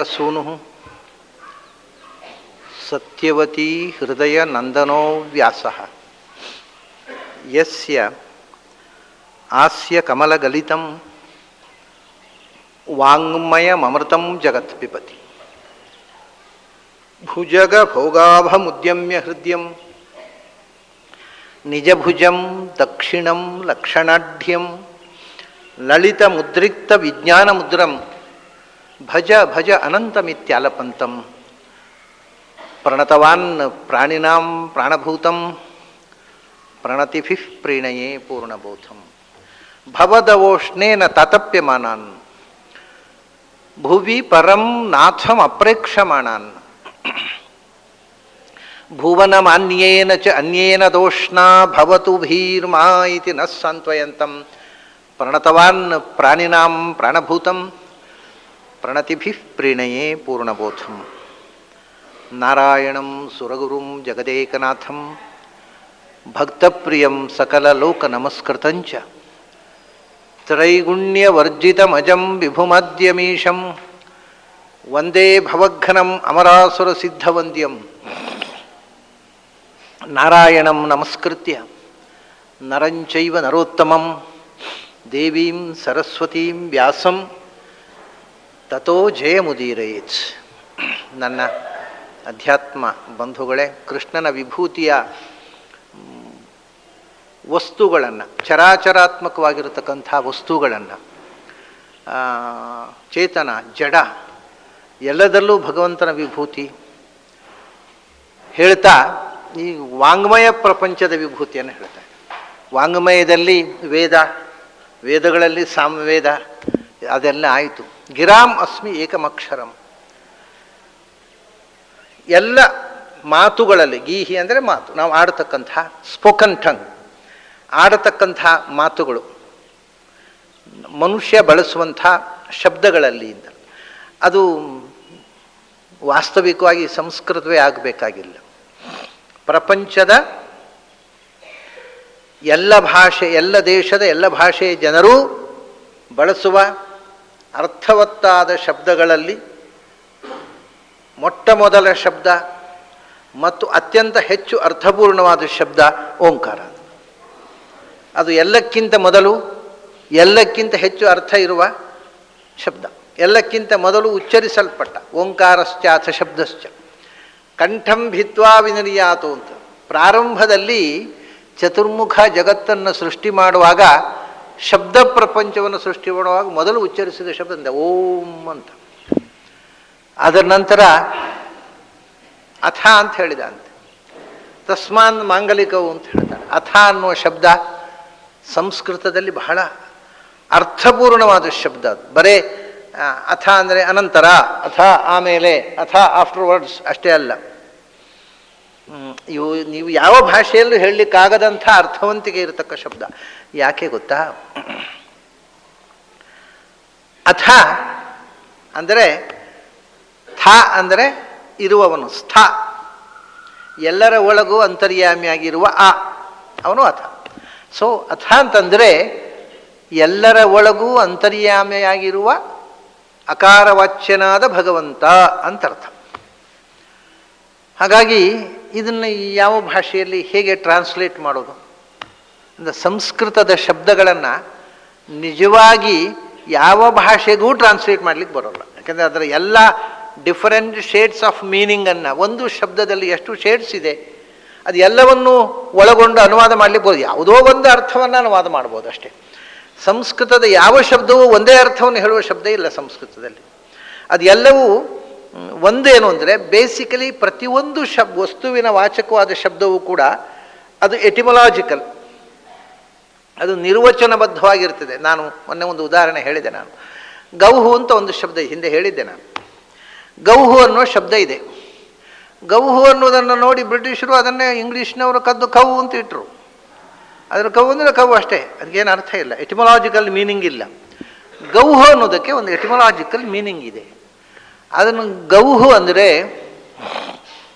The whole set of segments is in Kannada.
सूनु सत्यवती हृदय नंदनो व्यासः यस्य आस्य कमलगलितं वाङ्मयममृतं जगत् पिबति भुजग भोगाभमुद्यम्य हृद्यं निजभुजं दक्षिणं लक्षणाढ्यं ललितमुद्रिक्तविज्ञानमुद्रं भज भज अनंतमित्यालपंतं प्रणतवान् प्राणिनां प्राणभूतं प्रणतिभिः प्रीणये पूर्णबोधं भवदवोष्णेन तातप्यमानान् भुवि परं नाथम् अप्रेक्षमाणान् भुवनमान्येन च अन्येन दोष्णा भवतु भीर्मा इति न सान्त्वयन्तं प्रणतवान् प्राणिनां प्राणभूतं प्रणतिभिः प्रीणये पूर्णबोधं नारायणं सुरगुरुं जगदेकनाथं भक्तप्रियं सकललोकनमस्कृतं त्रैगुण्यवर्जितमजं विभुमद्यमीशं वन्दे भवघ्नम् अमरासुरसिद्धवन्द्यं नारायणं नमस्कृत्य नरं चैव नरोत्तमं देवीं सरस्वतीं व्यासं ತಥೋ ಜಯಮುದೀರಯೇತ್. ನನ್ನ ಅಧ್ಯಾತ್ಮ ಬಂಧುಗಳೇ, ಕೃಷ್ಣನ ವಿಭೂತಿಯ ವಸ್ತುಗಳನ್ನು, ಚರಾಚರಾತ್ಮಕವಾಗಿರತಕ್ಕಂಥ ವಸ್ತುಗಳನ್ನು, ಚೇತನ ಜಡ ಎಲ್ಲದರಲ್ಲೂ ಭಗವಂತನ ವಿಭೂತಿ ಹೇಳ್ತಾ ಈ ವಾಂಗ್ಮಯ ಪ್ರಪಂಚದ ವಿಭೂತಿಯನ್ನು ಹೇಳ್ತಾರೆ. ವಾಂಗ್ಮಯದಲ್ಲಿ ವೇದಗಳಲ್ಲಿ ಸಾಮವೇದ ಅದೆಲ್ಲ ಆಯಿತು. ಗಿರಾಮ್ ಅಸ್ಮಿ ಏಕಮಕ್ಷರಂ, ಎಲ್ಲ ಮಾತುಗಳಲ್ಲಿ, ಗೀಹಿ ಅಂದರೆ ಮಾತು, ನಾವು ಆಡತಕ್ಕಂಥ ಸ್ಪೋಕನ್ ಟಂಗ್, ಆಡತಕ್ಕಂಥ ಮಾತುಗಳು, ಮನುಷ್ಯ ಬಳಸುವಂಥ ಶಬ್ದಗಳಲ್ಲಿ ಅದು ವಾಸ್ತವಿಕವಾಗಿ ಸಂಸ್ಕೃತವೇ ಆಗಬೇಕಾಗಿಲ್ಲ. ಪ್ರಪಂಚದ ಎಲ್ಲ ಭಾಷೆ, ಎಲ್ಲ ದೇಶದ ಎಲ್ಲ ಭಾಷೆಯ ಜನರೂ ಬಳಸುವ ಅರ್ಥವತ್ತಾದ ಶಬ್ದಗಳಲ್ಲಿ ಮೊಟ್ಟ ಮೊದಲ ಶಬ್ದ ಮತ್ತು ಅತ್ಯಂತ ಹೆಚ್ಚು ಅರ್ಥಪೂರ್ಣವಾದ ಶಬ್ದ ಓಂಕಾರ. ಅದು ಎಲ್ಲಕ್ಕಿಂತ ಮೊದಲು, ಎಲ್ಲಕ್ಕಿಂತ ಹೆಚ್ಚು ಅರ್ಥ ಇರುವ ಶಬ್ದ, ಎಲ್ಲಕ್ಕಿಂತ ಮೊದಲು ಉಚ್ಚರಿಸಲ್ಪಟ್ಟ ಓಂಕಾರಶ್ಚಾಥ ಶಬ್ದಶ್ಚ ಕಂಠಂ ಭಿತ್ವಾ ವಿನಿರ್ಯಾತು ಅಂತ. ಪ್ರಾರಂಭದಲ್ಲಿ ಚತುರ್ಮುಖ ಜಗತ್ತನ್ನು ಸೃಷ್ಟಿ ಮಾಡುವಾಗ, ಶಬ್ದ ಪ್ರಪಂಚವನ್ನು ಸೃಷ್ಟಿ ಮಾಡುವಾಗ ಮೊದಲು ಉಚ್ಚರಿಸಿದ ಶಬ್ದ ಅಂದರೆ ಓಂ ಅಂತ. ಅದರ ನಂತರ ಅಥ ಅಂತ ಹೇಳಿದ ಅಂತೆ, ತಸ್ಮಾನ್ ಮಾಂಗಲಿಕವು ಅಂತ ಹೇಳ್ತಾರೆ. ಅಥ ಅನ್ನುವ ಶಬ್ದ ಸಂಸ್ಕೃತದಲ್ಲಿ ಬಹಳ ಅರ್ಥಪೂರ್ಣವಾದ ಶಬ್ದ. ಅದು ಬರೇ ಅಥ ಅಂದರೆ ಅನಂತರ, ಅಥ ಆಮೇಲೆ, ಅಥ ಆಫ್ಟರ್ವರ್ಡ್ಸ್ ಅಷ್ಟೇ ಅಲ್ಲ. ನೀವು ಯಾವ ಭಾಷೆಯಲ್ಲೂ ಹೇಳಲಿಕ್ಕಾಗದಂಥ ಅರ್ಥವಂತಿಕೆ ಇರತಕ್ಕ ಶಬ್ದ. ಯಾಕೆ ಗೊತ್ತಾ? ಅಥ ಅಂದರೆ, ಥ ಅಂದರೆ ಇರುವವನು, ಸ್ಥಾ, ಎಲ್ಲರ ಒಳಗೂ ಅಂತರ್ಯಾಮಿಯಾಗಿರುವ ಅವನು ಅಥ. ಸೊ ಅಥ ಅಂತಂದರೆ ಎಲ್ಲರ ಒಳಗೂ ಅಂತರ್ಯಾಮಿಯಾಗಿರುವ ಅಕಾರವಾಚ್ಯನಾದ ಭಗವಂತ ಅಂತರ್ಥ. ಹಾಗಾಗಿ ಇದನ್ನು ಯಾವ ಭಾಷೆಯಲ್ಲಿ ಹೇಗೆ ಟ್ರಾನ್ಸ್ಲೇಟ್ ಮಾಡೋದು ಅಂದರೆ, ಸಂಸ್ಕೃತದ ಶಬ್ದಗಳನ್ನು ನಿಜವಾಗಿ ಯಾವ ಭಾಷೆಗೂ ಟ್ರಾನ್ಸ್ಲೇಟ್ ಮಾಡಲಿಕ್ಕೆ ಬರೋಲ್ಲ. ಯಾಕೆಂದರೆ ಅದರ ಎಲ್ಲ ಡಿಫರೆಂಟ್ ಶೇಡ್ಸ್ ಆಫ್ ಮೀನಿಂಗನ್ನು, ಒಂದು ಶಬ್ದದಲ್ಲಿ ಎಷ್ಟು ಶೇಡ್ಸ್ ಇದೆ ಅದು ಎಲ್ಲವನ್ನೂ ಒಳಗೊಂಡು ಅನುವಾದ ಮಾಡಲಿಕ್ಕೆ ಬೋದು. ಯಾವುದೋ ಒಂದು ಅರ್ಥವನ್ನು ಅನುವಾದ ಮಾಡ್ಬೋದು ಅಷ್ಟೇ. ಸಂಸ್ಕೃತದ ಯಾವ ಶಬ್ದವೂ ಒಂದೇ ಅರ್ಥವನ್ನು ಹೇಳುವ ಶಬ್ದ ಇಲ್ಲ ಸಂಸ್ಕೃತದಲ್ಲಿ. ಅದು ಎಲ್ಲವೂ ಒಂದೇನು ಅಂದರೆ, ಬೇಸಿಕಲಿ ಪ್ರತಿಯೊಂದು ವಸ್ತುವಿನ ವಾಚಕವಾದ ಶಬ್ದವೂ ಕೂಡ ಅದು ಎಟಿಮೊಲಾಜಿಕಲ್, ಅದು ನಿರ್ವಚನಬದ್ಧವಾಗಿರ್ತದೆ. ನಾನು ಮೊನ್ನೆ ಒಂದು ಉದಾಹರಣೆ ಹೇಳಿದೆ. ನಾನು ಗೌಹು ಅಂತ ಒಂದು ಶಬ್ದ ಹಿಂದೆ ಹೇಳಿದ್ದೆ. ನಾನು ಗೌಹು ಅನ್ನೋ ಶಬ್ದ ಇದೆ. ಗೌಹು ಅನ್ನೋದನ್ನು ನೋಡಿ ಬ್ರಿಟಿಷರು ಅದನ್ನೇ ಇಂಗ್ಲೀಷ್ನವರು ಕದ್ದು ಕವು ಅಂತ ಇಟ್ಟರು. ಅದರ ಕವು ಅಂದರೆ ಕವು ಅಷ್ಟೇ, ಅದಕ್ಕೇನು ಅರ್ಥ ಇಲ್ಲ, ಎಟಿಮೊಲಾಜಿಕಲ್ ಮೀನಿಂಗ್ ಇಲ್ಲ. ಗೌಹು ಅನ್ನೋದಕ್ಕೆ ಒಂದು ಎಟಿಮೊಲಾಜಿಕಲ್ ಮೀನಿಂಗ್ ಇದೆ. ಅದನ್ನು ಗೌಹು ಅಂದರೆ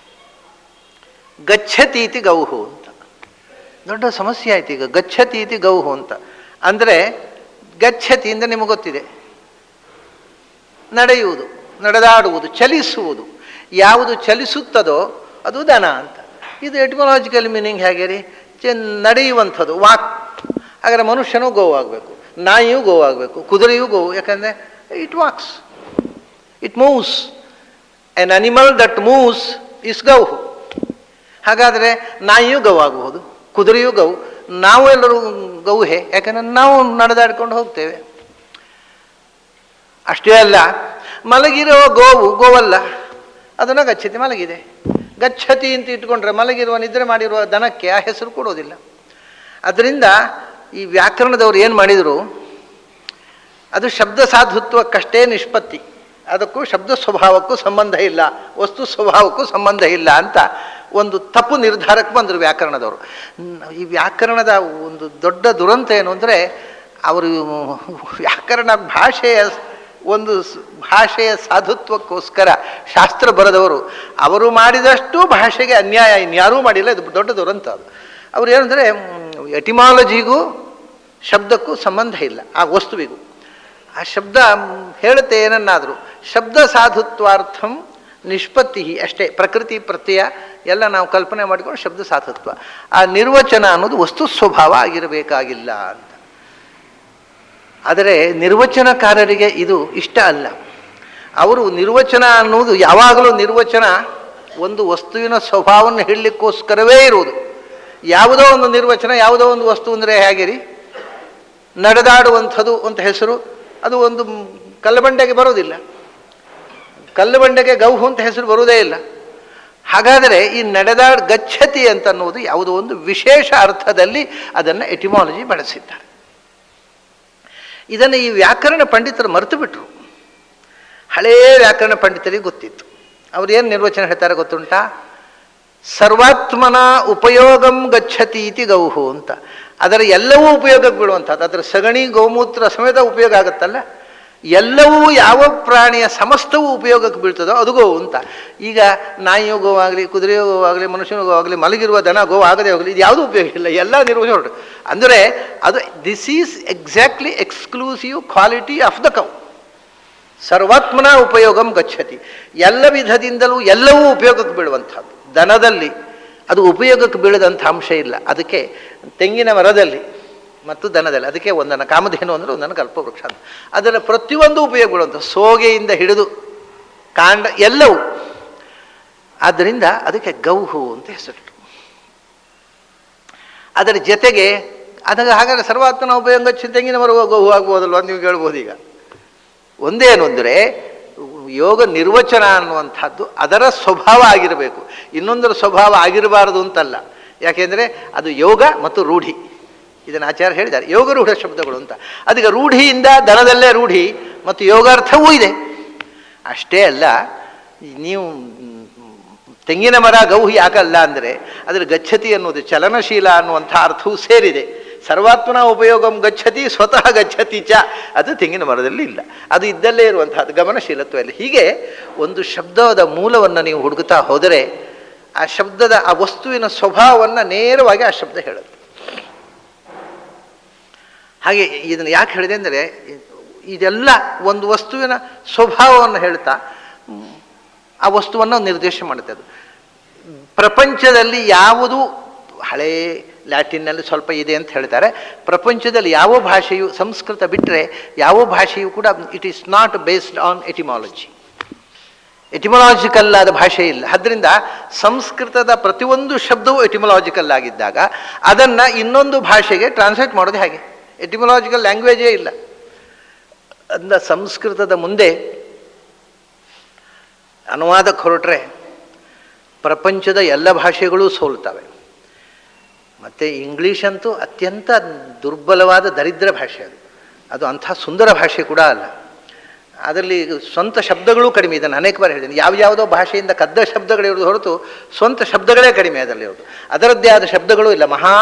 ಗಚ್ಚತೀತಿ ಗೌಹು ಅಂತ. ದೊಡ್ಡ ಸಮಸ್ಯೆ ಆಯ್ತು ಈಗ. ಗಚ್ಚತೀತಿ ಗೌಹು ಅಂತ ಅಂದರೆ, ಗಚ್ಚತಿ ಅಂದರೆ ನಿಮಗೆ ಗೊತ್ತಿದೆ, ನಡೆಯುವುದು. ನಡೆದಾಡುವುದು, ಚಲಿಸುವುದು. ಯಾವುದು ಚಲಿಸುತ್ತದೋ ಅದು ದನ ಅಂತ. ಇದು ಎಟಿಮಾಲಜಿಕಲ್ ಮೀನಿಂಗ್ ಹೇಗೆ ರೀ? ನಡೆಯುವಂಥದ್ದು, ವಾಕ್. ಹಾಗಾದರೆ ಮನುಷ್ಯನೂ ಗೋವಾಗಬೇಕು, ನಾಯಿಯೂ ಗೋವಾಗಬೇಕು, ಕುದುರೆಯೂ ಗೋವು. ಯಾಕಂದರೆ it walks, it moves. An animal that moves is ಗೌ. ಹಾಗಾದರೆ ನಾಯಿಯೂ ಗೌ ಆಗಬಹುದು, ಕುದುರೆಯೂ ಗೌ. ನಾವು ಎಲ್ಲರೂ ಗೌಹೆ, ಯಾಕಂದರೆ ನಾವು ನಡೆದಾಡ್ಕೊಂಡು ಹೋಗ್ತೇವೆ. ಅಷ್ಟೇ ಅಲ್ಲ, ಮಲಗಿರೋ ಗೋವು ಗೋವಲ್ಲ, ಅದನ್ನು ಗಚ್ಚತಿ, ಮಲಗಿದೆ. ಗಚ್ಚತಿ ಅಂತ ಇಟ್ಕೊಂಡ್ರೆ ಮಲಗಿರುವ ನಿದ್ರೆ ಮಾಡಿರುವ ದನಕ್ಕೆ ಆ ಹೆಸರು ಕೊಡೋದಿಲ್ಲ. ಅದರಿಂದ ಈ ವ್ಯಾಕರಣದವ್ರು ಏನು ಮಾಡಿದರು, ಅದು ಶಬ್ದ ಸಾಧುತ್ವಕ್ಕಷ್ಟೇ ನಿಷ್ಪತ್ತಿ, ಅದಕ್ಕೂ ಶಬ್ದ ಸ್ವಭಾವಕ್ಕೂ ಸಂಬಂಧ ಇಲ್ಲ, ವಸ್ತು ಸ್ವಭಾವಕ್ಕೂ ಸಂಬಂಧ ಇಲ್ಲ ಅಂತ ಒಂದು ತಪ್ಪು ನಿರ್ಧಾರಕ್ಕೆ ಬಂದರು ವ್ಯಾಕರಣದವರು. ಈ ವ್ಯಾಕರಣದ ಒಂದು ದೊಡ್ಡ ದುರಂತ ಏನು ಅಂದರೆ, ಅವರು ವ್ಯಾಕರಣ ಭಾಷೆಯ ಸಾಧುತ್ವಕ್ಕೋಸ್ಕರ ಶಾಸ್ತ್ರ ಬರೆದವರು. ಅವರು ಮಾಡಿದಷ್ಟು ಭಾಷೆಗೆ ಅನ್ಯಾಯ ಇನ್ಯಾರೂ ಮಾಡಿಲ್ಲ. ಇದು ದೊಡ್ಡ ದುರಂತ. ಅದು ಅವ್ರು ಏನಂದರೆ, ಎಟಿಮಾಲಜಿಗೂ ಶಬ್ದಕ್ಕೂ ಸಂಬಂಧ ಇಲ್ಲ, ಆ ವಸ್ತುವಿಗೂ. ಆ ಶಬ್ದ ಹೇಳುತ್ತೆ ಏನನ್ನಾದರೂ. ಶಬ್ದ ಸಾಧುತ್ವಾರ್ಥಂ ನಿಷ್ಪತ್ತಿ ಅಷ್ಟೇ. ಪ್ರಕೃತಿ ಪ್ರತ್ಯಯ ಎಲ್ಲ ನಾವು ಕಲ್ಪನೆ ಮಾಡಿಕೊಂಡು ಶಬ್ದ ಸಾಧುತ್ವ. ಆ ನಿರ್ವಚನ ಅನ್ನೋದು ವಸ್ತು ಸ್ವಭಾವ ಆಗಿರಬೇಕಾಗಿಲ್ಲ ಅಂತ. ಆದರೆ ನಿರ್ವಚನಕಾರರಿಗೆ ಇದು ಇಷ್ಟ ಅಲ್ಲ. ಅವರು ನಿರ್ವಚನ ಅನ್ನೋದು ಯಾವಾಗಲೂ ನಿರ್ವಚನ ಒಂದು ವಸ್ತುವಿನ ಸ್ವಭಾವವನ್ನು ಹೇಳಲಿಕ್ಕೋಸ್ಕರವೇ ಇರುವುದು. ಯಾವುದೋ ಒಂದು ನಿರ್ವಚನ, ಯಾವುದೋ ಒಂದು ವಸ್ತು ಅಂದರೆ ಹೇಗೆ ರೀ? ನಡೆದಾಡುವಂಥದ್ದು ಅಂತ ಹೆಸರು, ಅದು ಒಂದು ಕಲ್ಲುಬಂಡೆಗೆ ಬರೋದಿಲ್ಲ. ಕಲ್ಲುಬಂಡೆಗೆ ಗೌಹು ಅಂತ ಹೆಸರು ಬರುವುದೇ ಇಲ್ಲ. ಹಾಗಾದರೆ ಈ ಗಚ್ಚತಿ ಅಂತ ಅನ್ನೋದು ಯಾವುದೋ ಒಂದು ವಿಶೇಷ ಅರ್ಥದಲ್ಲಿ ಅದನ್ನು ಎಟಿಮಾಲಜಿ ಬಳಸಿದ್ದಾರೆ. ಇದನ್ನು ಈ ವ್ಯಾಕರಣ ಪಂಡಿತರು ಮರೆತು ಬಿಟ್ರು. ಹಳೆಯ ವ್ಯಾಕರಣ ಪಂಡಿತರಿಗೆ ಗೊತ್ತಿತ್ತು. ಅವ್ರು ಏನು ನಿರ್ವಚನ ಹೇಳ್ತಾರೆ ಗೊತ್ತುಂಟಾ? ಸರ್ವಾತ್ಮನ ಉಪಯೋಗಂ ಗಚ್ಚತಿ ಇತಿ ಗೌಹು ಅಂತ. ಅದರ ಎಲ್ಲವೂ ಉಪಯೋಗಕ್ಕೆ ಬೀಳುವಂಥದ್ದು. ಅದರ ಸಗಣಿ ಗೋಮೂತ್ರ ಸಮೇತ ಉಪಯೋಗ ಆಗುತ್ತಲ್ಲ, ಎಲ್ಲವೂ ಯಾವ ಪ್ರಾಣಿಯ ಸಮಸ್ತವೂ ಉಪಯೋಗಕ್ಕೆ ಬೀಳ್ತದೋ ಅದು ಗೋವು ಅಂತ. ಈಗ ನಾಯಿಯೋ ಗೋವಾಗಲಿ, ಕುದುರೆಯೋ ಗೋವಾಗಲಿ, ಮನುಷ್ಯನೋ ಗೋವಾಗಲಿ, ಮಲಗಿರುವ ದನ ಗೋ ಆಗದೆ ಹೋಗಲಿ, ಇದು ಯಾವುದೂ ಉಪಯೋಗ ಇಲ್ಲ, ಎಲ್ಲ ನಿರ್ವಚನೆ ಹೊರಟು. ಅಂದರೆ ಅದು this is exactly exclusive quality of the cow. ಸರ್ವಾತ್ಮನ ಉಪಯೋಗಂ ಗಚ್ಚತಿ. ಎಲ್ಲ ವಿಧದಿಂದಲೂ ಎಲ್ಲವೂ ಉಪಯೋಗಕ್ಕೆ ಬೀಳುವಂಥದ್ದು. ದನದಲ್ಲಿ ಅದು ಉಪಯೋಗಕ್ಕೆ ಬೀಳದಂಥ ಅಂಶ ಇಲ್ಲ. ಅದಕ್ಕೆ ತೆಂಗಿನ ಮರದಲ್ಲಿ ಮತ್ತು ದನದಲ್ಲಿ, ಅದಕ್ಕೆ ಒಂದನ್ನು ಕಾಮಧೇನು ಅಂದರೆ ಒಂದನ್ನು ಕಲ್ಪವೃಕ್ಷ ಅಂತ. ಅದರ ಪ್ರತಿಯೊಂದು ಉಪಯೋಗ ಬೀಳುವಂಥ, ಸೋಗೆಯಿಂದ ಹಿಡಿದು ಕಾಂಡ ಎಲ್ಲವೂ. ಆದ್ದರಿಂದ ಅದಕ್ಕೆ ಗೌಹು ಅಂತ ಹೆಸರಿಟ್ಟು. ಅದರ ಜೊತೆಗೆ ಹಾಗಾದರೆ ಸರ್ವಾತ್ಮನ ಉಪಯೋಗ ತೆಂಗಿನ ಮರ ಗೌಹು ಆಗ್ಬೋದಲ್ವ ನೀವು ಕೇಳ್ಬೋದು. ಈಗ ಒಂದೇನು ಅಂದರೆ, ಯೋಗ ನಿರ್ವಚನ ಅನ್ನುವಂಥದ್ದು ಅದರ ಸ್ವಭಾವ ಆಗಿರಬೇಕು, ಇನ್ನೊಂದರ ಸ್ವಭಾವ ಆಗಿರಬಾರದು ಅಂತಲ್ಲ. ಯಾಕೆಂದರೆ ಅದು ಯೋಗ ಮತ್ತು ರೂಢಿ. ಇದನ್ನು ಆಚಾರ್ಯ ಹೇಳಿದ್ದಾರೆ, ಯೋಗ ರೂಢ ಶಬ್ದಗಳು ಅಂತ. ಅದಕ್ಕೆ ರೂಢಿಯಿಂದ ದನದಲ್ಲೇ ರೂಢಿ ಮತ್ತು ಯೋಗಾರ್ಥವೂ ಇದೆ. ಅಷ್ಟೇ ಅಲ್ಲ, ನೀವು ತೆಂಗಿನ ಮರ ಗೌಹಿ ಯಾಕಲ್ಲ ಅಂದರೆ ಅದರ ಗಚ್ಚತಿ ಅನ್ನೋದು ಚಲನಶೀಲ ಅನ್ನುವಂಥ ಅರ್ಥವೂ ಸೇರಿದೆ. ಸರ್ವಾತ್ಮನ ಉಪಯೋಗಂ ಗಚ್ಚತಿ ಸ್ವತಃ ಗಚ್ಚತಿ ಚ, ಅದು ತೆಂಗಿನ ಮರದಲ್ಲಿ ಇಲ್ಲ, ಅದು ಇದ್ದಲ್ಲೇ ಇರುವಂಥದ್ದು ಗಮನಶೀಲತ್ವ ಇಲ್ಲ. ಹೀಗೆ ಒಂದು ಶಬ್ದದ ಮೂಲವನ್ನು ನೀವು ಹುಡುಕ್ತಾ ಹೋದರೆ ಆ ಶಬ್ದದ ಆ ವಸ್ತುವಿನ ಸ್ವಭಾವವನ್ನು ನೇರವಾಗಿ ಆ ಶಬ್ದ ಹೇಳುತ್ತೆ. ಹಾಗೆ ಇದನ್ನು ಯಾಕೆ ಹೇಳಿದೆ ಅಂದರೆ, ಇದೆಲ್ಲ ಒಂದು ವಸ್ತುವಿನ ಸ್ವಭಾವವನ್ನು ಹೇಳ್ತಾ ಆ ವಸ್ತುವನ್ನು ನಿರ್ದೇಶ ಮಾಡುತ್ತೆ. ಅದು ಪ್ರಪಂಚದಲ್ಲಿ ಯಾವುದು, ಹಳೇ ಲ್ಯಾಟಿನ್ನಲ್ಲಿ ಸ್ವಲ್ಪ ಇದೆ ಅಂತ ಹೇಳ್ತಾರೆ, ಪ್ರಪಂಚದಲ್ಲಿ ಯಾವ ಭಾಷೆಯು ಸಂಸ್ಕೃತ ಬಿಟ್ಟರೆ ಯಾವ ಭಾಷೆಯು ಕೂಡ it is not based on etymology. Etymological ಆದ ಭಾಷೆ ಇಲ್ಲ. ಆದ್ದರಿಂದ ಸಂಸ್ಕೃತದ ಪ್ರತಿಯೊಂದು ಶಬ್ದವೂ ಎಟಿಮಾಲಜಿಕಲ್ ಆಗಿದ್ದಾಗ ಅದನ್ನು ಇನ್ನೊಂದು ಭಾಷೆಗೆ ಟ್ರಾನ್ಸ್ಲೇಟ್ ಮಾಡೋದು ಹೇಗೆ? ಎಟಿಮಾಲಜಿಕಲ್ ಲ್ಯಾಂಗ್ವೇಜೇ ಇಲ್ಲ. ಅದನ್ನ ಸಂಸ್ಕೃತದ ಮುಂದೆ ಅನುವಾದಕ್ಕೆ ಹೊರಟ್ರೆ ಪ್ರಪಂಚದ ಎಲ್ಲ ಭಾಷೆಗಳೂ ಸೋಲ್ತವೆ. ಮತ್ತು ಇಂಗ್ಲೀಷ್ ಅಂತೂ ಅತ್ಯಂತ ದುರ್ಬಲವಾದ ದರಿದ್ರ ಭಾಷೆ. ಅದು ಅಂಥ ಸುಂದರ ಭಾಷೆ ಕೂಡ ಅಲ್ಲ. ಅದರಲ್ಲಿ ಸ್ವಂತ ಶಬ್ದಗಳೂ ಕಡಿಮೆ. ಇದನ್ನು ಅನೇಕ ಬಾರಿ ಹೇಳಿದ್ದೀನಿ. ಯಾವುದೋ ಭಾಷೆಯಿಂದ ಕದ್ದ ಶಬ್ದಗಳಿರೋದು ಹೊರತು ಸ್ವಂತ ಶಬ್ದಗಳೇ ಕಡಿಮೆ ಅದರಲ್ಲಿರೋದು. ಅದರದ್ದೇ ಆದ ಶಬ್ದಗಳೂ ಇಲ್ಲ. ಮಹಾ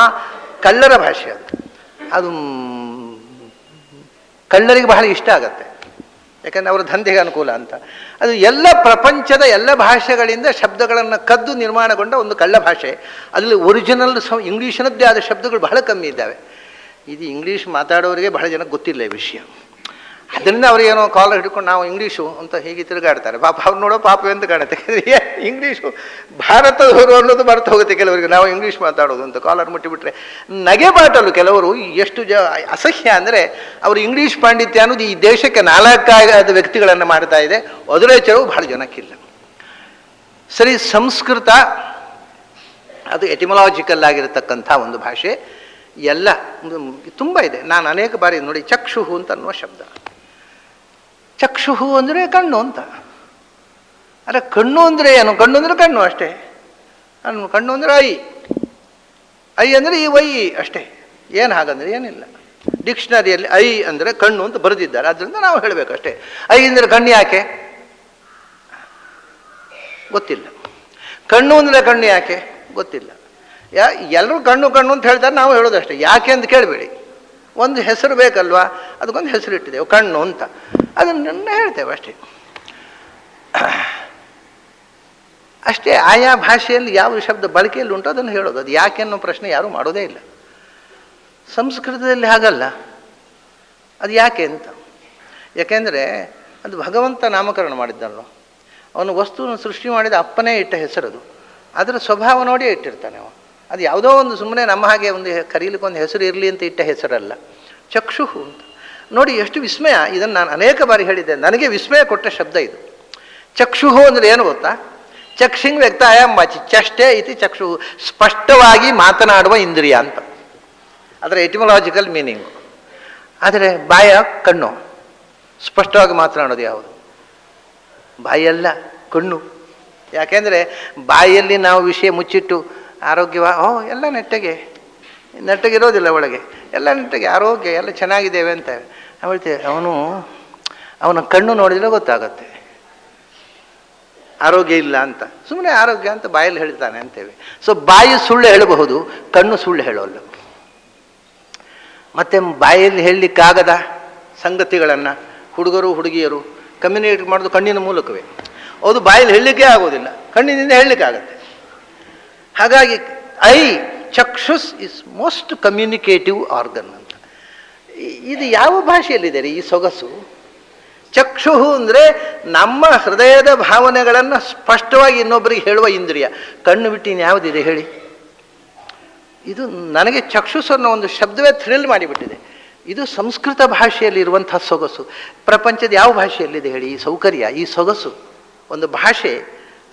ಕಳ್ಳರ ಭಾಷೆ ಅದು. ಅದು ಕಳ್ಳರಿಗೆ ಬಹಳ ಇಷ್ಟ ಆಗತ್ತೆ, ಯಾಕಂದರೆ ಅವರ ದಂಧೆಗೆ ಅನುಕೂಲ ಅಂತ. ಅದು ಎಲ್ಲ ಪ್ರಪಂಚದ ಎಲ್ಲ ಭಾಷೆಗಳಿಂದ ಶಬ್ದಗಳನ್ನು ಕದ್ದು ನಿರ್ಮಾಣಗೊಂಡ ಒಂದು ಕಳ್ಳ ಭಾಷೆ. ಅದರಲ್ಲಿ ಒರಿಜಿನಲ್ ಇಂಗ್ಲೀಷಿನದ್ದೇ ಆದ ಶಬ್ದಗಳು ಬಹಳ ಕಮ್ಮಿ ಇದ್ದಾವೆ. ಇದು ಇಂಗ್ಲೀಷ್ ಮಾತಾಡೋರಿಗೆ ಬಹಳ ಜನಕ್ಕೆ ಗೊತ್ತಿಲ್ಲ ಈ ವಿಷಯ. ಅದರಿಂದ ಅವ್ರಿಗೇನೋ ಕಾಲರ್ ಹಿಡ್ಕೊಂಡು ನಾವು ಇಂಗ್ಲೀಷು ಅಂತ ಹೀಗೆ ತಿರುಗಾಡ್ತಾರೆ. ಪಾಪ ಅವ್ರು ನೋಡೋ ಪಾಪ ಅಂತ ಕಾಣುತ್ತೆ. ಇಂಗ್ಲೀಷು ಭಾರತದವರು ಅನ್ನೋದು ಬರ್ತಾ ಹೋಗುತ್ತೆ ಕೆಲವರಿಗೆ. ನಾವು ಇಂಗ್ಲೀಷ್ ಮಾತಾಡೋದು ಅಂತ ಕಾಲರ್ ಮುಟ್ಟಿಬಿಟ್ರೆ ನಗೆ ಬಾಟಲು ಕೆಲವರು ಎಷ್ಟು ಅಸಹ್ಯ ಅಂದರೆ ಅವರು ಇಂಗ್ಲೀಷ್ ಪಾಂಡಿತ್ಯ ಅನ್ನೋದು ಈ ದೇಶಕ್ಕೆ ನಾಲ್ಕಾದ ವ್ಯಕ್ತಿಗಳನ್ನು ಮಾಡ್ತಾ ಇದೆ. ಒದರೇಚರವು ಬಹಳ ಜನಕ್ಕಿಲ್ಲ. ಸರಿ, ಸಂಸ್ಕೃತ ಅದು ಎಟಿಮಲಾಜಿಕಲ್ ಆಗಿರತಕ್ಕಂಥ ಒಂದು ಭಾಷೆ. ಎಲ್ಲ ತುಂಬ ಇದೆ. ನಾನು ಅನೇಕ ಬಾರಿ ನೋಡಿ, ಚಕ್ಷುಹು ಅಂತ ಅನ್ನುವ ಶಬ್ದ. ಚಕ್ಷುಹು ಅಂದರೆ ಕಣ್ಣು ಅಂತ. ಅಲ್ಲ, ಕಣ್ಣು ಅಂದರೆ ಏನು? ಕಣ್ಣು ಅಂದರೆ ಕಣ್ಣು ಅಷ್ಟೇ. ಕಣ್ಣು ಅಂದರೆ ಐ ಅಂದರೆ ಈ ವೈ ಅಷ್ಟೇ. ಏನು ಹಾಗಂದ್ರೆ ಏನಿಲ್ಲ. ಡಿಕ್ಷನರಿಯಲ್ಲಿ ಐ ಅಂದರೆ ಕಣ್ಣು ಅಂತ ಬರೆದಿದ್ದಾರೆ. ಅದರಿಂದ ನಾವು ಹೇಳಬೇಕಷ್ಟೇ. ಐ ಅಂದರೆ ಕಣ್ಣು ಯಾಕೆ ಗೊತ್ತಿಲ್ಲ. ಕಣ್ಣು ಅಂದರೆ ಕಣ್ಣು ಯಾಕೆ ಗೊತ್ತಿಲ್ಲ. ಎಲ್ಲರೂ ಕಣ್ಣು ಕಣ್ಣು ಅಂತ ಹೇಳ್ತಾರೆ, ನಾವು ಹೇಳೋದಷ್ಟೇ. ಯಾಕೆ ಅಂತ ಕೇಳಬೇಡಿ. ಒಂದು ಹೆಸರು ಬೇಕಲ್ವಾ, ಅದಕ್ಕೊಂದು ಹೆಸರು ಇಟ್ಟಿದ್ದೇವೆ ಕಣ್ಣು ಅಂತ, ಅದನ್ನು ಹೇಳ್ತೇವೆ ಅಷ್ಟೇ. ಅಷ್ಟೇ. ಆಯಾ ಭಾಷೆಯಲ್ಲಿ ಯಾವ ಶಬ್ದ ಬಳಕೆಯಲ್ಲಿ ಉಂಟು ಅದನ್ನು ಹೇಳೋದು. ಅದು ಯಾಕೆ ಅನ್ನೋ ಪ್ರಶ್ನೆ ಯಾರೂ ಮಾಡೋದೇ ಇಲ್ಲ. ಸಂಸ್ಕೃತದಲ್ಲಿ ಹಾಗಲ್ಲ. ಅದು ಯಾಕೆ ಅಂತ. ಯಾಕೆಂದರೆ ಅದು ಭಗವಂತ ನಾಮಕರಣ ಮಾಡಿದ್ದಲ್ಲೋ. ಅವನು ವಸ್ತುವನ್ನು ಸೃಷ್ಟಿ ಮಾಡಿದ ಅಪ್ಪನೇ ಇಟ್ಟ ಹೆಸರದು. ಅದರ ಸ್ವಭಾವ ನೋಡಿಯೇ ಇಟ್ಟಿರ್ತಾನೆ ಅವ. ಅದು ಯಾವುದೋ ಒಂದು ಸುಮ್ಮನೆ ನಮ್ಮ ಹಾಗೆ ಒಂದು ಕರೀಲಿಕ್ಕೊಂದು ಹೆಸರು ಇರಲಿ ಅಂತ ಇಟ್ಟ ಹೆಸರಲ್ಲ. ಚಕ್ಷುಹು ಅಂತ ನೋಡಿ, ಎಷ್ಟು ವಿಸ್ಮಯ. ಇದನ್ನು ನಾನು ಅನೇಕ ಬಾರಿ ಹೇಳಿದ್ದೆ. ನನಗೆ ವಿಸ್ಮಯ ಕೊಟ್ಟ ಶಬ್ದ ಇದು. ಚಕ್ಷುಹು ಅಂದರೆ ಏನು ಗೊತ್ತಾ? ಚಕ್ಷಿಂಗ್ ವ್ಯಕ್ತಾಯ ವಾಚಿ ಚಷ್ಟೇ ಇತಿ ಚಕ್ಷುಹು, ಸ್ಪಷ್ಟವಾಗಿ ಮಾತನಾಡುವ ಇಂದ್ರಿಯ ಅಂತ ಅದರ ಎಟಿಮಲಾಜಿಕಲ್ ಮೀನಿಂಗು. ಆದರೆ ಬಾಯ ಕಣ್ಣು ಸ್ಪಷ್ಟವಾಗಿ ಮಾತನಾಡೋದು ಯಾವುದು? ಬಾಯಲ್ಲ, ಕಣ್ಣು. ಯಾಕೆಂದರೆ ಬಾಯಲ್ಲಿ ನಾವು ವಿಷಯ ಮುಚ್ಚಿಟ್ಟು ಆರೋಗ್ಯವ ಎಲ್ಲ ನೆಟ್ಟಗಿರೋದಿಲ್ಲ ಒಳಗೆ, ಎಲ್ಲ ನೆಟ್ಟಗೆ ಆರೋಗ್ಯ ಎಲ್ಲ ಚೆನ್ನಾಗಿದ್ದೇವೆ ಅಂತ ಹೇಳ್ತೇವೆ. ಅವನ ಕಣ್ಣು ನೋಡಿದರೆ ಗೊತ್ತಾಗುತ್ತೆ ಆರೋಗ್ಯ ಇಲ್ಲ ಅಂತ. ಸುಮ್ಮನೆ ಆರೋಗ್ಯ ಅಂತ ಬಾಯಲ್ಲಿ ಹೇಳ್ತಾನೆ ಅಂತೇವೆ. ಸೊ ಬಾಯಿ ಸುಳ್ಳು ಹೇಳಬಹುದು, ಕಣ್ಣು ಸುಳ್ಳು ಹೇಳೋಲ್ಲ. ಮತ್ತು ಬಾಯಲ್ಲಿ ಹೇಳಲಿಕ್ಕಾಗದ ಸಂಗತಿಗಳನ್ನು ಹುಡುಗರು ಹುಡುಗಿಯರು ಕಮ್ಯುನಿಕೇಟ್ ಮಾಡೋದು ಕಣ್ಣಿನ ಮೂಲಕವೇ. ಅದು ಬಾಯಲ್ಲಿ ಹೇಳಲಿಕ್ಕೆ ಆಗೋದಿಲ್ಲ, ಕಣ್ಣಿನಿಂದ ಹೇಳಲಿಕ್ಕಾಗತ್ತೆ. ಹಾಗಾಗಿ ಚಕ್ಷುಸ್ ಇಸ್ ಮೋಸ್ಟ್ ಕಮ್ಯುನಿಕೇಟಿವ್ ಆರ್ಗನ್ ಅಂತ. ಇದು ಯಾವ ಭಾಷೆಯಲ್ಲಿದೆ ರೀ ಈ ಸೊಗಸು? ಚಕ್ಷುಹು ಅಂದರೆ ನಮ್ಮ ಹೃದಯದ ಭಾವನೆಗಳನ್ನು ಸ್ಪಷ್ಟವಾಗಿ ಇನ್ನೊಬ್ಬರಿಗೆ ಹೇಳುವ ಇಂದ್ರಿಯ. ಕಣ್ಣು ಬಿಟ್ಟು ಇನ್ಯಾವುದಿದೆ ಹೇಳಿ? ಇದು ನನಗೆ ಚಕ್ಷುಸ್ ಅನ್ನೋ ಒಂದು ಶಬ್ದವೇ ಥ್ರಿಲ್ ಮಾಡಿಬಿಟ್ಟಿದೆ. ಇದು ಸಂಸ್ಕೃತ ಭಾಷೆಯಲ್ಲಿರುವಂಥ ಸೊಗಸು. ಪ್ರಪಂಚದ ಯಾವ ಭಾಷೆಯಲ್ಲಿದೆ ಹೇಳಿ ಈ ಸೌಕರ್ಯ, ಈ ಸೊಗಸು? ಒಂದು ಭಾಷೆ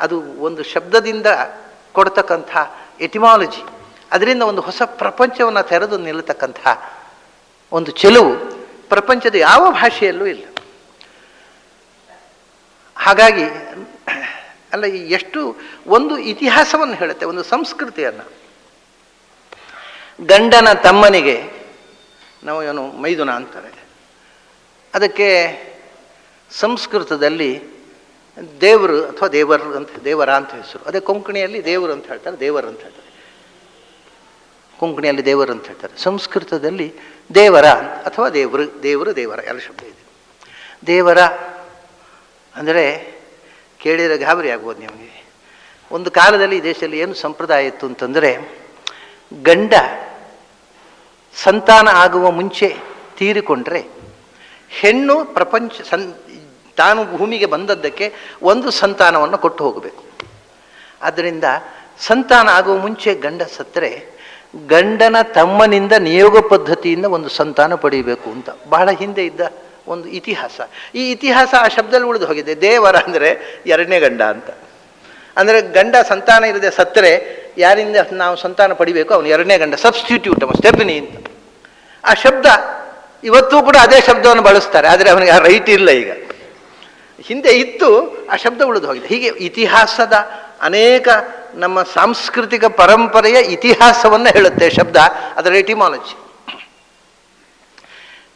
ಅದು ಒಂದು ಶಬ್ದದಿಂದ ಕೊಡ್ತಕ್ಕಂಥ ಎಟಿಮಾಲಜಿ, ಅದರಿಂದ ಒಂದು ಹೊಸ ಪ್ರಪಂಚವನ್ನು ತೆರೆದು ನಿಲ್ಲತಕ್ಕಂಥ ಒಂದು ಚೆಲುವು ಪ್ರಪಂಚದ ಯಾವ ಭಾಷೆಯಲ್ಲೂ ಇಲ್ಲ. ಹಾಗಾಗಿ ಅಲ್ಲ, ಎಷ್ಟು ಒಂದು ಇತಿಹಾಸವನ್ನು ಹೇಳುತ್ತೆ, ಒಂದು ಸಂಸ್ಕೃತಿಯನ್ನು. ಗಂಡನ ತಮ್ಮನಿಗೆ ನಾವು ಏನು ಮೈದುನ ಅಂತಾರೆ. ಅದಕ್ಕೆ ಸಂಸ್ಕೃತದಲ್ಲಿ ದೇವರು ಅಥವಾ ದೇವರ ಅಂತ ಹೆಸರು. ಅದೇ ಕೊಂಕಣಿಯಲ್ಲಿ ದೇವರು ಅಂತ ಹೇಳ್ತಾರೆ, ದೇವರು ಅಂತ ಹೇಳ್ತಾರೆ. ಕೊಂಕಣಿಯಲ್ಲಿ ದೇವರು ಅಂತ ಹೇಳ್ತಾರೆ, ಸಂಸ್ಕೃತದಲ್ಲಿ ದೇವರ ಅಥವಾ ದೇವರ ಎಲ್ಲ ಶಬ್ದ ಇದೆ. ದೇವರ ಅಂದರೆ ಕೇಳಿದರೆ ಗಾಬರಿ ಆಗ್ಬೋದು ನಿಮಗೆ. ಒಂದು ಕಾಲದಲ್ಲಿ ಈ ದೇಶದಲ್ಲಿ ಏನು ಸಂಪ್ರದಾಯ ಇತ್ತು ಅಂತಂದರೆ, ಗಂಡ ಸಂತಾನ ಆಗುವ ಮುಂಚೆ ತೀರಿಕೊಂಡ್ರೆ ಹೆಣ್ಣು ತಾನು ಭೂಮಿಗೆ ಬಂದದ್ದಕ್ಕೆ ಒಂದು ಸಂತಾನವನ್ನು ಕೊಟ್ಟು ಹೋಗಬೇಕು. ಆದ್ದರಿಂದ ಸಂತಾನ ಆಗುವ ಮುಂಚೆ ಗಂಡ ಸತ್ತರೆ ಗಂಡನ ತಮ್ಮನಿಂದ ನಿಯೋಗ ಪದ್ಧತಿಯಿಂದ ಒಂದು ಸಂತಾನ ಪಡೀಬೇಕು ಅಂತ ಬಹಳ ಹಿಂದೆ ಇದ್ದ ಒಂದು ಇತಿಹಾಸ. ಈ ಇತಿಹಾಸ ಆ ಶಬ್ದದಲ್ಲಿ ಉಳಿದು ಹೋಗಿದೆ. ದೇವರ ಅಂದರೆ ಎರಡನೇ ಗಂಡ ಅಂತ. ಅಂದರೆ ಗಂಡ ಸಂತಾನ ಇರದೆ ಸತ್ತರೆ ಯಾರಿಂದ ನಾವು ಸಂತಾನ ಪಡಿಬೇಕು ಅವನು ಎರಡನೇ ಗಂಡ, ಸಬ್ಸ್ಟಿಟ್ಯೂಟ್ ಸ್ಟೆಪ್ನಿ ಅಂತ. ಆ ಶಬ್ದ ಇವತ್ತೂ ಕೂಡ ಅದೇ ಶಬ್ದವನ್ನು ಬಳಸ್ತಾರೆ, ಆದರೆ ಅವನಿಗೆ ಆ ರೈಟ್ ಇಲ್ಲ. ಈಗ ಹಿಂದೆ ಇತ್ತು, ಆ ಶಬ್ದ ಉಳಿದು ಹೋಗಿದೆ. ಹೀಗೆ ಇತಿಹಾಸದ ಅನೇಕ ನಮ್ಮ ಸಾಂಸ್ಕೃತಿಕ ಪರಂಪರೆಯ ಇತಿಹಾಸವನ್ನು ಹೇಳುತ್ತೆ ಶಬ್ದ, ಅದರ ಎಟಿಮಾಲಜಿ.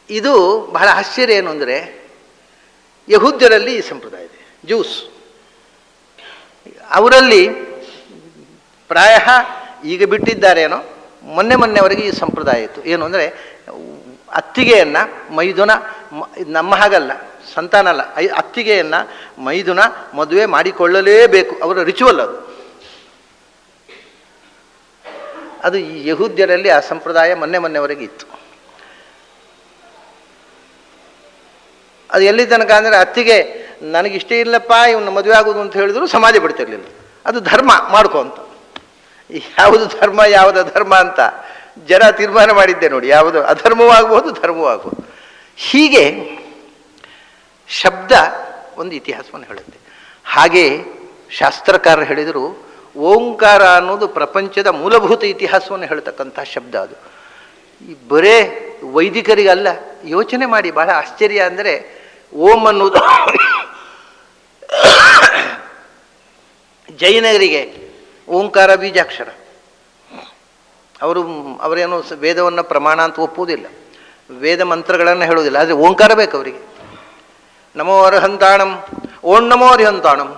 ಇದು ಬಹಳ ಆಶ್ಚರ್ಯ ಏನು ಅಂದರೆ, ಯಹೂದ್ಯರಲ್ಲಿ ಈ ಸಂಪ್ರದಾಯ ಇದೆ, ಜ್ಯೂಸ್. ಅವರಲ್ಲಿ ಪ್ರಾಯ ಈಗ ಬಿಟ್ಟಿದ್ದಾರೇನೋ, ಮೊನ್ನೆವರೆಗೆ ಈ ಸಂಪ್ರದಾಯ ಇತ್ತು. ಏನು ಅಂದರೆ, ಅತ್ತಿಗೆಯನ್ನು ಮೈದುನ, ನಮ್ಮ ಹಾಗಲ್ಲ, ಸಂತಾನ ಅಲ್ಲ, ಅತ್ತಿಗೆಯನ್ನು ಮೈದುನ ಮದುವೆ ಮಾಡಿಕೊಳ್ಳಲೇಬೇಕು, ಅವರ ರಿಚುವಲ್ ಅದು. ಅದು ಈ ಯಹೂದ್ಯರಲ್ಲಿ ಆ ಸಂಪ್ರದಾಯ ಮೊನ್ನೆವರೆಗೆ ಇತ್ತು. ಅದು ಎಲ್ಲಿ ತನಕ ಅಂದರೆ ಅತ್ತಿಗೆ ನನಗಿಷ್ಟ ಇಲ್ಲಪ್ಪ ಇವನ್ನ ಮದುವೆ ಆಗೋದು ಅಂತ ಹೇಳಿದ್ರು ಸಮಾಜ ಬಿಡ್ತಿರ್ಲಿಲ್ಲ. ಅದು ಧರ್ಮ ಮಾಡ್ಕೊ ಅಂತ. ಯಾವುದು ಧರ್ಮ ಯಾವುದು ಅಧರ್ಮ ಅಂತ ಜನ ತೀರ್ಮಾನ ಮಾಡಿದ್ದೆ ನೋಡಿ. ಯಾವುದು ಅಧರ್ಮವೂ ಆಗ್ಬೋದು, ಧರ್ಮವೂ ಆಗ್ಬೋದು. ಹೀಗೆ ಶಬ್ದ ಒಂದು ಇತಿಹಾಸವನ್ನು ಹೇಳುತ್ತೆ. ಹಾಗೆ ಶಾಸ್ತ್ರಕಾರರು ಹೇಳಿದರು, ಓಂಕಾರ ಅನ್ನೋದು ಪ್ರಪಂಚದ ಮೂಲಭೂತ ಇತಿಹಾಸವನ್ನು ಹೇಳ್ತಕ್ಕಂಥ ಶಬ್ದ. ಅದು ಈ ಬರೇ ವೈದಿಕರಿಗಲ್ಲ. ಯೋಚನೆ ಮಾಡಿ, ಬಹಳ ಆಶ್ಚರ್ಯ ಅಂದರೆ ಓಂ ಅನ್ನೋದು ಜೈನರಿಗೆ ಓಂಕಾರ ಬೀಜಾಕ್ಷರ. ಅವರೇನು ವೇದವನ್ನು ಪ್ರಮಾಣ ಅಂತ ಒಪ್ಪುವುದಿಲ್ಲ, ವೇದ ಮಂತ್ರಗಳನ್ನು ಹೇಳುವುದಿಲ್ಲ. ಆದರೆ ಓಂಕಾರ ಬೇಕು ಅವರಿಗೆ. ನಮೋ ಅರ್ಹಂತಾಣಂ, ಓಂ ನಮೋ ಅರ್ಹಂತಾಣಂ,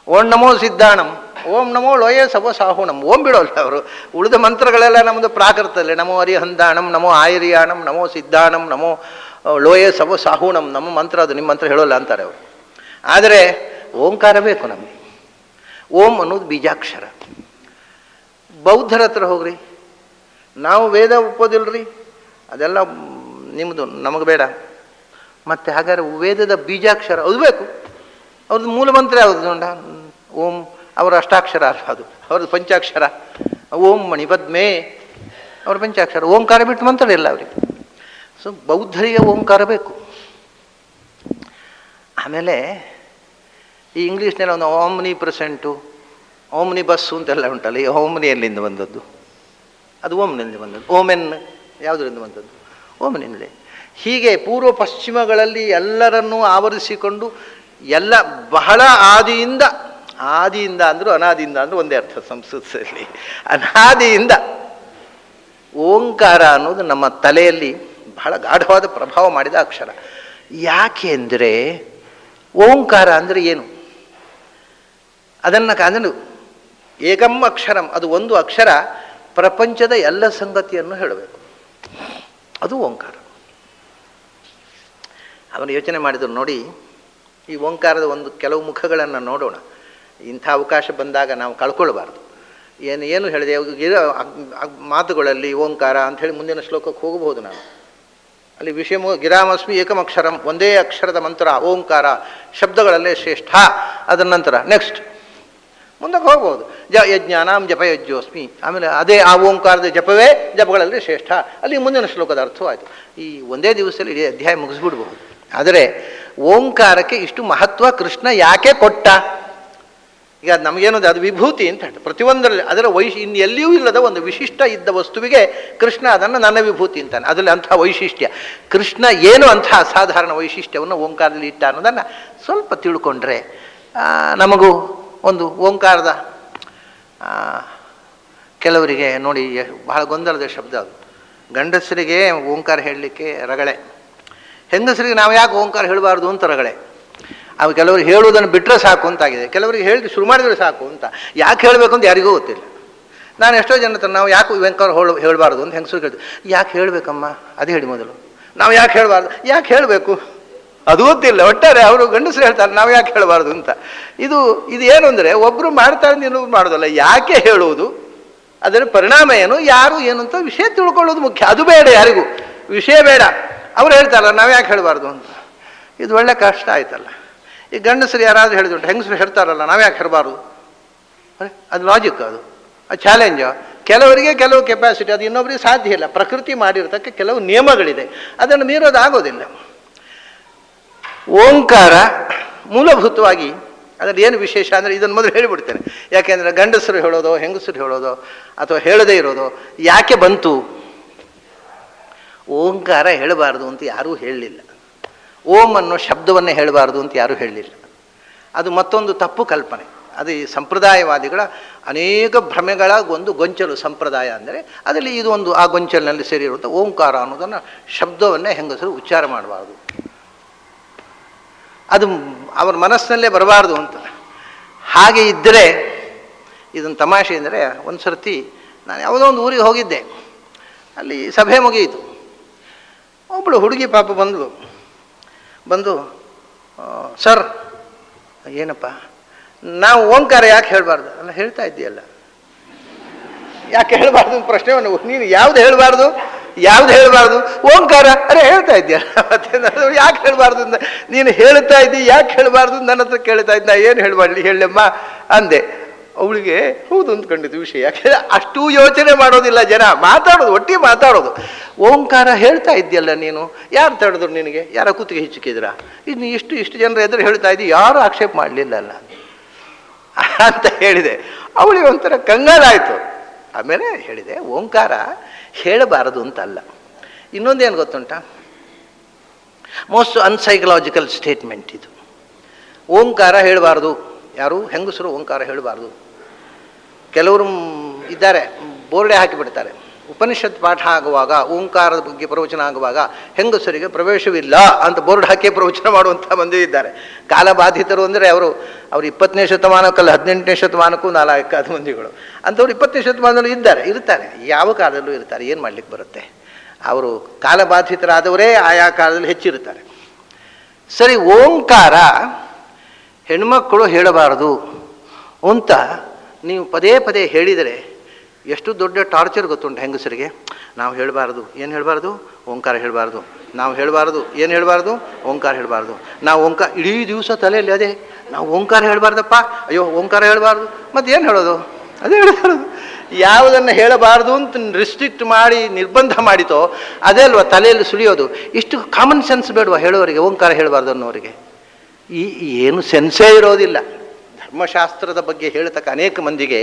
ಓಂ ನಮೋ ಸಿದ್ಧಾಣಂ, ಓಂ ನಮೋ ಲೋಯೇ ಸವ ಸಾಹುಣಂ. ಓಂ ಬಿಡೋಲ್ಲ ಅವರು. ಉಳಿದ ಮಂತ್ರಗಳೆಲ್ಲ ನಮ್ಮದು ಪ್ರಾಕೃತಲ್ಲೇ. ನಮೋ ಅರಿಹಂತಾಣಂ, ನಮೋ ಆಯರ್ಯಾಣಂ, ನಮೋ ಸಿದ್ಧಾಣಂ, ನಮೋ ಲೋಯೇ ಸವ ಸಾಹುಣಂ. ನಮ್ಮ ಮಂತ್ರ ಅದು, ನಿಮ್ಮ ಮಂತ್ರ ಹೇಳೋಲ್ಲ ಅಂತಾರೆ ಅವರು. ಆದರೆ ಓಂಕಾರ ಬೇಕು ನಮಗೆ. ಓಂ ಅನ್ನೋದು ಬೀಜಾಕ್ಷರ. ಬೌದ್ಧರ ಹತ್ರ ಹೋಗ್ರಿ, ನಾವು ವೇದ ಒಪ್ಪೋದಿಲ್ರಿ, ಅದೆಲ್ಲ ನಿಮ್ಮದು, ನಮಗೆ ಬೇಡ. ಮತ್ತು ಹಾಗಾದ್ರೆ ವೇದದ ಬೀಜಾಕ್ಷರ ಅದು ಬೇಕು. ಅವ್ರದ್ದು ಮೂಲ ಮಂತ್ರ ಯಾವುದು ನೋಡ? ಓಂ. ಅವರ ಅಷ್ಟಾಕ್ಷರ ಅಲ್ಲ, ಅದು ಅವ್ರದ್ದು ಪಂಚಾಕ್ಷರ. ಓಂ ಮಣಿಪದ್ಮೇ ಅವ್ರ ಪಂಚಾಕ್ಷರ. ಓಂಕಾರ ಬಿಟ್ಟು ಮಂತ್ರ ಇಲ್ಲ ಅವರಿಗೆ. ಸೊ ಬೌದ್ಧರಿಗೆ ಓಂಕಾರ ಬೇಕು. ಆಮೇಲೆ ಈ ಇಂಗ್ಲೀಷ್ನಲ್ಲಿ ಒಂದು ಓಮ್ನಿ ಪ್ರೆಸೆಂಟು, ಓಮ್ನಿ ಬಸ್ಸು ಅಂತೆಲ್ಲ ಉಂಟಲ್ಲ. ಈ ಓಮ್ನಿ ಎಲ್ಲಿಂದ ಬಂದದ್ದು? ಅದು ಓಮ್ನಿಂದ ಬಂದದ್ದು. ಓಮೆನ್ ಯಾವುದರಿಂದ ಬಂದದ್ದು? ಓಮ್ನಿಂದಲೇ. ಹೀಗೆ ಪೂರ್ವ ಪಶ್ಚಿಮಗಳಲ್ಲಿ ಎಲ್ಲರನ್ನೂ ಆವರಿಸಿಕೊಂಡು ಎಲ್ಲ ಬಹಳ ಆದಿಯಿಂದ ಅಂದರೂ ಅನಾದಿಯಿಂದ ಅಂದರೂ ಒಂದೇ ಅರ್ಥ ಸಂಸ್ಕೃತದಲ್ಲಿ. ಅನಾದಿಯಿಂದ ಓಂಕಾರ ಅನ್ನೋದು ನಮ್ಮ ತಲೆಯಲ್ಲಿ ಬಹಳ ಗಾಢವಾದ ಪ್ರಭಾವ ಮಾಡಿದ ಅಕ್ಷರ. ಯಾಕೆ ಅಂದರೆ ಓಂಕಾರ ಅಂದರೆ ಏನು? ಅದನ್ನು ಅಂದರೆ ಏಕಂ ಅಕ್ಷರಂ, ಅದು ಒಂದು ಅಕ್ಷರ ಪ್ರಪಂಚದ ಎಲ್ಲ ಸಂಗತಿಯನ್ನು ಹೇಳಬೇಕು. ಅದು ಓಂಕಾರ. ಅವನು ಯೋಚನೆ ಮಾಡಿದರು ನೋಡಿ. ಈ ಓಂಕಾರದ ಒಂದು ಕೆಲವು ಮುಖಗಳನ್ನು ನೋಡೋಣ. ಇಂಥ ಅವಕಾಶ ಬಂದಾಗ ನಾವು ಕಳ್ಕೊಳ್ಬಾರ್ದು. ಏನು ಹೇಳಿದೆ ಮಾತುಗಳಲ್ಲಿ ಓಂಕಾರ ಅಂಥೇಳಿ ಮುಂದಿನ ಶ್ಲೋಕಕ್ಕೆ ಹೋಗಬಹುದು ನಾನು. ಅಲ್ಲಿ ವಿಷಯ ಗಿರಾಮಸ್ಮಿ ಏಕಮಕ್ಷರಂ, ಒಂದೇ ಅಕ್ಷರದ ಮಂತ್ರ ಓಂಕಾರ, ಶಬ್ದಗಳಲ್ಲೇ ಶ್ರೇಷ್ಠ. ಅದರ ನಂತರ ನೆಕ್ಸ್ಟ್ ಮುಂದಕ್ಕೆ ಹೋಗ್ಬೋದು. ಯಜ್ಞಾನಾಂ ಜಪಯಜ್ಜೋಸ್ಮಿ. ಆಮೇಲೆ ಅದೇ ಆ ಓಂಕಾರದ ಜಪವೇ ಜಪಗಳಲ್ಲಿ ಶ್ರೇಷ್ಠ. ಅಲ್ಲಿ ಮುಂದಿನ ಶ್ಲೋಕದ ಅರ್ಥವಾಯಿತು. ಈ ಒಂದೇ ದಿವಸದಲ್ಲಿ ಇಡೀ ಅಧ್ಯಾಯ ಮುಗಿಸ್ಬಿಡ್ಬಹುದು. ಆದರೆ ಓಂಕಾರಕ್ಕೆ ಇಷ್ಟು ಮಹತ್ವ ಕೃಷ್ಣ ಯಾಕೆ ಕೊಟ್ಟ? ಈಗ ನಮಗೇನದು ಅದು ವಿಭೂತಿ ಅಂತ ಹೇಳ್ತಾರೆ. ಪ್ರತಿಯೊಂದರಲ್ಲಿ ಅದರ ಇನ್ನು ಎಲ್ಲಿಯೂ ಇಲ್ಲದ ಒಂದು ವಿಶಿಷ್ಟ ಇದ್ದ ವಸ್ತುವಿಗೆ ಕೃಷ್ಣ ಅದನ್ನು ನನ್ನ ವಿಭೂತಿ ಅಂತಾನೆ. ಅದರಲ್ಲಿ ಅಂಥ ವೈಶಿಷ್ಟ್ಯ. ಕೃಷ್ಣ ಏನು ಅಂಥ ಅಸಾಧಾರಣ ವೈಶಿಷ್ಟ್ಯವನ್ನು ಓಂಕಾರದಲ್ಲಿ ಇಟ್ಟ ಅನ್ನೋದನ್ನು ಸ್ವಲ್ಪ ತಿಳ್ಕೊಂಡ್ರೆ ನಮಗೂ ಒಂದು ಓಂಕಾರದ ಕೆಲವರಿಗೆ ನೋಡಿ ಬಹಳ ಗೊಂದಲದ ಶಬ್ದ ಅದು. ಗಂಡಸರಿಗೆ ಓಂಕಾರ ಹೇಳಲಿಕ್ಕೆ ರಗಳೆ, ಹೆಂಗಸರಿಗೆ ನಾವು ಯಾಕೆ ಓಂಕಾರ ಹೇಳಬಾರ್ದು ಅಂತ ರಗಳೆ. ಅವು ಕೆಲವರು ಹೇಳುವುದನ್ನು ಬಿಟ್ಟರೆ ಸಾಕು ಅಂತಾಗಿದೆ, ಕೆಲವರಿಗೆ ಹೇಳಿ ಶುರು ಮಾಡಿದರೆ ಸಾಕು ಅಂತ. ಯಾಕೆ ಹೇಳಬೇಕು ಅಂತ ಯಾರಿಗೂ ಗೊತ್ತಿಲ್ಲ. ನಾನು ಎಷ್ಟೋ ಜನ ಹತ್ರ ನಾವು ಯಾಕೆ ಓಂಕಾರ ಹೇಳಬಾರ್ದು ಅಂತ ಹೆಂಗಸರು ಕೇಳ್ತೀವಿ. ಯಾಕೆ ಹೇಳಬೇಕಮ್ಮ ಅದು ಹೇಳಿ ಮೊದಲು. ನಾವು ಯಾಕೆ ಹೇಳಬಾರ್ದು, ಯಾಕೆ ಹೇಳಬೇಕು ಅದು ಗೊತ್ತಿಲ್ಲ. ಒಟ್ಟಾರೆ ಅವರು ಗಂಡಸರು ಹೇಳ್ತಾರೆ ನಾವು ಯಾಕೆ ಹೇಳಬಾರ್ದು ಅಂತ. ಇದು ಏನು ಅಂದರೆ ಒಬ್ಬರು ಮಾಡ್ತಾರೆ ಇನ್ನೊಬ್ರು ಮಾಡೋದಲ್ಲ. ಯಾಕೆ ಹೇಳುವುದು, ಅದರ ಪರಿಣಾಮ ಏನು, ಯಾರು ಏನು ಅಂತ ವಿಷಯ ತಿಳ್ಕೊಳ್ಳೋದು ಮುಖ್ಯ. ಅದು ಬೇಡ, ಯಾರಿಗೂ ವಿಷಯ ಬೇಡ. ಅವ್ರು ಹೇಳ್ತಾರಲ್ಲ ನಾವು ಯಾಕೆ ಹೇಳಬಾರ್ದು ಅಂತ. ಇದು ಒಳ್ಳೆ ಕಷ್ಟ ಆಯ್ತಲ್ಲ. ಈ ಗಂಡಸರು ಯಾರಾದರೂ ಹೇಳಿದುಂಟು, ಹೆಂಗಸರು ಹೇಳ್ತಾರಲ್ಲ ನಾವು ಯಾಕೆ ಹೇಳಬಾರ್ದು. ಅದು ಲಾಜಿಕ್, ಅದು ಚಾಲೆಂಜು. ಕೆಲವರಿಗೆ ಕೆಲವು ಕೆಪಾಸಿಟಿ, ಅದು ಇನ್ನೊಬ್ಬರಿಗೆ ಸಾಧ್ಯ ಇಲ್ಲ. ಪ್ರಕೃತಿ ಮಾಡಿರ್ತಕ್ಕ ಕೆಲವು ನಿಯಮಗಳಿದೆ, ಅದನ್ನು ಮೀರೋದಾಗೋದಿಲ್ಲ. ಓಂಕಾರ ಮೂಲಭೂತವಾಗಿ ಅದರಲ್ಲಿ ಏನು ವಿಶೇಷ ಅಂದರೆ ಇದನ್ನು ಮೊದಲು ಹೇಳಿಬಿಡ್ತೇನೆ. ಯಾಕೆಂದರೆ ಗಂಡಸರು ಹೇಳೋದು, ಹೆಂಗಸರು ಹೇಳೋದು, ಅಥವಾ ಹೇಳದೇ ಇರೋದು ಯಾಕೆ ಬಂತು? ಓಂಕಾರ ಹೇಳಬಾರ್ದು ಅಂತ ಯಾರೂ ಹೇಳಲಿಲ್ಲ. ಓಂ ಅನ್ನೋ ಶಬ್ದವನ್ನೇ ಹೇಳಬಾರ್ದು ಅಂತ ಯಾರೂ ಹೇಳಲಿಲ್ಲ. ಅದು ಮತ್ತೊಂದು ತಪ್ಪು ಕಲ್ಪನೆ. ಅದು ಈ ಸಂಪ್ರದಾಯವಾದಿಗಳ ಅನೇಕ ಭ್ರಮೆಗಳ ಒಂದು ಗೊಂಚಲು. ಸಂಪ್ರದಾಯ ಅಂದರೆ ಅದರಲ್ಲಿ ಇದು ಒಂದು ಆ ಗೊಂಚಲಿನಲ್ಲಿ ಸೇರಿರುವಂಥ ಓಂಕಾರ ಅನ್ನೋದನ್ನು ಶಬ್ದವನ್ನೇ ಹೆಂಗಸರು ಉಚ್ಚಾರ ಮಾಡಬಾರ್ದು, ಅದು ಅವರ ಮನಸ್ಸಿನಲ್ಲೇ ಬರಬಾರ್ದು ಅಂತ. ಹಾಗೆ ಇದ್ದರೆ ಇದೊಂದು ತಮಾಷೆ ಅಂದರೆ, ಒಂದು ಸರ್ತಿ ನಾನು ಯಾವುದೋ ಒಂದು ಊರಿಗೆ ಹೋಗಿದ್ದೆ. ಅಲ್ಲಿ ಸಭೆ ಮುಗಿಯಿತು. ಒಬ್ಬಳು ಹುಡುಗಿ ಪಾಪ ಬಂದು ಸರ್, ಏನಪ್ಪ ನಾವು ಓಂಕಾರ ಯಾಕೆ ಹೇಳಬಾರ್ದು? ಅಲ್ಲ ಹೇಳ್ತಾ ಇದ್ದೀಯಲ್ಲ, ಯಾಕೆ ಹೇಳಬಾರ್ದು ಪ್ರಶ್ನೆ. ನೀನು ಯಾವುದು ಹೇಳಬಾರ್ದು? ಯಾವ್ದು ಹೇಳಬಾರ್ದು? ಓಂಕಾರ. ಅರೆ ಹೇಳ್ತಾ ಇದ್ದೀಯ ಮತ್ತೆ ಯಾಕೆ ಹೇಳಬಾರ್ದು? ನೀನು ಹೇಳ್ತಾ ಇದ್ದಿ, ಯಾಕೆ ಹೇಳಬಾರ್ದು ನನ್ನ ಹತ್ರ ಕೇಳ್ತಾ ಇದ್ದ. ನಾ ಏನು ಹೇಳಬಾರ್ಲಿ ಹೇಳಮ್ಮ ಅಂದೆ. ಅವಳಿಗೆ ಹೌದು ಅಂದ್ಕೊಂಡಿದ್ದು ವಿಷಯ. ಯಾಕೆಂದರೆ ಅಷ್ಟೂ ಯೋಚನೆ ಮಾಡೋದಿಲ್ಲ ಜನ, ಮಾತಾಡೋದು, ಒಟ್ಟಿಗೆ ಮಾತಾಡೋದು. ಓಂಕಾರ ಹೇಳ್ತಾ ಇದ್ದೀಯಲ್ಲ ನೀನು, ಯಾರು ತಡೆದ್ರು ನಿನಗೆ? ಯಾರ ಕೂತಿಗೆ ಹಿಚ್ಚಿಕಿದ್ರ? ಇನ್ನು ಇಷ್ಟು ಜನರ ಎದುರು ಹೇಳ್ತಾ ಇದ್ದಿ, ಯಾರು ಆಕ್ಷೇಪ ಮಾಡಲಿಲ್ಲಲ್ಲ ಅಂತ ಹೇಳಿದೆ. ಅವಳಿಗೆ ಒಂಥರ ಕಂಗಾಲಾಯಿತು. ಆಮೇಲೆ ಹೇಳಿದೆ, ಓಂಕಾರ ಹೇಳಬಾರದು ಅಂತಲ್ಲ. ಇನ್ನೊಂದೇನು ಗೊತ್ತುಂಟ, ಮೋಸ್ಟ್ ಅನ್ಸೈಕಲಾಜಿಕಲ್ ಸ್ಟೇಟ್ಮೆಂಟ್ ಇದು. ಓಂಕಾರ ಹೇಳಬಾರ್ದು. ಯಾರು? ಹೆಂಗಸರು ಓಂಕಾರ ಹೇಳಬಾರ್ದು. ಕೆಲವರು ಇದ್ದಾರೆ, ಬೋರ್ಡೆ ಹಾಕಿಬಿಡ್ತಾರೆ, ಉಪನಿಷತ್ ಪಾಠ ಆಗುವಾಗ, ಓಂಕಾರದ ಬಗ್ಗೆ ಪ್ರವಚನ ಆಗುವಾಗ ಹೆಂಗಸರಿಗೆ ಪ್ರವೇಶವಿಲ್ಲ ಅಂತ ಬೋರ್ಡ್ ಹಾಕಿ ಪ್ರವಚನ ಮಾಡುವಂಥ ಮಂದಿ ಇದ್ದಾರೆ. ಕಾಲಬಾಧಿತರು ಅಂದರೆ ಅವರು 20ನೇ ಶತಮಾನಕ್ಕಲ್ಲ 18ನೇ ಶತಮಾನಕ್ಕೂ 4 ಮಂದಿಗಳು ಅಂಥವ್ರು 20ನೇ ಶತಮಾನದಲ್ಲೂ ಇರ್ತಾರೆ, ಯಾವ ಕಾಲದಲ್ಲೂ ಇರ್ತಾರೆ. ಏನು ಮಾಡಲಿಕ್ಕೆ ಬರುತ್ತೆ? ಅವರು ಕಾಲಬಾಧಿತರಾದವರೇ ಆಯಾ ಕಾಲದಲ್ಲಿ ಹೆಚ್ಚಿರ್ತಾರೆ. ಸರಿ, ಓಂಕಾರ ಹೆಣ್ಮಕ್ಕಳು ಹೇಳಬಾರದು ಅಂತ ನೀವು ಪದೇ ಪದೇ ಹೇಳಿದರೆ ಎಷ್ಟು ದೊಡ್ಡ ಟಾರ್ಚರ್ ಗೊತ್ತುಂಟು ಹೆಂಗಸರಿಗೆ. ನಾವು ಹೇಳಬಾರ್ದು. ಏನು ಹೇಳಬಾರ್ದು? ಓಂಕಾರ ಹೇಳಬಾರ್ದು. ನಾವು ಹೇಳಬಾರ್ದು. ಏನು ಹೇಳಬಾರ್ದು? ಓಂಕಾರ ಹೇಳಬಾರ್ದು. ನಾವು ಇಡೀ ದಿವಸ ತಲೆಯಲ್ಲಿ ಅದೇ, ನಾವು ಓಂಕಾರ ಹೇಳಬಾರ್ದಪ್ಪ, ಅಯ್ಯೋ ಓಂಕಾರ ಹೇಳಬಾರ್ದು. ಮತ್ತು ಏನು ಹೇಳೋದು? ಅದೇ ಹೇಳಬಾರ್ದು. ಯಾವುದನ್ನು ಹೇಳಬಾರ್ದು ಅಂತ ರಿಸ್ಟ್ರಿಕ್ಟ್ ಮಾಡಿ ನಿರ್ಬಂಧ ಮಾಡಿತೋ ಅದೇ ಅಲ್ವಾ ತಲೆಯಲ್ಲಿ ಸುಳಿಯೋದು. ಇಷ್ಟು ಕಾಮನ್ ಸೆನ್ಸ್ ಬೇಡವಾ ಹೇಳೋರಿಗೆ? ಓಂಕಾರ ಹೇಳಬಾರ್ದು ಅನ್ನೋರಿಗೆ ಏನು ಸೆನ್ಸೇ ಇರೋದಿಲ್ಲ. ಧರ್ಮಶಾಸ್ತ್ರದ ಬಗ್ಗೆ ಹೇಳ್ತಕ್ಕ ಅನೇಕ ಮಂದಿಗೆ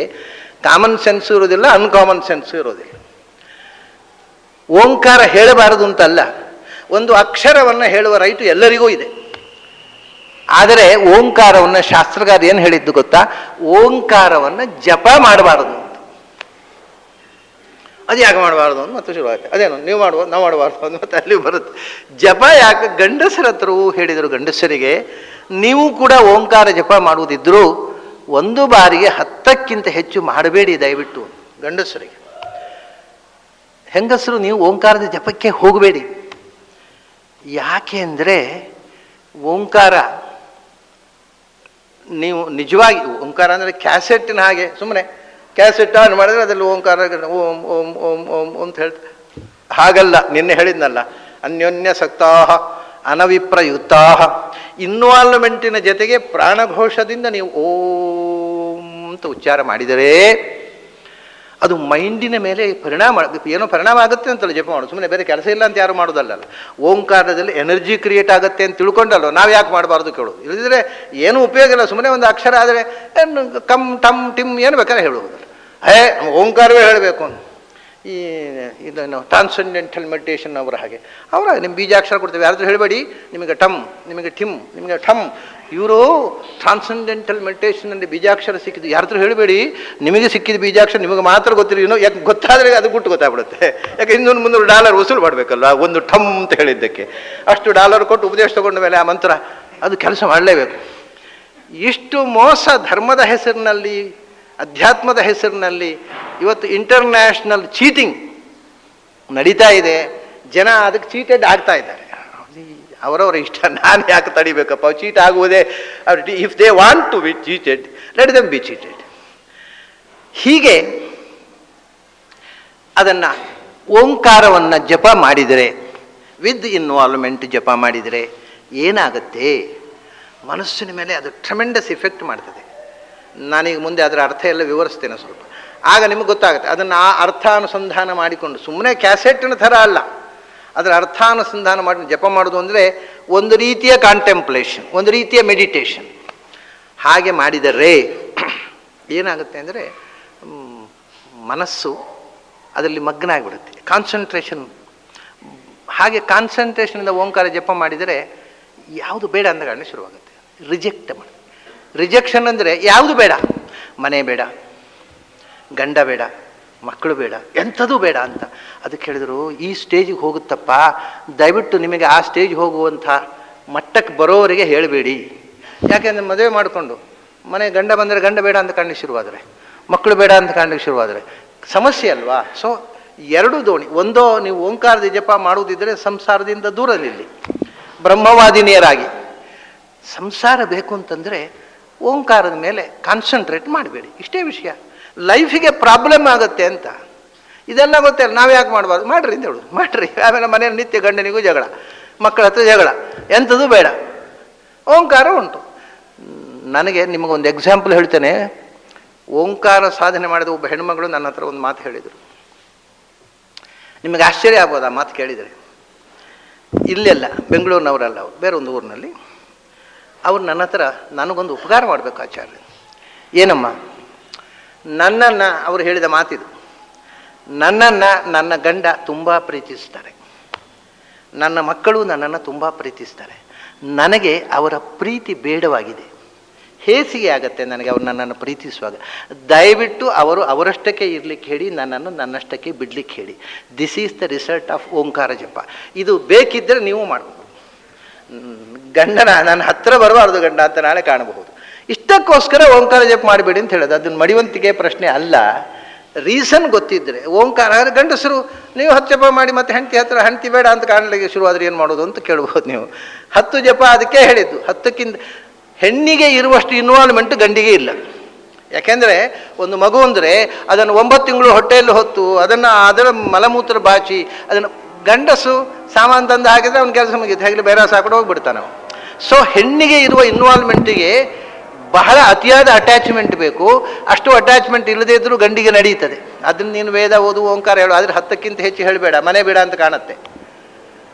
ಕಾಮನ್ ಸೆನ್ಸ್ ಇರೋದಿಲ್ಲ, ಅನ್ಕಾಮನ್ ಸೆನ್ಸ್ ಇರೋದಿಲ್ಲ. ಓಂಕಾರ ಹೇಳಬಾರದು ಅಂತಲ್ಲ, ಒಂದು ಅಕ್ಷರವನ್ನು ಹೇಳುವ ರೈಟು ಎಲ್ಲರಿಗೂ ಇದೆ. ಆದರೆ ಓಂಕಾರವನ್ನು ಶಾಸ್ತ್ರಗಾರ ಏನು ಹೇಳಿದ್ದು ಗೊತ್ತಾ? ಓಂಕಾರವನ್ನು ಜಪ ಮಾಡಬಾರದು ಅಂತ. ಅದು ಯಾಕೆ ಮಾಡಬಾರ್ದು ಅಂತ ಮತ್ತೆ ಶುರುವಾಗುತ್ತೆ. ಅದೇನು ನೀವು ಮಾಡುವ ನಾವು ಮಾಡಬಾರ್ದು ಅಂತ ಮತ್ತೆ ಅಲ್ಲಿ ಬರುತ್ತೆ. ಜಪ ಯಾಕೆ? ಗಂಡಸರ ಹತ್ರವೂ ಹೇಳಿದರು, ಗಂಡಸರಿಗೆ ನೀವು ಕೂಡ ಓಂಕಾರ ಜಪ ಮಾಡುವುದಿದ್ರೂ ಒಂದು ಬಾರಿಗೆ 10ಕ್ಕಿಂತ ಹೆಚ್ಚು ಮಾಡಬೇಡಿ ದಯವಿಟ್ಟು ಗಂಡಸರಿಗೆ. ಹೆಂಗಸರು ನೀವು ಓಂಕಾರದ ಜಪಕ್ಕೆ ಹೋಗಬೇಡಿ. ಯಾಕೆ ಅಂದರೆ ಓಂಕಾರ ನೀವು ನಿಜವಾಗಿ ಓಂಕಾರ ಅಂದರೆ ಕ್ಯಾಸೆಟ್ಟಿನ ಹಾಗೆ, ಸುಮ್ಮನೆ ಕ್ಯಾಸೆಟ್ ಆನ್ ಮಾಡಿದ್ರೆ ಅದರಲ್ಲಿ ಓಂಕಾರ ಓಂ ಓಂ ಓಂ ಓಂ ಅಂತ ಹೇಳ್ತಾರೆ. ಹಾಗಲ್ಲ, ನಿನ್ನೆ ಹೇಳಿದ್ನಲ್ಲ, ಅನ್ಯೋನ್ಯ ಸಕ್ತಾಹ ಅನವಿಪ್ರಯುಕ್ತಾಹ. ಇನ್ವಾಲ್ವ್ಮೆಂಟಿನ ಜೊತೆಗೆ ಪ್ರಾಣಘೋಷದಿಂದ ನೀವು ಓಂ ಅಂತ ಉಚ್ಚಾರ ಮಾಡಿದರೆ ಅದು ಮೈಂಡಿನ ಮೇಲೆ ಏನೋ ಪರಿಣಾಮ ಆಗುತ್ತೆ ಅಂತಲ್ಲ ಜಪ ಮಾಡೋದು. ಸುಮ್ಮನೆ ಬೇರೆ ಕೆಲಸ ಇಲ್ಲ ಅಂತ ಯಾರು ಮಾಡೋದಲ್ಲ. ಓಂಕಾರದಲ್ಲಿ ಎನರ್ಜಿ ಕ್ರಿಯೇಟ್ ಆಗುತ್ತೆ ಅಂತ ತಿಳ್ಕೊಂಡಲ್ವ ನಾವು ಯಾಕೆ ಮಾಡಬಾರ್ದು ಕೇಳೋದು. ಇಲ್ಲದಿದ್ರೆ ಏನೂ ಉಪಯೋಗ ಇಲ್ಲ. ಸುಮ್ಮನೆ ಒಂದು ಅಕ್ಷರ ಆದರೆ ಕಮ್ ಟಮ್ ಟಿಮ್ ಏನು ಬೇಕಾದ್ರೆ ಹೇಳುವುದು. ಓಂಕಾರವೇ ಹೇಳಬೇಕು ಅಂತ. ಇದನ್ನು ಟ್ರಾನ್ಸೆಂಡೆಂಟಲ್ ಮೆಡಿಟೇಷನ್ ಅವರ ಹಾಗೆ ನಿಮ್ಮ ಬೀಜಾಕ್ಷರ ಕೊಡ್ತೇವೆ, ಯಾರಾದರೂ ಹೇಳಬೇಡಿ ನಿಮಗೆ ಟಮ್, ನಿಮಗೆ ಠಿಮ್, ನಿಮಗೆ ಠಮ್. ಇವರು ಟ್ರಾನ್ಸೆಂಡೆಂಟಲ್ ಮೆಡಿಟೇಷನಲ್ಲಿ ಬೀಜಾಕ್ಷರ ಸಿಕ್ಕಿದ್ದು ಯಾರಾದರೂ ಹೇಳಬೇಡಿ, ನಿಮಗೆ ಸಿಕ್ಕಿದ ಬೀಜಾಕ್ಷರ ನಿಮಗೆ ಮಾತ್ರ ಗೊತ್ತಿರೋ. ಯಾಕೆ ಗೊತ್ತಾದರೆ ಅದು ಗುಟ್ಟು ಗೊತ್ತಾಗ್ಬಿಡುತ್ತೆ. ಯಾಕೆ $200 ವಸೂಲು ಮಾಡಬೇಕಲ್ವ ಒಂದು ಠಮ್ ಅಂತ ಹೇಳಿದ್ದಕ್ಕೆ. ಅಷ್ಟು $1 ಕೊಟ್ಟು ಉಪದೇಶ ತಗೊಂಡ ಮೇಲೆ ಆ ಮಂತ್ರ ಅದು ಕೆಲಸ ಮಾಡಲೇಬೇಕು. ಇಷ್ಟು ಮೋಸ ಧರ್ಮದ ಹೆಸರಿನಲ್ಲಿ, ಅಧ್ಯಾತ್ಮದ ಹೆಸರಿನಲ್ಲಿ ಇವತ್ತು ಇಂಟರ್ನ್ಯಾಷನಲ್ ಚೀಟಿಂಗ್ ನಡೀತಾ ಇದೆ. ಜನ ಅದಕ್ಕೆ ಚೀಟೆಡ್ ಆಗ್ತಾ ಇದ್ದಾರೆ. ಅವರವರ ಇಷ್ಟ, ನಾನು ಯಾಕೆ ತಡಿಬೇಕಪ್ಪ? ಚೀಟ್ ಆಗುವುದೇ if they want to be cheated, let them be cheated. ಹೀಗೆ ಅದನ್ನು ಓಂಕಾರವನ್ನು ಜಪ ಮಾಡಿದರೆ, ವಿತ್ ಇನ್ವಾಲ್ವ್ಮೆಂಟ್ ಜಪ ಮಾಡಿದರೆ ಏನಾಗುತ್ತೆ? ಮನಸ್ಸಿನ ಮೇಲೆ ಅದು ಟ್ರೆಮೆಂಡಸ್ ಇಫೆಕ್ಟ್ ಮಾಡ್ತದೆ. ನಾನೀಗ ಮುಂದೆ ಅದರ ಅರ್ಥ ಎಲ್ಲ ವಿವರಿಸ್ತೇನೆ ಸ್ವಲ್ಪ, ಆಗ ನಿಮಗೆ ಗೊತ್ತಾಗುತ್ತೆ. ಅದನ್ನು ಆ ಅರ್ಥಾನುಸಂಧಾನ ಮಾಡಿಕೊಂಡು, ಸುಮ್ಮನೆ ಕ್ಯಾಸೆಟ್ಟಿನ ಥರ ಅಲ್ಲ, ಅದರ ಅರ್ಥಾನುಸಂಧಾನ ಮಾಡಿ ಜಪ ಮಾಡೋದು ಅಂದರೆ ಒಂದು ರೀತಿಯ ಕಾಂಟೆಂಪ್ಲೇಷನ್, ಒಂದು ರೀತಿಯ ಮೆಡಿಟೇಷನ್. ಹಾಗೆ ಮಾಡಿದರೆ ಏನಾಗುತ್ತೆ ಅಂದರೆ ಮನಸ್ಸು ಅದರಲ್ಲಿ ಮಗ್ನ ಆಗಿಬಿಡುತ್ತೆ, ಕಾನ್ಸಂಟ್ರೇಷನ್. ಹಾಗೆ ಕಾನ್ಸಂಟ್ರೇಷನಿಂದ ಓಂಕಾರ ಜಪ ಮಾಡಿದರೆ ಯಾವುದು ಬೇಡ ಅಂದಗಾಣೆ ಶುರುವಾಗುತ್ತೆ. ರಿಜೆಕ್ಟ್ ಮಾಡಿ. ರಿಜೆಕ್ಷನ್ ಅಂದರೆ ಯಾವುದು ಬೇಡ, ಮನೆ ಬೇಡ, ಗಂಡ ಬೇಡ, ಮಕ್ಕಳು ಬೇಡ, ಎಂಥದೂ ಬೇಡ ಅಂತ. ಅದಕ್ಕೆ ಹೇಳಿದರು, ಈ ಸ್ಟೇಜಿಗೆ ಹೋಗುತ್ತಪ್ಪ, ದಯವಿಟ್ಟು ನಿಮಗೆ ಆ ಸ್ಟೇಜ್ ಹೋಗುವಂಥ ಮಟ್ಟಕ್ಕೆ ಬರೋವರೆಗೆ ಹೇಳಬೇಡಿ. ಯಾಕೆಂದರೆ ಮದುವೆ ಮಾಡಿಕೊಂಡು ಮನೆ ಗಂಡ ಬಂದರೆ ಗಂಡ ಬೇಡ ಅಂತ ಕಾಣಲಿಕ್ಕೆ ಶುರುವಾದರೆ, ಮಕ್ಕಳು ಬೇಡ ಅಂತ ಕಾಣಲಿಕ್ಕೆ ಶುರುವಾದರೆ ಸಮಸ್ಯೆ ಅಲ್ವಾ? ಸೊ ಎರಡು ದೋಣಿ. ಒಂದೋ ನೀವು ಓಂಕಾರದ ಜಪ ಮಾಡುವುದಿದ್ದರೆ ಸಂಸಾರದಿಂದ ದೂರ ನಿಲ್ಲಿ, ಬ್ರಹ್ಮವಾದಿನಿಯರಾಗಿ. ಸಂಸಾರ ಬೇಕು ಅಂತಂದರೆ ಓಂಕಾರದ ಮೇಲೆ ಕಾನ್ಸಂಟ್ರೇಟ್ ಮಾಡಬೇಡಿ, ಇಷ್ಟೇ ವಿಷಯ. ಲೈಫಿಗೆ ಪ್ರಾಬ್ಲಮ್ ಆಗುತ್ತೆ ಅಂತ ಇದೆಲ್ಲ ಗೊತ್ತಿಲ್ಲ, ನಾವು ಯಾಕೆ ಮಾಡಬಾರ್ದು? ಮಾಡಿರಿ ಅಂತ ಹೇಳೋದು, ಮಾಡಿರಿ. ಆಮೇಲೆ ಮನೆಯಲ್ಲಿ ನಿತ್ಯ ಗಂಡನಿಗೂ ಜಗಳ, ಮಕ್ಕಳ ಹತ್ರ ಜಗಳ, ಎಂಥದ್ದು ಬೇಡ, ಓಂಕಾರ ಉಂಟು. ನನಗೆ ನಿಮಗೊಂದು ಎಕ್ಸಾಂಪಲ್ ಹೇಳ್ತೇನೆ. ಓಂಕಾರ ಸಾಧನೆ ಮಾಡಿದ ಒಬ್ಬ ಹೆಣ್ಮಗಳು ನನ್ನ ಹತ್ರ ಒಂದು ಮಾತು ಹೇಳಿದರು. ನಿಮಗೆ ಆಶ್ಚರ್ಯ ಆಗ್ಬೋದು ಆ ಮಾತು ಕೇಳಿದರೆ. ಇಲ್ಲೆಲ್ಲ ಬೆಂಗಳೂರಿನವರಲ್ಲ, ಅವರು ಬೇರೆ ಒಂದು ಊರಿನಲ್ಲಿ. ಅವ್ರು ನನ್ನ ಹತ್ರ ನನಗೊಂದು ಉಪಕಾರ ಮಾಡಬೇಕು ಆಚಾರ್ಯ. ಏನಮ್ಮ? ನನ್ನನ್ನು ಅವರು ಹೇಳಿದ ಮಾತಿದು, ನನ್ನನ್ನು ನನ್ನ ಗಂಡ ತುಂಬ ಪ್ರೀತಿಸ್ತಾರೆ, ನನ್ನ ಮಕ್ಕಳು ನನ್ನನ್ನು ತುಂಬ ಪ್ರೀತಿಸ್ತಾರೆ, ನನಗೆ ಅವರ ಪ್ರೀತಿ ಬೇಡವಾಗಿದೆ, ಹೇಸಿಗೆ ಆಗತ್ತೆ ನನಗೆ ಅವ್ರು ನನ್ನನ್ನು ಪ್ರೀತಿಸುವಾಗ. ದಯವಿಟ್ಟು ಅವರು ಅವರಷ್ಟಕ್ಕೆ ಇರಲಿಕ್ಕೆ ಹೇಳಿ, ನನ್ನನ್ನು ನನ್ನಷ್ಟಕ್ಕೆ ಬಿಡಲಿಕ್ಕೆ ಹೇಳಿ. This is the result of Omkara japa. ಇದು ಬೇಕಿದ್ದರೆ ನೀವು ಮಾಡಬಹುದು. ಗಂಡನ ನನ್ನ ಹತ್ತಿರ ಬರಬಾರ್ದು ಗಂಡ ಅಂತ ನಾಳೆ ಕಾಣಬಹುದು. ಇಷ್ಟಕ್ಕೋಸ್ಕರ ಓಂಕಾರ ಜಪ ಮಾಡಬೇಡಿ ಅಂತ ಹೇಳೋದು. ಅದನ್ನು ಮಡಿವಂತಿಕೆ ಪ್ರಶ್ನೆ ಅಲ್ಲ, ರೀಸನ್ ಗೊತ್ತಿದ್ದರೆ. ಓಂಕಾರ ಗಂಡಸರು ನೀವು 10 ಜಪ ಮಾಡಿ ಮತ್ತೆ ಹೆಂಡತಿ ಹತ್ರ ಹೆಂಡತಿ ಬೇಡ ಅಂತ ಕಾಣಲಿಕ್ಕೆ ಶುರುವಾದ್ರೆ ಏನು ಮಾಡೋದು ಅಂತ ಕೇಳ್ಬೋದು ನೀವು. 10 ಜಪ ಅದಕ್ಕೆ ಹೇಳಿದ್ದು. 10ಕ್ಕಿಂತ ಹೆಣ್ಣಿಗೆ ಇರುವಷ್ಟು ಇನ್ವಾಲ್ವ್ಮೆಂಟ್ ಗಂಡಿಗೆ ಇಲ್ಲ. ಯಾಕೆಂದರೆ ಒಂದು ಮಗು ಅಂದರೆ ಅದನ್ನು 9 ತಿಂಗಳು ಹೊಟ್ಟೆಯಲ್ಲಿ ಹೊತ್ತು ಅದರ ಮಲಮೂತ್ರ ಬಾಚಿ ಅದನ್ನು ಗಂಡಸು ಸಾಮಾನು ತಂದು ಹಾಕಿದರೆ ಅವ್ನ ಕೆಲಸ ಮುಗಿತು, ಹೇಗೆ ಬೇರೆ ಸಾಕೊಂಡು ಹೋಗ್ಬಿಡ್ತಾನೆ ನಾವು. ಸೊ ಹೆಣ್ಣಿಗೆ ಇರುವ ಇನ್ವಾಲ್ವ್ಮೆಂಟಿಗೆ ಬಹಳ ಅತಿಯಾದ ಅಟ್ಯಾಚ್ಮೆಂಟ್ ಬೇಕು. ಅಷ್ಟು ಅಟ್ಯಾಚ್ಮೆಂಟ್ ಇಲ್ಲದೇ ಇದ್ದರೂ ಗಂಡಿಗೆ ನಡೀತದೆ. ಅದನ್ನು ನೀನು ವೇದ ಓದು ಓಂಕಾರ ಹೇಳು, ಆದರೆ 10ಕ್ಕಿಂತ ಹೆಚ್ಚು ಹೇಳಬೇಡ, ಮನೆ ಬೇಡ ಅಂತ ಕಾಣುತ್ತೆ.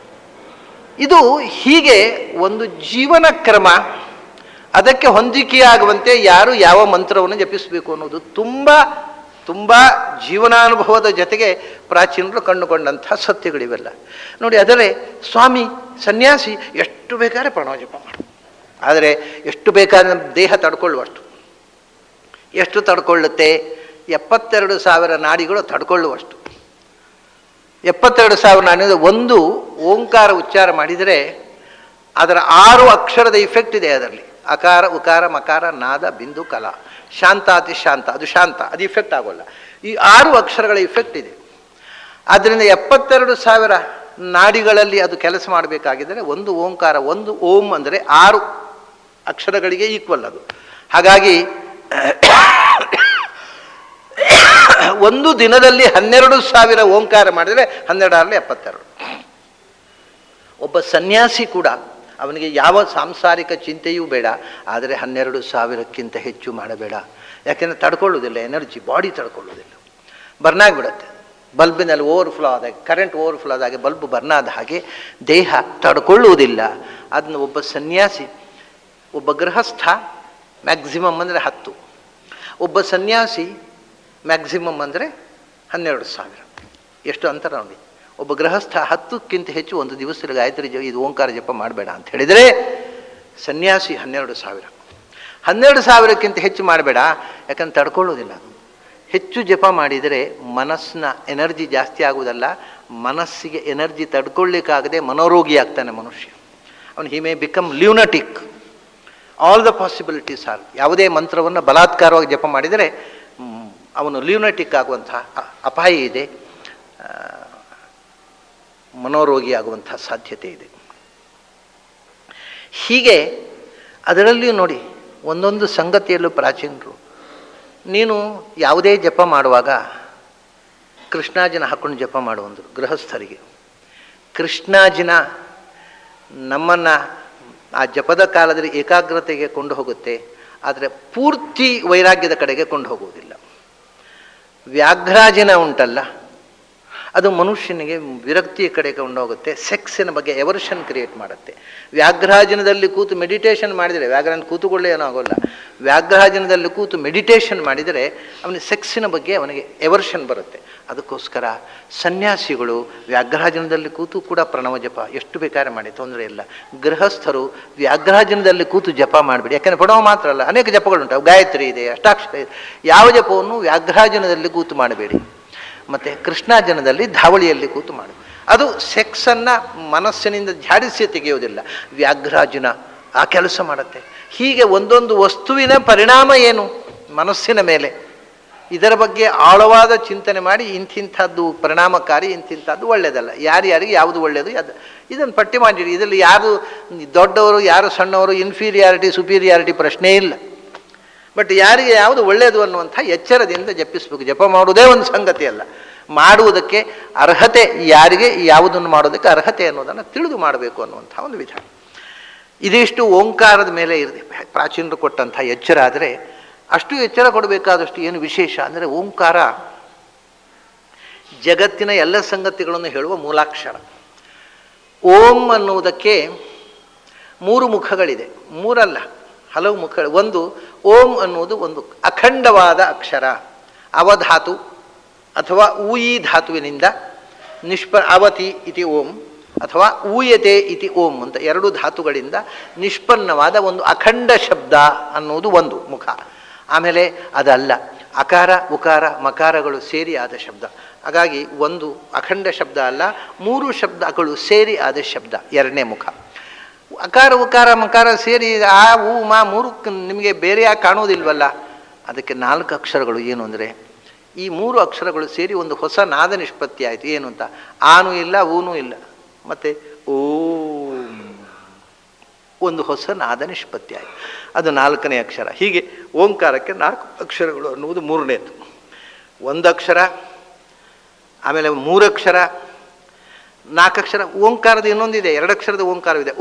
ಇದು ಹೀಗೆ ಒಂದು ಜೀವನ ಕ್ರಮ. ಅದಕ್ಕೆ ಹೊಂದಿಕೆಯಾಗುವಂತೆ ಯಾರು ಯಾವ ಮಂತ್ರವನ್ನು ಜಪಿಸಬೇಕು ಅನ್ನೋದು ತುಂಬ ತುಂಬ ಜೀವನಾನುಭವದ ಜೊತೆಗೆ ಪ್ರಾಚೀನರು ಕಂಡುಕೊಂಡಂಥ ಸತ್ಯಗಳಿವೆಲ್ಲ ನೋಡಿ. ಅದರೇ ಸ್ವಾಮಿ ಸನ್ಯಾಸಿ ಎಷ್ಟು ಬೇಕಾದ್ರೆ ಪ್ರಣವ ಜಪ ಮಾಡು, ಆದರೆ ಎಷ್ಟು ಬೇಕಾದ್ರೆ ದೇಹ ತಡ್ಕೊಳ್ಳುವಷ್ಟು. ಎಷ್ಟು ತಡ್ಕೊಳ್ಳುತ್ತೆ? 72,000 ನಾಡಿಗಳು ತಡ್ಕೊಳ್ಳುವಷ್ಟು. 72,000 ನಾಡಿಗಳು. ಒಂದು ಓಂಕಾರ ಉಚ್ಚಾರ ಮಾಡಿದರೆ ಅದರ 6 ಅಕ್ಷರದ ಇಫೆಕ್ಟ್ ಇದೆ ಅದರಲ್ಲಿ. ಅಕಾರ ಉಕಾರ ಮಕಾರ ನಾದ ಬಿಂದು ಕಲ ಶಾಂತಾತಿ ಶಾಂತ, ಅದು ಶಾಂತ, ಅದು ಇಫೆಕ್ಟ್ ಆಗೋಲ್ಲ. ಈ 6 ಅಕ್ಷರಗಳ ಇಫೆಕ್ಟ್ ಇದೆ. ಆದ್ದರಿಂದ 72,000 ನಾಡಿಗಳಲ್ಲಿ ಅದು ಕೆಲಸ ಮಾಡಬೇಕಾಗಿದ್ದರೆ ಒಂದು ಓಂಕಾರ, ಒಂದು ಓಂ ಅಂದರೆ 6 ಅಕ್ಷರಗಳಿಗೆ ಈಕ್ವಲ್ ಅದು. ಹಾಗಾಗಿ ಒಂದು ದಿನದಲ್ಲಿ 12,000 ಓಂಕಾರ ಮಾಡಿದರೆ 12 72. ಒಬ್ಬ ಸನ್ಯಾಸಿ ಕೂಡ ಅವನಿಗೆ ಯಾವ ಸಾಂಸಾರಿಕ ಚಿಂತೆಯೂ ಬೇಡ, ಆದರೆ 12,000ಕ್ಕಿಂತ ಹೆಚ್ಚು ಮಾಡಬೇಡ. ಯಾಕೆಂದರೆ ತಡ್ಕೊಳ್ಳೋದಿಲ್ಲ, ಎನರ್ಜಿ ಬಾಡಿ ತಡ್ಕೊಳ್ಳೋದಿಲ್ಲ, ಬರ್ನ್ ಆಗಿಬಿಡುತ್ತೆ. ಬಲ್ಬಿನಲ್ಲಿ ಓವರ್ಫ್ಲೋ ಆದಾಗ, ಕರೆಂಟ್ ಓವರ್ಫ್ಲೋ ಆದಾಗೆ ಬಲ್ಬ್ ಬರ್ನ್ ಆದ ಹಾಗೆ ದೇಹ ತಡ್ಕೊಳ್ಳುವುದಿಲ್ಲ. ಅದನ್ನು ಒಬ್ಬ ಸನ್ಯಾಸಿ, ಒಬ್ಬ ಗೃಹಸ್ಥ ಮ್ಯಾಕ್ಸಿಮಮ್ ಅಂದರೆ 10, ಒಬ್ಬ ಸನ್ಯಾಸಿ ಮ್ಯಾಕ್ಸಿಮಮ್ ಅಂದರೆ 12,000. ಎಷ್ಟು ಅಂತರ ನೋಡಿ. ಒಬ್ಬ ಗೃಹಸ್ಥ 10ಕ್ಕಿಂತ ಹೆಚ್ಚು ಒಂದು ದಿವಸದಲ್ಲಿ ಗಾಯತ್ರಿ ಇದು ಓಂಕಾರ ಜಪ ಮಾಡಬೇಡ ಅಂತ ಹೇಳಿದರೆ, ಸನ್ಯಾಸಿ 12,000. 12,000ಕ್ಕಿಂತ ಹೆಚ್ಚು ಮಾಡಬೇಡ, ಯಾಕಂದ್ರೆ ತಡ್ಕೊಳ್ಳೋದಿಲ್ಲ. ಹೆಚ್ಚು ಜಪ ಮಾಡಿದರೆ ಮನಸ್ಸಿನ ಎನರ್ಜಿ ಜಾಸ್ತಿ ಆಗುವುದಲ್ಲ, ಮನಸ್ಸಿಗೆ ಎನರ್ಜಿ ತಡ್ಕೊಳ್ಳಿಕ್ಕಾಗದೆ ಮನೋರೋಗಿ ಆಗ್ತಾನೆ ಮನುಷ್ಯ. ಅವನು he may become lunatic. All the possibilities are. ಯಾವುದೇ ಮಂತ್ರವನ್ನು ಬಲಾತ್ಕಾರವಾಗಿ ಜಪ ಮಾಡಿದರೆ ಅವನು ಲ್ಯೂನಟಿಕ್ ಆಗುವಂಥ ಅಪಾಯ ಇದೆ, ಮನೋರೋಗಿ ಆಗುವಂಥ ಸಾಧ್ಯತೆ ಇದೆ. ಹೀಗೆ ಅದರಲ್ಲಿಯೂ ನೋಡಿ, ಒಂದೊಂದು ಸಂಗತಿಯಲ್ಲೂ ಪ್ರಾಚೀನರು, ನೀನು ಯಾವುದೇ ಜಪ ಮಾಡುವಾಗ ಕೃಷ್ಣಾಜಿನ ಹಾಕೊಂಡು ಜಪ ಮಾಡುವಂದರು ಗೃಹಸ್ಥರಿಗೆ. ಕೃಷ್ಣಾಜಿನ ನಮ್ಮನ್ನು ಆ ಜಪದ ಕಾಲದಲ್ಲಿ ಏಕಾಗ್ರತೆಗೆ ಕೊಂಡು ಹೋಗುತ್ತೆ, ಆದರೆ ಪೂರ್ತಿ ವೈರಾಗ್ಯದ ಕಡೆಗೆ ಕೊಂಡು ಹೋಗುವುದಿಲ್ಲ. ವ್ಯಾಘ್ರಾಜಿನ ಉಂಟಲ್ಲ, ಅದು ಮನುಷ್ಯನಿಗೆ ವಿರಕ್ತಿಯ ಕಡೆಗೆ ಕೊಂಡೋಗುತ್ತೆ, ಸೆಕ್ಸಿನ ಬಗ್ಗೆ ಎವರ್ಷನ್ ಕ್ರಿಯೇಟ್ ಮಾಡುತ್ತೆ. ವ್ಯಾಘ್ರಾಜನದಲ್ಲಿ ಕೂತು ಮೆಡಿಟೇಷನ್ ಮಾಡಿದರೆ, ವ್ಯಾಘ್ರನ ಕೂತುಕೊಳ್ಳೇ ಏನೂ ಆಗೋಲ್ಲ, ವ್ಯಾಘ್ರಾಜನದಲ್ಲಿ ಕೂತು ಮೆಡಿಟೇಷನ್ ಮಾಡಿದರೆ ಅವನಿಗೆ ಸೆಕ್ಸಿನ ಬಗ್ಗೆ ಅವನಿಗೆ ಎವರ್ಷನ್ ಬರುತ್ತೆ. ಅದಕ್ಕೋಸ್ಕರ ಸನ್ಯಾಸಿಗಳು ವ್ಯಾಘ್ರಾಜನದಲ್ಲಿ ಕೂತು ಕೂಡ ಪ್ರಣವ ಜಪ ಎಷ್ಟು ಬೇಕಾದ್ರೆ ಮಾಡಿ, ತೊಂದರೆ ಇಲ್ಲ. ಗೃಹಸ್ಥರು ವ್ಯಾಘ್ರಾಜನದಲ್ಲಿ ಕೂತು ಜಪ ಮಾಡಬೇಡಿ. ಯಾಕೆಂದರೆ ಪ್ರಣವ ಮಾತ್ರ ಅಲ್ಲ, ಅನೇಕ ಜಪಗಳುಂಟು, ಗಾಯತ್ರಿ ಇದೆ, ಅಷ್ಟಾಕ್ಷರ ಇದೆ. ಯಾವ ಜಪವನ್ನು ವ್ಯಾಘ್ರಾಜನದಲ್ಲಿ ಕೂತು ಮಾಡಬೇಡಿ. ಮತ್ತು ಕೃಷ್ಣಾಜನದಲ್ಲಿ ಧಾವಳಿಯಲ್ಲಿ ಕೂತು ಮಾಡು. ಅದು ಸೆಕ್ಸನ್ನು ಮನಸ್ಸಿನಿಂದ ಝಾಡಿಸಿ ತೆಗೆಯುವುದಿಲ್ಲ, ವ್ಯಾಘ್ರಾಜನ ಆ ಕೆಲಸ ಮಾಡುತ್ತೆ. ಹೀಗೆ ಒಂದೊಂದು ವಸ್ತುವಿನ ಪರಿಣಾಮ ಏನು ಮನಸ್ಸಿನ ಮೇಲೆ, ಇದರ ಬಗ್ಗೆ ಆಳವಾದ ಚಿಂತನೆ ಮಾಡಿ ಇಂಥಿಂಥದ್ದು ಪರಿಣಾಮಕಾರಿ, ಇಂಥಿಂಥದ್ದು ಒಳ್ಳೆಯದಲ್ಲ, ಯಾರ್ಯಾರಿಗೆ ಯಾವುದು ಒಳ್ಳೆಯದು ಇದನ್ನು ಪಟ್ಟಿ ಮಾಡಿರಿ. ಇದರಲ್ಲಿ ಯಾರು ದೊಡ್ಡವರು ಯಾರು ಸಣ್ಣವರು, ಇನ್ಫೀರಿಯಾರಿಟಿ ಸುಪೀರಿಯಾರಿಟಿ ಪ್ರಶ್ನೆ ಇಲ್ಲ. ಬಟ್ ಯಾರಿಗೆ ಯಾವುದು ಒಳ್ಳೆಯದು ಅನ್ನುವಂಥ ಎಚ್ಚರದಿಂದ ಜಪಿಸಬೇಕು. ಜಪ ಮಾಡುವುದೇ ಒಂದು ಸಂಗತಿ ಅಲ್ಲ, ಮಾಡುವುದಕ್ಕೆ ಅರ್ಹತೆ, ಯಾರಿಗೆ ಯಾವುದನ್ನು ಮಾಡೋದಕ್ಕೆ ಅರ್ಹತೆ ಅನ್ನೋದನ್ನು ತಿಳಿದು ಮಾಡಬೇಕು ಅನ್ನುವಂಥ ಒಂದು ವಿಧಾನ. ಇದಿಷ್ಟು ಓಂಕಾರದ ಮೇಲೆ ಇರದೆ ಪ್ರಾಚೀನರು ಕೊಟ್ಟಂಥ ಎಚ್ಚರ. ಆದರೆ ಅಷ್ಟು ಎಚ್ಚರ ಕೊಡಬೇಕಾದಷ್ಟು ಏನು ವಿಶೇಷ ಅಂದರೆ, ಓಂಕಾರ ಜಗತ್ತಿನ ಎಲ್ಲ ಸಂಗತಿಗಳನ್ನು ಹೇಳುವ ಮೂಲಾಕ್ಷರ. ಓಂ ಅನ್ನುವುದಕ್ಕೆ 3 ಮುಖಗಳಿದೆ, 3 ಅಲ್ಲ, ಹಲವು ಮುಖಗಳು. ಒಂದು, ಓಂ ಅನ್ನುವುದು ಒಂದು ಅಖಂಡವಾದ ಅಕ್ಷರ. ಅವಧಾತು ಅಥವಾ ಊಯಿ ಧಾತುವಿನಿಂದ ಅವತಿ ಇತಿ ಓಂ ಅಥವಾ ಊಯತೆ ಇತಿ ಓಂ ಅಂತ 2 ಧಾತುಗಳಿಂದ ನಿಷ್ಪನ್ನವಾದ ಒಂದು ಅಖಂಡ ಶಬ್ದ ಅನ್ನುವುದು ಒಂದು ಮುಖ. ಆಮೇಲೆ ಅದಲ್ಲ, ಅಕಾರ ಉಕಾರ ಮಕಾರಗಳು ಸೇರಿ ಆದ ಶಬ್ದ. ಹಾಗಾಗಿ ಒಂದು ಅಖಂಡ ಶಬ್ದ ಅಲ್ಲ, 3 ಶಬ್ದಗಳು ಸೇರಿ ಆದ ಶಬ್ದ, 2ನೇ ಮುಖ. ಅಕಾರ ಉಕಾರ ಮಕಾರ ಸೇರಿ ಆ ಊ ಮಾ 3 ನಿಮಗೆ ಬೇರೆಯಾಗಿ ಕಾಣೋದಿಲ್ವಲ್ಲ, ಅದಕ್ಕೆ 4 ಅಕ್ಷರಗಳು. ಏನು ಅಂದರೆ, ಈ 3 ಅಕ್ಷರಗಳು ಸೇರಿ ಒಂದು ಹೊಸ ನಾದ ನಿಷ್ಪತ್ತಿ ಆಯಿತು. ಏನು ಅಂತ, ಆನೂ ಇಲ್ಲ ಊನೂ ಇಲ್ಲ, ಮತ್ತು ಓಂ ಒಂದು ಹೊಸ ನಾದ ನಿಷ್ಪತ್ತಿ ಆಯಿತು. ಅದು 4ನೇ ಅಕ್ಷರ. ಹೀಗೆ ಓಂಕಾರಕ್ಕೆ 4 ಅಕ್ಷರಗಳು ಅನ್ನುವುದು 3ನೇದು. 1 ಅಕ್ಷರ, ಆಮೇಲೆ 3 ಅಕ್ಷರ, 4 ಅಕ್ಷರ. ಓಂಕಾರದ ಇನ್ನೊಂದಿದೆ, 2 ಅಕ್ಷರದ ಓಂಕಾರವಿದೆ.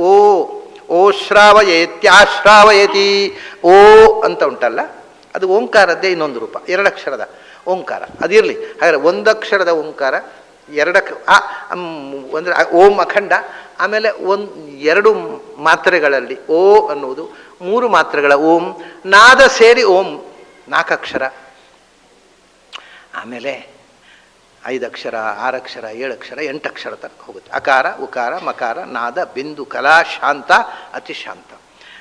ಓ ಶ್ರಾವಯೇತ್ಯಾಶ್ರಾವಯತಿ ಓ ಅಂತ ಉಂಟಲ್ಲ, ಅದು ಓಂಕಾರದ್ದೇ ಇನ್ನೊಂದು ರೂಪ, 2 ಅಕ್ಷರದ ಓಂಕಾರ. ಅದಿರಲಿ. ಹಾಗಾದರೆ 1 ಅಕ್ಷರದ ಓಂಕಾರ, 2 ಅಂದರೆ ಓಂ ಅಖಂಡ, ಆಮೇಲೆ 2 ಮಾತ್ರೆಗಳಲ್ಲಿ ಓ ಅನ್ನುವುದು, 3 ಮಾತ್ರೆಗಳ ಓಂ, ನಾದ ಸೇರಿ ಓಂ 4 ಅಕ್ಷರ. ಆಮೇಲೆ 5 ಅಕ್ಷರ, 6 ಅಕ್ಷರ, 7 ಅಕ್ಷರ, 8 ಅಕ್ಷರ ತನಕ ಹೋಗುತ್ತೆ. ಅಕಾರ ಉಕಾರ ಮಕಾರ ನಾದ ಬಿಂದು ಕಲಾ ಶಾಂತ ಅತಿಶಾಂತ.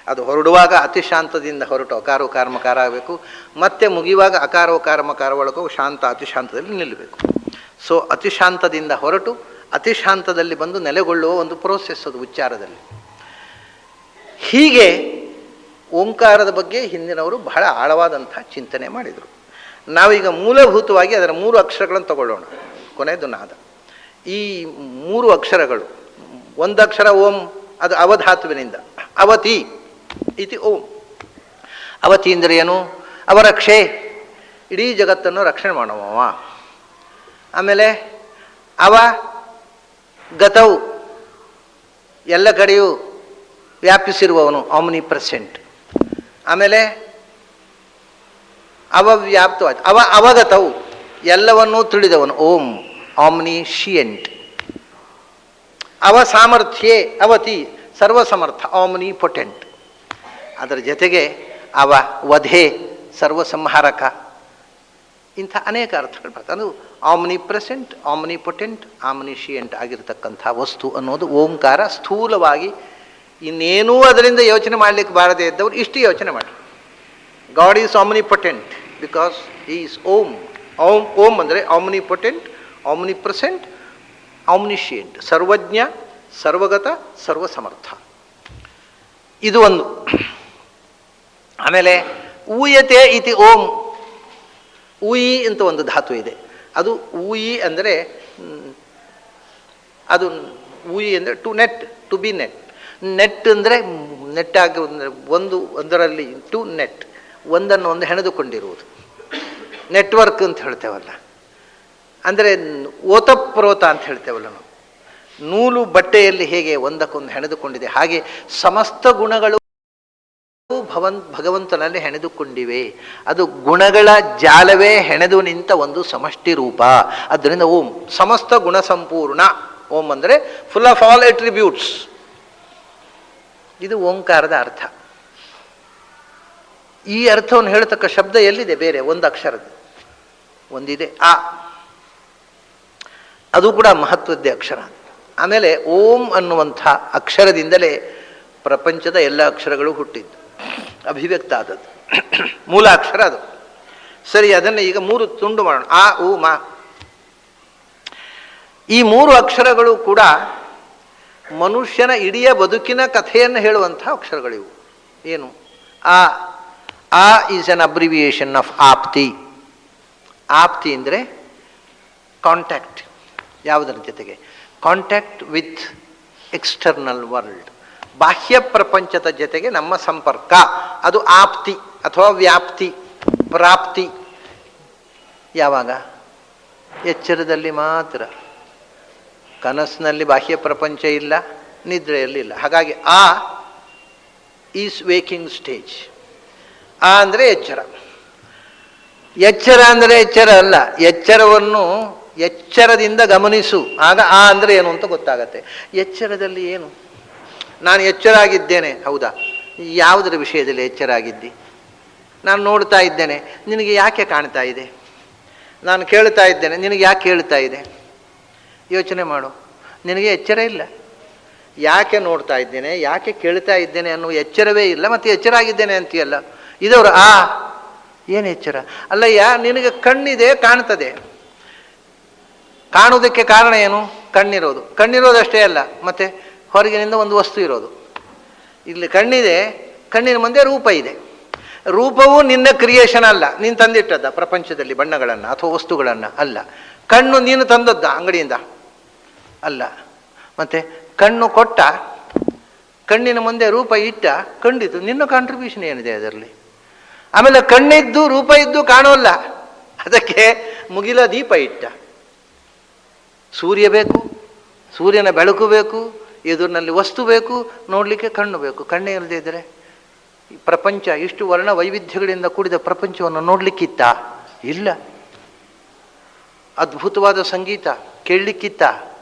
ಅದು ಹೊರಡುವಾಗ ಅತಿಶಾಂತದಿಂದ ಹೊರಟು ಅಕಾರ ಉಕಾರ ಮಕಾರ ಆಗಬೇಕು, ಮತ್ತೆ ಮುಗಿಯುವಾಗ ಅಕಾರ ಉಕಾರ ಮಕಾರ ಒಳಗೂ ಶಾಂತ ಅತಿಶಾಂತದಲ್ಲಿ ನಿಲ್ಲಬೇಕು. ಸೊ ಅತಿಶಾಂತದಿಂದ ಹೊರಟು ಅತಿಶಾಂತದಲ್ಲಿ ಬಂದು ನೆಲೆಗೊಳ್ಳುವ ಒಂದು ಪ್ರೋಸೆಸ್ ಅದು ಉಚ್ಚಾರದಲ್ಲಿ. ಹೀಗೆ ಓಂಕಾರದ ಬಗ್ಗೆ ಹಿಂದಿನವರು ಬಹಳ ಆಳವಾದಂಥ ಚಿಂತನೆ ಮಾಡಿದರು. ನಾವೀಗ ಮೂಲಭೂತವಾಗಿ ಅದರ 3 ಅಕ್ಷರಗಳನ್ನು ತಗೊಳ್ಳೋಣ. ಕೊನೆಯದು ನಾದ. ಈ 3 ಅಕ್ಷರಗಳು, 1 ಅಕ್ಷರ ಓಂ, ಅದು ಅವಧಾತುವಿನಿಂದ ಅವತಿ ಇತಿ ಓಂ. ಅವತಿ ಅಂದರೆ ಏನು? ಅವರಕ್ಷೆ, ಇಡೀ ಜಗತ್ತನ್ನು ರಕ್ಷಣೆ ಮಾಡುವವ. ಆಮೇಲೆ ಅವ ಗತವು, ಎಲ್ಲ ಕಡೆಯೂ ವ್ಯಾಪಿಸಿರುವವನು, ಆಮ್ನಿ ಪ್ರೆಸೆಂಟ್. ಆಮೇಲೆ ಅವ್ಯಾಪ್ತವಾದ ಅವಗತವು, ಎಲ್ಲವನ್ನೂ ತಿಳಿದವನು, ಓಂ ಆಮ್ನಿಶಿಯೆಂಟ್. ಸಾಮರ್ಥ್ಯೇ ಅವತಿ, ಸರ್ವಸಮರ್ಥ, ಆಮ್ನಿ ಪೊಟೆಂಟ್. ಅದರ ಜೊತೆಗೆ ವಧೆ, ಸರ್ವಸಂಹಾರಕ. ಇಂಥ ಅನೇಕ ಅರ್ಥಗಳು ಬರ್ತದೆ. ಅದು ಆಮ್ನಿ ಪ್ರೆಸೆಂಟ್, ಆಮ್ನಿ ಪೊಟೆಂಟ್, ಆಮ್ನಿಶಿಯೆಂಟ್ ಆಗಿರತಕ್ಕಂಥ ವಸ್ತು ಅನ್ನೋದು ಓಂಕಾರ. ಸ್ಥೂಲವಾಗಿ ಇನ್ನೇನೂ ಅದರಿಂದ ಯೋಚನೆ ಮಾಡಲಿಕ್ಕೆ ಬಾರದೇ ಇದ್ದವರು ಇಷ್ಟು ಯೋಚನೆ ಮಾಡಿ. God is omnipotent because he is Om. Om ಅಂದರೆ ಆಮ್ನಿಪೊಟೆಂಟ್, ಆಮ್ನಿಪ್ರೆಸೆಂಟ್, ಆಮ್ನಿಶಿಯೆಂಟ್, ಸರ್ವಜ್ಞ, ಸರ್ವಗತ, ಸರ್ವಸಮರ್ಥ. ಇದು ಒಂದು. ಆಮೇಲೆ ಊಯತೆ ಇತಿ ಓಂ. ಊಯಿ ಅಂತ ಒಂದು ಧಾತು ಇದೆ. ಅದು ಊಯಿ ಅಂದರೆ, ಅದು ಊಯಿ ಅಂದರೆ to net, to be net. Net ಅಂದರೆ ನೆಟ್ಟಾಗಿ ಒಂದರಲ್ಲಿ ಟು ನೆಟ್, ಒಂದನ್ನು ಒಂದು ಹೆಣೆದುಕೊಂಡಿರುವುದು, ನೆಟ್ವರ್ಕ್ ಅಂತ ಹೇಳ್ತೇವಲ್ಲ. ಅಂದರೆ ಓತಪ್ರೋತ ಅಂತ ಹೇಳ್ತೇವಲ್ಲ ನಾವು, ನೂಲು ಬಟ್ಟೆಯಲ್ಲಿ ಹೇಗೆ ಒಂದಕ್ಕೊಂದು ಹೆಣೆದುಕೊಂಡಿದೆ, ಹಾಗೆ ಸಮಸ್ತ ಗುಣಗಳು ಭಗವಂತನಲ್ಲಿ ಹೆಣೆದುಕೊಂಡಿವೆ. ಅದು ಗುಣಗಳ ಜಾಲವೇ ಹೆಣೆದು ನಿಂತ ಒಂದು ಸಮಷ್ಟಿ ರೂಪ. ಆದ್ದರಿಂದ ಓಂ ಸಮಸ್ತ ಗುಣ ಸಂಪೂರ್ಣ. ಓಂ ಅಂದರೆ ಫುಲ್ ಆಫ್ ಆಲ್ ಎಟ್ರಿಬ್ಯೂಟ್ಸ್. ಇದು ಓಂಕಾರದ ಅರ್ಥ. ಈ ಅರ್ಥವನ್ನು ಹೇಳತಕ್ಕ ಶಬ್ದ ಎಲ್ಲಿದೆ? ಬೇರೆ ಒಂದು ಅಕ್ಷರದ ಒಂದಿದೆ, ಆ. ಅದು ಕೂಡ ಮಹತ್ವದ್ದೇ ಅಕ್ಷರ. ಆಮೇಲೆ ಓಂ ಅನ್ನುವಂಥ ಅಕ್ಷರದಿಂದಲೇ ಪ್ರಪಂಚದ ಎಲ್ಲ ಅಕ್ಷರಗಳು ಹುಟ್ಟಿದ್ದು, ಅಭಿವ್ಯಕ್ತ ಆದದ್ದು. ಮೂಲ ಅಕ್ಷರ ಅದು. ಸರಿ, ಅದನ್ನು ಈಗ 3 ತುಂಡು ಮಾಡೋಣ. ಆ ಉ ಮಾ. ಈ 3 ಅಕ್ಷರಗಳು ಕೂಡ ಮನುಷ್ಯನ ಇಡೀ ಬದುಕಿನ ಕಥೆಯನ್ನು ಹೇಳುವಂಥ ಅಕ್ಷರಗಳಿವು. ಏನು? ಆ ಈಸ್ ಅನ್ ಅಬ್ರಿವಿಯೇಷನ್ ಆಫ್ ಆಪ್ತಿ. ಆಪ್ತಿ ಅಂದರೆ ಕಾಂಟ್ಯಾಕ್ಟ್. ಯಾವುದರ ಜೊತೆಗೆ? ಕಾಂಟ್ಯಾಕ್ಟ್ ವಿತ್ ಎಕ್ಸ್ಟರ್ನಲ್ ವರ್ಲ್ಡ್, ಬಾಹ್ಯ ಪ್ರಪಂಚದ ಜೊತೆಗೆ ನಮ್ಮ ಸಂಪರ್ಕ. ಅದು ಆಪ್ತಿ ಅಥವಾ ವ್ಯಾಪ್ತಿ, ಪ್ರಾಪ್ತಿ. ಯಾವಾಗ? ಎಚ್ಚರದಲ್ಲಿ ಮಾತ್ರ. ಕನಸಿನಲ್ಲಿ ಬಾಹ್ಯ ಪ್ರಪಂಚ ಇಲ್ಲ, ನಿದ್ರೆಯಲ್ಲಿ ಇಲ್ಲ. ಹಾಗಾಗಿ ಆ ಈಸ್ ವೇಕಿಂಗ್ ಸ್ಟೇಜ್. ಆ ಅಂದರೆ ಎಚ್ಚರ. ಎಚ್ಚರ ಅಂದರೆ ಎಚ್ಚರ ಅಲ್ಲ, ಎಚ್ಚರವನ್ನು ಎಚ್ಚರದಿಂದ ಗಮನಿಸು. ಆಗ ಆ ಅಂದರೆ ಏನು ಅಂತ ಗೊತ್ತಾಗತ್ತೆ. ಎಚ್ಚರದಲ್ಲಿ ಏನು? ನಾನು ಎಚ್ಚರ ಆಗಿದ್ದೇನೆ, ಹೌದಾ? ಯಾವುದರ ವಿಷಯದಲ್ಲಿ ಎಚ್ಚರ ಆಗಿದ್ದಿ? ನಾನು ನೋಡ್ತಾ ಇದ್ದೇನೆ, ನಿನಗೆ ಯಾಕೆ ಕಾಣ್ತಾ ಇದೆ? ನಾನು ಕೇಳ್ತಾ ಇದ್ದೇನೆ, ನಿನಗೆ ಯಾಕೆ ಕೇಳ್ತಾ ಇದೆ? ಯೋಚನೆ ಮಾಡು. ನಿನಗೆ ಎಚ್ಚರ ಇಲ್ಲ. ಯಾಕೆ ನೋಡ್ತಾ ಇದ್ದೇನೆ, ಯಾಕೆ ಕೇಳ್ತಾ ಇದ್ದೇನೆ ಅನ್ನುವ ಎಚ್ಚರವೇ ಇಲ್ಲ, ಮತ್ತು ಎಚ್ಚರ ಆಗಿದ್ದೇನೆ ಅಂತೀಯಲ್ಲ. ಇದವರು ಏನು ಎಚ್ಚರ? ಅಲ್ಲಯ್ಯ, ನಿನಗೆ ಕಣ್ಣಿದೆ, ಕಾಣ್ತದೆ. ಕಾಣುವುದಕ್ಕೆ ಕಾರಣ ಏನು? ಕಣ್ಣಿರೋದು. ಕಣ್ಣಿರೋದಷ್ಟೇ ಅಲ್ಲ, ಮತ್ತೆ ಹೊರಗಿನಿಂದ ಒಂದು ವಸ್ತು ಇರೋದು. ಇಲ್ಲಿ ಕಣ್ಣಿದೆ, ಕಣ್ಣಿನ ಮುಂದೆ ರೂಪ ಇದೆ. ರೂಪವು ನಿನ್ನ ಕ್ರಿಯೇಷನ್ ಅಲ್ಲ, ನೀನು ತಂದಿಟ್ಟದ್ದ ಪ್ರಪಂಚದಲ್ಲಿ ಬಣ್ಣಗಳನ್ನು ಅಥವಾ ವಸ್ತುಗಳನ್ನು ಅಲ್ಲ. ಕಣ್ಣು ನೀನು ತಂದದ್ದ ಅಂಗಡಿಯಿಂದ ಅಲ್ಲ. ಮತ್ತೆ ಕಣ್ಣು ಕೊಟ್ಟ, ಕಣ್ಣಿನ ಮುಂದೆ ರೂಪ ಇಟ್ಟ, ಕಂಡಿತು. ನಿನ್ನ ಕಾಂಟ್ರಿಬ್ಯೂಷನ್ ಏನಿದೆ ಅದರಲ್ಲಿ? ಆಮೇಲೆ ಕಣ್ಣಿದ್ದು ರೂಪ ಇದ್ದು ಕಾಣೋಲ್ಲ, ಅದಕ್ಕೆ ಮುಗಿಲ ದೀಪ ಇಟ್ಟ. ಸೂರ್ಯ ಬೇಕು, ಸೂರ್ಯನ ಬೆಳಕು ಬೇಕು, ಎದುರಿನಲ್ಲಿ ವಸ್ತು ಬೇಕು, ನೋಡಲಿಕ್ಕೆ ಕಣ್ಣು ಬೇಕು. ಕಣ್ಣೇ ಇಲ್ಲದೆ ಇದ್ದರೆ ಪ್ರಪಂಚ, ಇಷ್ಟು ವರ್ಣ ವೈವಿಧ್ಯಗಳಿಂದ ಕೂಡಿದ ಪ್ರಪಂಚವನ್ನು ನೋಡಲಿಕ್ಕಿತ್ತ? ಇಲ್ಲ. ಅದ್ಭುತವಾದ ಸಂಗೀತ ಕೇಳಲಿಕ್ಕಿತ್ತ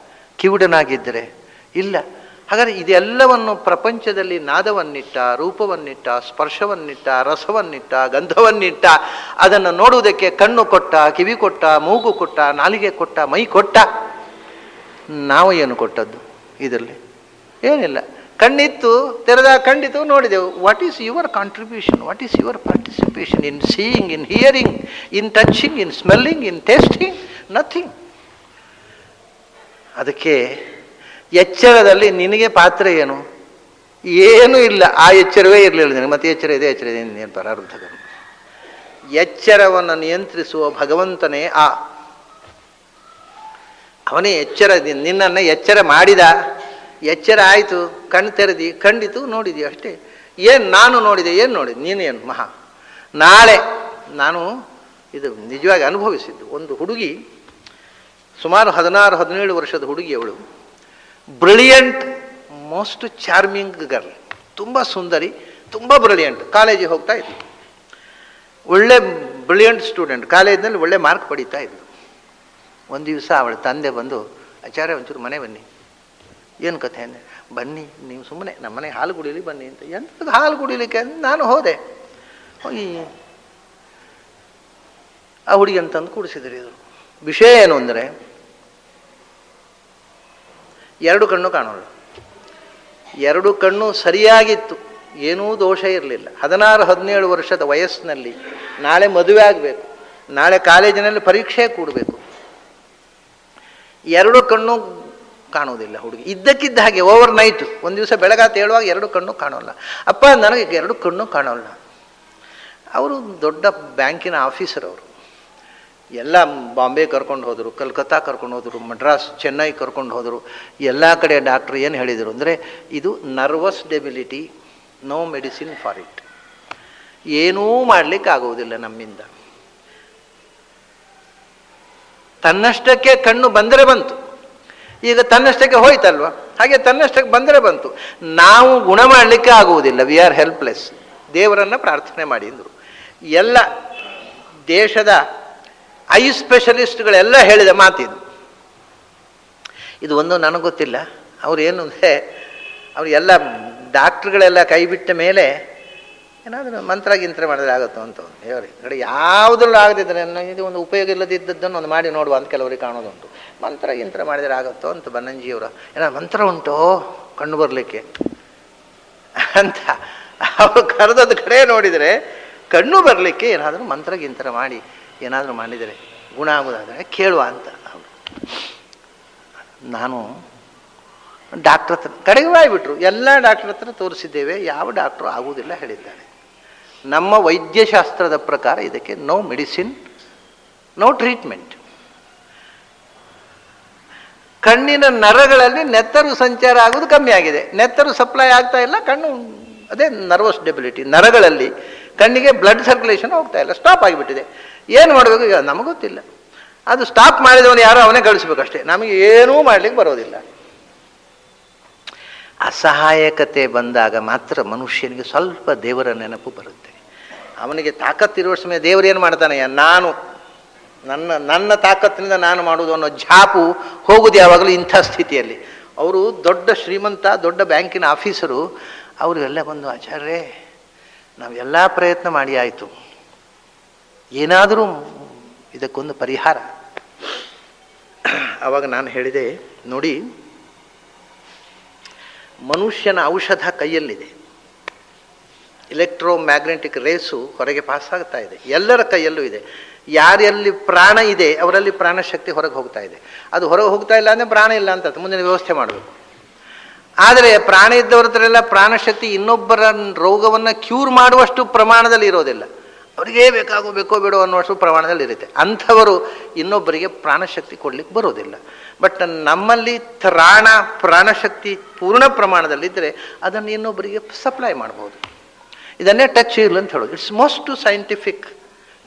ಕಿವುಡನಾಗಿದ್ದರೆ? ಇಲ್ಲ. ಹಾಗಾದರೆ ಇದೆಲ್ಲವನ್ನು ಪ್ರಪಂಚದಲ್ಲಿ ನಾದವನ್ನಿಟ್ಟ, ರೂಪವನ್ನಿಟ್ಟ, ಸ್ಪರ್ಶವನ್ನಿಟ್ಟ, ರಸವನ್ನಿಟ್ಟ, ಗಂಧವನ್ನಿಟ್ಟ, ಅದನ್ನು ನೋಡುವುದಕ್ಕೆ ಕಣ್ಣು ಕೊಟ್ಟ, ಕಿವಿ ಕೊಟ್ಟ, ಮೂಗು ಕೊಟ್ಟ, ನಾಲಿಗೆ ಕೊಟ್ಟ, ಮೈ ಕೊಟ್ಟ. ನಾವು ಏನು ಕೊಟ್ಟದ್ದು ಇದರಲ್ಲಿ? ಏನಿಲ್ಲ. ಕಣ್ಣಿತ್ತು, ತೆರೆದಾಗ ಕಂಡಿತು, ನೋಡಿದೆವು. What is your contribution? What is your participation in seeing, in hearing, in touching, in smelling, in tasting? Nothing. ಅದಕ್ಕೆ ಎಚ್ಚರದಲ್ಲಿ ನಿನಗೆ ಪಾತ್ರ ಏನು? ಏನೂ ಇಲ್ಲ. ಆ ಎಚ್ಚರವೇ ಇರಲಿಲ್ಲ ನಿನಗೆ. ಮತ್ತೆ ಎಚ್ಚರ ಇದೆ, ಎಚ್ಚರ ಇದೆ, ನೀನು ಪರಾರುದ್ಧಗಳು. ಎಚ್ಚರವನ್ನು ನಿಯಂತ್ರಿಸುವ ಭಗವಂತನೇ ಅವನೇ ಎಚ್ಚರ. ನಿನ್ನನ್ನು ಎಚ್ಚರ ಮಾಡಿದ, ಎಚ್ಚರ ಆಯಿತು, ಕಣ್ಣು ತೆರೆದಿ, ಕಂಡಿತು, ನೋಡಿದಿ, ಅಷ್ಟೇ. ಏನು ನಾನು ನೋಡಿದೆ? ಏನು ನೋಡಿದೆ? ನೀನೇನು ಮಹಾ? ನಾಳೆ ನಾನು ಇದು ನಿಜವಾಗಿ ಅನುಭವಿಸಿದ್ದು. ಒಂದು ಹುಡುಗಿ, ಸುಮಾರು 16-17 ವರ್ಷದ ಹುಡುಗಿ, ಅವಳು ಬ್ರಿಲಿಯಂಟ್, ಮೋಸ್ಟ್ ಚಾರ್ಮಿಂಗ್ ಗರ್ಲ್, ತುಂಬ ಸುಂದರಿ, ತುಂಬ ಬ್ರಿಲಿಯಂಟ್. ಕಾಲೇಜಿಗೆ ಹೋಗ್ತಾ ಇದ್ಲು, ಒಳ್ಳೆ ಬ್ರಿಲಿಯಂಟ್ ಸ್ಟೂಡೆಂಟ್, ಕಾಲೇಜಿನಲ್ಲಿ ಒಳ್ಳೆ ಮಾರ್ಕ್ ಪಡೀತಾ ಇದ್ಲು. ಒಂದು ದಿವಸ ಅವಳ ತಂದೆ ಬಂದು, ಆಚಾರ್ಯ ಒಂಚೂರು ಮನೆ ಬನ್ನಿ. ಏನು ಕಥೆ ಅಂದರೆ, ಬನ್ನಿ ನೀವು ಸುಮ್ಮನೆ ನಮ್ಮ ಮನೆಗೆ ಹಾಲು ಕುಡೀಲಿ ಬನ್ನಿ ಅಂತ. ಎಂಥದ್ದು ಹಾಲು ಕುಡಿಲಿಕ್ಕೆ? ನಾನು ಹೋದೆ. ಹೋಗಿ ಆ ಹುಡುಗಿ ಅಂತಂದು ಕೂಡಿಸಿದ್ರು. ಇದು ವಿಷಯ ಏನು ಅಂದರೆ, 2 ಕಣ್ಣು ಕಾಣೋಲ್ಲ. 2 ಕಣ್ಣು ಸರಿಯಾಗಿತ್ತು, ಏನೂ ದೋಷ ಇರಲಿಲ್ಲ. 16-17 ವರ್ಷದ ವಯಸ್ಸಿನಲ್ಲಿ ನಾಳೆ ಮದುವೆ ಆಗಬೇಕು, ನಾಳೆ ಕಾಲೇಜಿನಲ್ಲಿ ಪರೀಕ್ಷೆ ಕೂಡಬೇಕು. 2 ಕಣ್ಣು ಕಾಣುವುದಿಲ್ಲ ಹುಡುಗಿ. ಇದ್ದಕ್ಕಿದ್ದ ಹಾಗೆ ಓವರ್ ನೈಟ್, ಒಂದು ದಿವಸ ಬೆಳಗಾತ ಹೇಳುವಾಗ 2 ಕಣ್ಣು ಕಾಣೋಲ್ಲ. ಅಪ್ಪ ನನಗೆ 2 ಕಣ್ಣು ಕಾಣೋಲ್ಲ. ಅವರು ದೊಡ್ಡ ಬ್ಯಾಂಕಿನ ಆಫೀಸರ್. ಅವರು ಎಲ್ಲ ಬಾಂಬೆ ಕರ್ಕೊಂಡು ಹೋದರು, ಕಲ್ಕತ್ತಾ ಕರ್ಕೊಂಡು ಹೋದರು, ಮಡ್ರಾಸ್, ಚೆನ್ನೈ ಕರ್ಕೊಂಡು ಹೋದರು. ಎಲ್ಲ ಕಡೆ ಡಾಕ್ಟ್ರು ಏನು ಹೇಳಿದರು ಅಂದರೆ, ಇದು nervous debility, no medicine for it. ಏನೂ ಮಾಡಲಿಕ್ಕೆ ಆಗುವುದಿಲ್ಲ ನಮ್ಮಿಂದ. ತನ್ನಷ್ಟಕ್ಕೆ ಕಣ್ಣು ಬಂದರೆ ಬಂತು, ಈಗ ತನ್ನಷ್ಟಕ್ಕೆ ಹೋಯ್ತಲ್ವ, ಹಾಗೆ ತನ್ನಷ್ಟಕ್ಕೆ ಬಂದರೆ ಬಂತು. ನಾವು ಗುಣ ಮಾಡಲಿಕ್ಕೆ ಆಗುವುದಿಲ್ಲ. We are helpless. ದೇವರನ್ನು ಪ್ರಾರ್ಥನೆ ಮಾಡಿ ಅಂದರು. ಎಲ್ಲ ದೇಶದ ಐ ಸ್ಪೆಷಲಿಸ್ಟ್ಗಳೆಲ್ಲ ಹೇಳಿದ ಮಾತಿದು. ಇದು ಒಂದು ನನಗೆ ಗೊತ್ತಿಲ್ಲ. ಅವ್ರು ಏನು ಅಂದರೆ, ಅವರು ಎಲ್ಲ ಡಾಕ್ಟ್ರುಗಳೆಲ್ಲ ಕೈ ಬಿಟ್ಟ ಮೇಲೆ ಏನಾದರೂ ಮಂತ್ರ ಗಿಂತ್ರ ಮಾಡಿದ್ರೆ ಆಗುತ್ತೋ ಅಂತ ಹೇಳಿ ಕಡೆ ಯಾವುದ್ರಲ್ಲೂ ಆಗದಿದ್ದರೆ ಇದು ಒಂದು ಉಪಯೋಗ ಇಲ್ಲದಿದ್ದದ್ದನ್ನು ಒಂದು ಮಾಡಿ ನೋಡುವ ಅಂತ ಕೆಲವರಿಗೆ ಕಾಣೋದುಂಟು. ಮಂತ್ರ ಗಿಂತ್ರ ಮಾಡಿದರೆ ಆಗುತ್ತೋ ಅಂತ ಬನ್ನಂಜಿಯವರು, ಏನಾದ್ರು ಮಂತ್ರ ಉಂಟೋ ಕಣ್ಣು ಬರಲಿಕ್ಕೆ ಅಂತ ಅವರು ಕರೆದದ್ದು ಕಡೆ ನೋಡಿದರೆ, ಕಣ್ಣು ಬರಲಿಕ್ಕೆ ಏನಾದರೂ ಮಂತ್ರ ಗಿಂತ್ರ ಮಾಡಿ ಏನಾದರೂ ಮಾಡಿದರೆ ಗುಣ ಆಗೋದಾದರೆ ಕೇಳುವ ಅಂತ. ನಾನು ಡಾಕ್ಟ್ರ್ ಹತ್ರ ಕಡೆಗೆ ಬಾಯ್ಬಿಟ್ರು. ಎಲ್ಲ ಡಾಕ್ಟ್ರ್ ಹತ್ರ ತೋರಿಸಿದ್ದೇವೆ, ಯಾವ ಡಾಕ್ಟ್ರು ಆಗುವುದಿಲ್ಲ ಹೇಳಿದ್ದಾರೆ. ನಮ್ಮ ವೈದ್ಯಶಾಸ್ತ್ರದ ಪ್ರಕಾರ ಇದಕ್ಕೆ ನೋ ಮೆಡಿಸಿನ್, ನೋ ಟ್ರೀಟ್ಮೆಂಟ್. ಕಣ್ಣಿನ ನರಗಳಲ್ಲಿ ನೆತ್ತರು ಸಂಚಾರ ಆಗೋದು ಕಮ್ಮಿ ಆಗಿದೆ, ನೆತ್ತರು ಸಪ್ಲೈ ಆಗ್ತಾ ಇಲ್ಲ. ಕಣ್ಣು ಅದೇ ನರ್ವಸ್ ಡೆಬಿಲಿಟಿ, ನರಗಳಲ್ಲಿ ಕಣ್ಣಿಗೆ ಬ್ಲಡ್ ಸರ್ಕ್ಯುಲೇಷನ್ ಹೋಗ್ತಾ ಇಲ್ಲ, ಸ್ಟಾಪ್ ಆಗಿಬಿಟ್ಟಿದೆ. ಏನು ಮಾಡಬೇಕು ಈಗ ನಮಗೆ ಗೊತ್ತಿಲ್ಲ. ಅದು ಸ್ಟಾಪ್ ಮಾಡಿದವನು ಯಾರೋ ಅವನೇ ಗಳಿಸ್ಬೇಕಷ್ಟೇ, ನಮಗೆ ಏನೂ ಮಾಡ್ಲಿಕ್ಕೆ ಬರೋದಿಲ್ಲ. ಅಸಹಾಯಕತೆ ಬಂದಾಗ ಮಾತ್ರ ಮನುಷ್ಯನಿಗೆ ಸ್ವಲ್ಪ ದೇವರ ನೆನಪು ಬರುತ್ತೆ. ಅವನಿಗೆ ತಾಕತ್ತಿರುವ ಸಮಯ ದೇವರು ಏನು ಮಾಡ್ತಾನೆಯ, ನಾನು ನನ್ನ ತಾಕತ್ತಿನಿಂದ ನಾನು ಮಾಡುವುದು ಅನ್ನೋ ಛಾಪು ಹೋಗುದು ಯಾವಾಗಲೂ ಇಂಥ ಸ್ಥಿತಿಯಲ್ಲಿ. ಅವರು ದೊಡ್ಡ ಶ್ರೀಮಂತ, ದೊಡ್ಡ ಬ್ಯಾಂಕಿನ ಆಫೀಸರು, ಅವರಿಗೆಲ್ಲ ಬಂದು, ಆಚಾರ್ಯರೇ ನಾವೆಲ್ಲ ಪ್ರಯತ್ನ ಮಾಡಿ ಆಯಿತು, ಏನಾದರೂ ಇದಕ್ಕೊಂದು ಪರಿಹಾರ. ಆವಾಗ ನಾನು ಹೇಳಿದೆ, ನೋಡಿ ಮನುಷ್ಯನ ಔಷಧ ಕೈಯಲ್ಲಿದೆ, ಎಲೆಕ್ಟ್ರೋಮ್ಯಾಗ್ನೆಟಿಕ್ ರೇಸು ಹೊರಗೆ ಪಾಸ್ ಆಗ್ತಾ ಇದೆ, ಎಲ್ಲರ ಕೈಯಲ್ಲೂ ಇದೆ. ಯಾರಲ್ಲಿ ಪ್ರಾಣ ಇದೆ ಅವರಲ್ಲಿ ಪ್ರಾಣಶಕ್ತಿ ಹೊರಗೆ ಹೋಗ್ತಾ ಇದೆ. ಅದು ಹೊರಗೆ ಹೋಗ್ತಾ ಇಲ್ಲ ಅಂದರೆ ಪ್ರಾಣ ಇಲ್ಲ ಅಂತ ಮುಂದಿನ ವ್ಯವಸ್ಥೆ ಮಾಡಬೇಕು. ಆದರೆ ಪ್ರಾಣ ಇದ್ದವ್ರ ಹತ್ರ ಎಲ್ಲ ಪ್ರಾಣಶಕ್ತಿ ಇನ್ನೊಬ್ಬರ ರೋಗವನ್ನು ಕ್ಯೂರ್ ಮಾಡುವಷ್ಟು ಪ್ರಮಾಣದಲ್ಲಿ ಇರೋದಿಲ್ಲ, ಅವರಿಗೇ ಬೇಕೋ ಬೇಡೋ ಅನ್ನುವಷ್ಟು ಪ್ರಮಾಣದಲ್ಲಿ ಇರುತ್ತೆ. ಅಂಥವರು ಇನ್ನೊಬ್ಬರಿಗೆ ಪ್ರಾಣಶಕ್ತಿ ಕೊಡ್ಲಿಕ್ಕೆ ಬರೋದಿಲ್ಲ. ಬಟ್ ನಮ್ಮಲ್ಲಿ ಪ್ರಾಣಶಕ್ತಿ ಪೂರ್ಣ ಪ್ರಮಾಣದಲ್ಲಿದ್ದರೆ ಅದನ್ನು ಇನ್ನೊಬ್ಬರಿಗೆ ಸಪ್ಲೈ ಮಾಡ್ಬೋದು. ಇದನ್ನೇ ಟಚ್ ಹೀಲ್ ಅಂತ ಹೇಳೋದು. It's most scientific